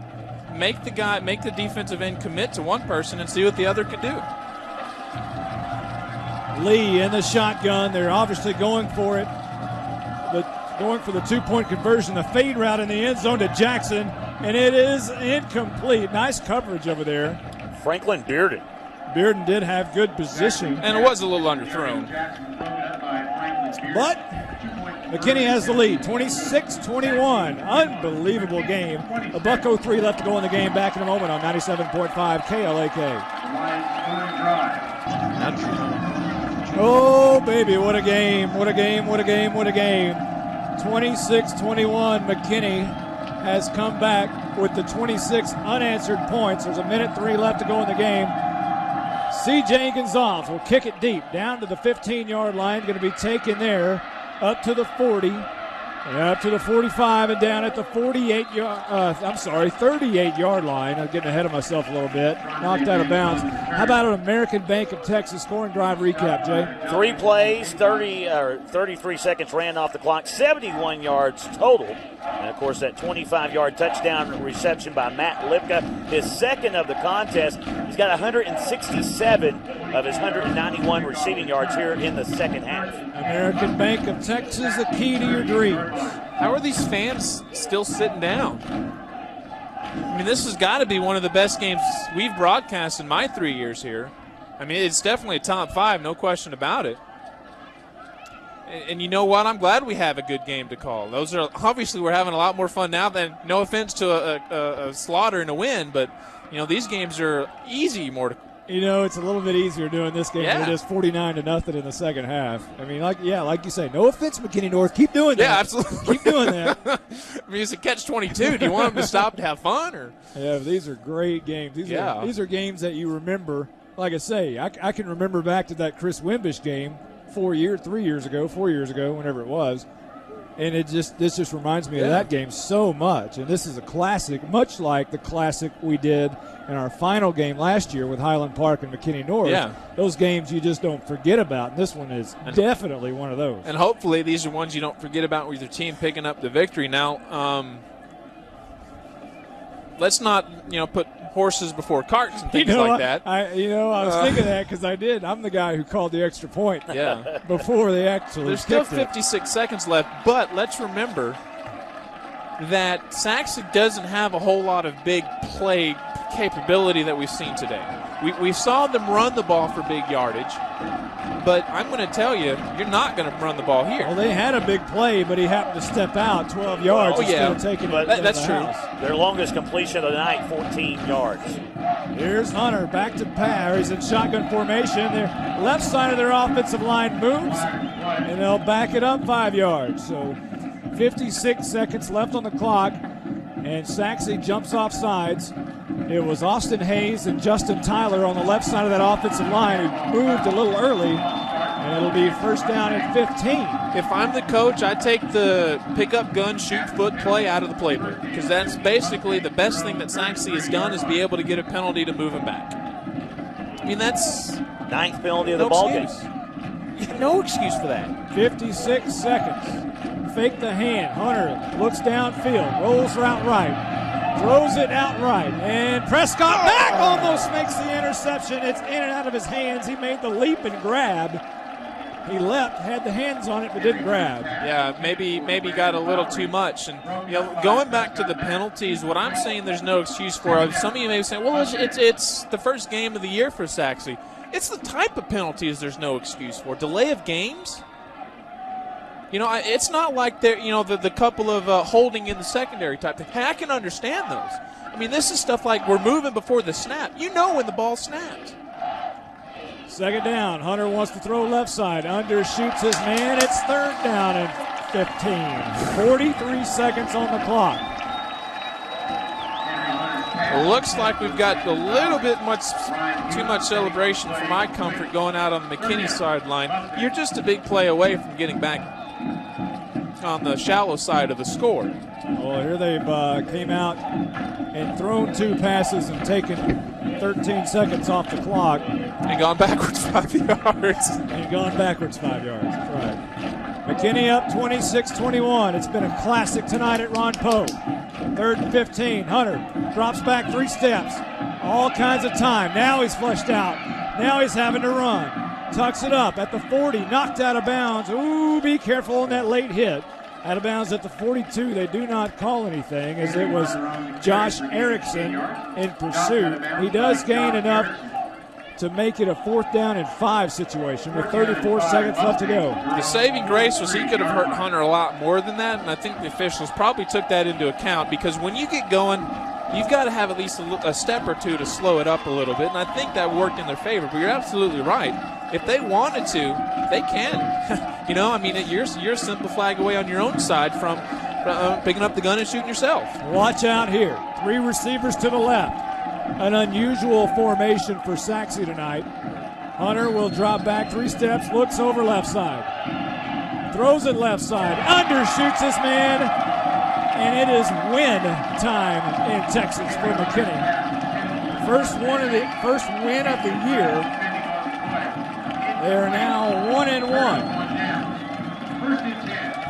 make the defensive end commit to one person and see what the other can do. Lee in the shotgun. They're obviously going for it. Going for the 2-point conversion. The fade route in the end zone to Jackson, and it is incomplete. Nice coverage over there. Franklin Bearden. Bearden did have good position. And it was a little underthrown. But McKinney has the lead, 26-21. Unbelievable game. $1:03 left to go in the game. Back in a moment on 97.5 KLAK. Oh, baby, what a game. What a game, what a game, what a game. 26-21. McKinney has come back with the 26 unanswered points. There's 1:03 left to go in the game. C.J. Gonzalez will kick it deep down to the 15-yard line. Going to be taken there up to the 40, up to the 45, and down at the 38-yard line. I'm getting ahead of myself a little bit. Knocked out of bounds. How about an American Bank of Texas scoring drive recap, Jay? 3 plays, 33 seconds ran off the clock, 71 yards total. And, of course, that 25-yard touchdown reception by Matt Lipka, his second of the contest. He's got 167 of his 191 receiving yards here in the second half. American Bank of Texas, the key to your dreams. How are these fans still sitting down? I mean, this has got to be one of the best games we've broadcast in my 3 years here. I mean, it's definitely a top 5, no question about it. And you know what? I'm glad we have a good game to call. Obviously we're having a lot more fun now than, no offense to a slaughter and a win, but these games are easy more to. It's a little bit easier doing this game than it is 49-0 in the second half. I mean, like you say, no offense, McKinney North, keep doing that. Yeah, absolutely. Keep doing that. I mean, it's a catch-22. Do you want them to stop to have fun, or? Yeah, these are great games. These are games that you remember. Like I say, I can remember back to that Chris Wimbish game 4 years ago, whenever it was. And this just reminds me of that game so much. And this is a classic, much like the classic we did in our final game last year with Highland Park and McKinney North. Yeah. Those games you just don't forget about. And this one is definitely one of those. And hopefully these are ones you don't forget about with your team picking up the victory. Now, let's not, put horses before carts and things like that. I was thinking that because I did. I'm the guy who called the extra point before they actually There's still 56 seconds left, but let's remember that Sachse doesn't have a whole lot of big play capability that we've seen today. We saw them run the ball for big yardage, but I'm going to tell you, you're not going to run the ball here. Well, they had a big play, but he happened to step out 12 yards instead of taking it. That's true. House. Their longest completion of the night, 14 yards. Here's Hunter back to pass. He's in shotgun formation. Their left side of their offensive line moves, and they'll back it up 5 yards. So 56 seconds left on the clock, and Sachse jumps off sides. It was Austin Hayes and Justin Tyler on the left side of that offensive line who moved a little early, and it'll be first down at 15. If I'm the coach, I take the pickup gun, shoot foot play out of the playbook, because that's basically the best thing that Sachse has done is be able to get a penalty to move him back. I mean, that's 9th penalty of the ball game. No excuse for that. 56 seconds. Fake the hand. Hunter looks downfield, rolls route right. Throws it outright, and Prescott back almost makes the interception. It's in and out of his hands. He made the leap and grab. He leapt, had the hands on it, but didn't grab. Yeah, maybe got a little too much. And going back to the penalties, what I'm saying there's no excuse for. Some of you may be saying, well, it's the first game of the year for Sachse. It's the type of penalties there's no excuse for. Delay of games. It's not like they're, the couple of holding in the secondary type thing. Hey, I can understand those. I mean, this is stuff like we're moving before the snap. You know when the ball snaps. Second down. Hunter wants to throw left side. Undershoots his man. It's third down and 15. 43 seconds on the clock. It looks like we've got a little bit too much celebration for my comfort going out on the McKinney sideline. You're just a big play away from getting back on the shallow side of the score. Well, here they've came out and thrown 2 passes and taken 13 seconds off the clock. And gone backwards 5 yards. And gone backwards 5 yards. That's right. McKinney up 26-21. It's been a classic tonight at Ron Poe. 3rd and 15. Hunter drops back 3 steps. All kinds of time. Now he's flushed out. Now he's having to run. Tucks it up at the 40. Knocked out of bounds. Ooh, be careful on that late hit. Out of bounds at the 42. They do not call anything as it was Josh Erickson in pursuit. He does gain enough to make it a 4th down and 5 situation with 34 seconds left to go. The saving grace was he could have hurt Hunter a lot more than that, and I think the officials probably took that into account because when you get going, you've got to have at least a step or 2 to slow it up a little bit, and I think that worked in their favor. But you're absolutely right. If they wanted to, they can. You know, I mean, you're a simple flag away on your own side from picking up the gun and shooting yourself. Watch out here. 3 receivers to the left. An unusual formation for Sachse tonight. Hunter will drop back 3 steps, looks over left side. Throws it left side. Undershoots this man. And it is win time in Texas for McKinney. First win of the year. They are now 1-1.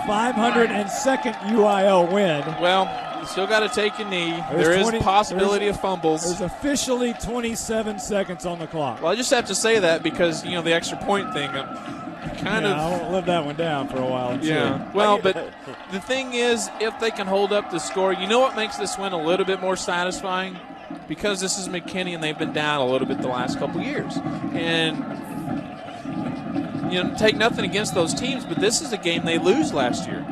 502nd UIL win. Well, you still got to take a knee. There is possibility of fumbles. There's officially 27 seconds on the clock. Well, I just have to say that because, you know, the extra point thing, I won't let that one down for a while. Yeah. Well, but the thing is, if they can hold up the score, you know what makes this win a little bit more satisfying? Because this is McKinney and they've been down a little bit the last couple of years. And, you know, take nothing against those teams, but this is a game they lose last year.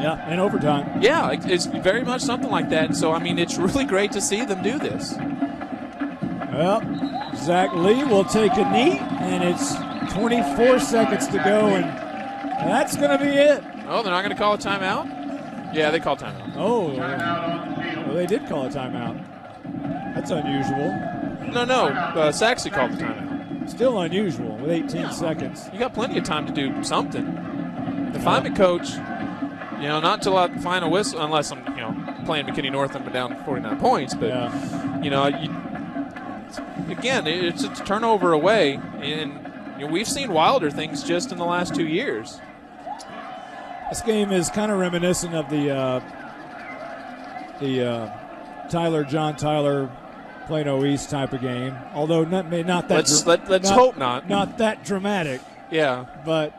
Yeah, in overtime. Yeah, it's very much something like that. And so, I mean, it's really great to see them do this. Well, Zach Lee will take a knee, and it's 24 seconds to go, and that's going to be it. Oh, they're not going to call a timeout? Yeah, they call timeout. Oh, well, they did call a timeout. That's unusual. No, Sachse called the timeout. Still unusual with 18 seconds. You got plenty of time to do something. If I'm a coach, you know, not till the final whistle, unless I'm, you know, playing McKinney North and I'm down 49 points. But, you know, again, it's a turnover away, and you know, we've seen wilder things just in the last 2 years. This game is kind of reminiscent of the John Tyler Plano East type of game, although not that. Let's hope not. Not that dramatic. Yeah, but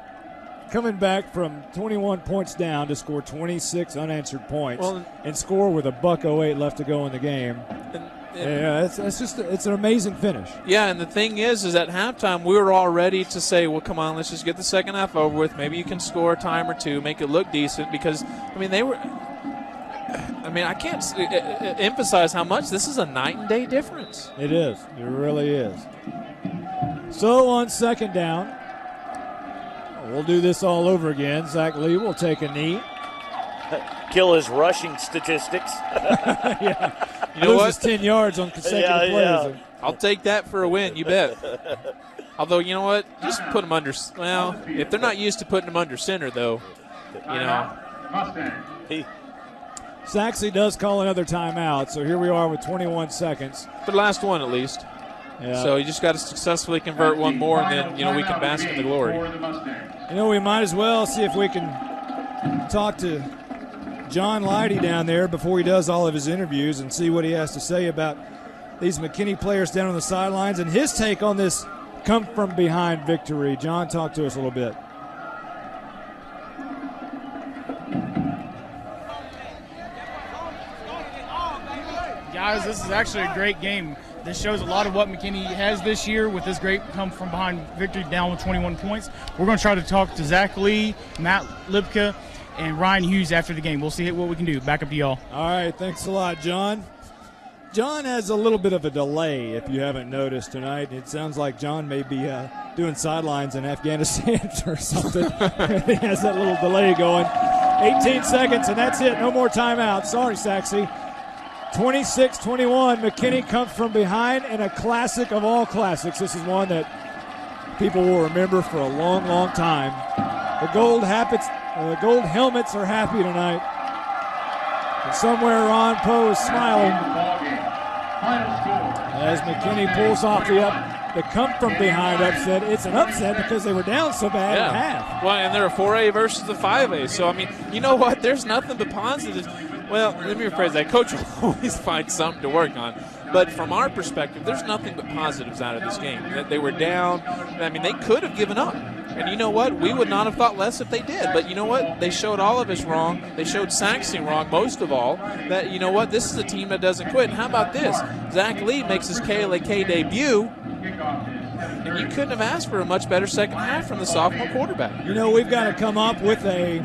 coming back from 21 points down to score 26 unanswered points and score with $1:08 left to go in the game. Yeah, it's an amazing finish. Yeah, and the thing is at halftime we were all ready to say, well, come on, let's just get the second half over with. Maybe you can score a time or two, make it look decent, because I mean I can't emphasize how much this is a night and day difference. It is. It really is. So on second down, we'll do this all over again. Zach Lee will take a knee. Kill his rushing statistics. Yeah. You know loses 10 yards on consecutive plays. Yeah. I'll take that for a win, you bet. Although, you know what? Just put them under. Well, if they're not used to putting them under center, though, you know. Sachse does call another timeout, so here we are with 21 seconds. But last one, at least. Yeah. So you just got to successfully convert one more, and then, you know, we can bask in the glory. You know, we might as well see if we can talk to John Leidy down there before he does all of his interviews and see what he has to say about these McKinney players down on the sidelines and his take on this come-from-behind victory. John, talk to us a little bit. Guys, this is actually a great game. This shows a lot of what McKinney has this year with this great come-from-behind victory down with 21 points. We're going to try to talk to Zach Lee, Matt Lipka, and Ryan Hughes after the game. We'll see what we can do. Back up to y'all. All right, thanks a lot, John. John has a little bit of a delay, if you haven't noticed tonight. It sounds like John may be doing sidelines in Afghanistan or something. He has that little delay going. 18 seconds, and that's it. No more timeouts. Sorry, Sachse. 26-21. McKinney comes from behind in a classic of all classics. This is one that people will remember for a long, long time. The gold The gold helmets are happy tonight. And somewhere Ron Poe is smiling as McKinney pulls off the come-from-behind upset. It's an upset because they were down so bad at half. Well, and they're a 4A versus the 5A. So, I mean, you know what? There's nothing but positives. Well, let me rephrase that. Coach will always find something to work on. But from our perspective, there's nothing but positives out of this game. That they were down. I mean, they could have given up. And you know what? We would not have thought less if they did. But you know what? They showed all of us wrong. They showed Sachse wrong most of all. That, you know what? This is a team that doesn't quit. And how about this? Zach Lee makes his KLAK debut. And you couldn't have asked for a much better second half from the sophomore quarterback. You know, we've got to come up with a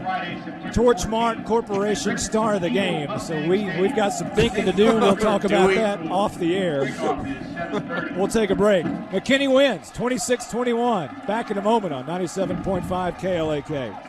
Torchmark Corporation star of the game. So we've got some thinking to do. We'll talk about that off the air. We'll take a break. McKinney wins 26-21. Back in a moment on 97.5 KLAK.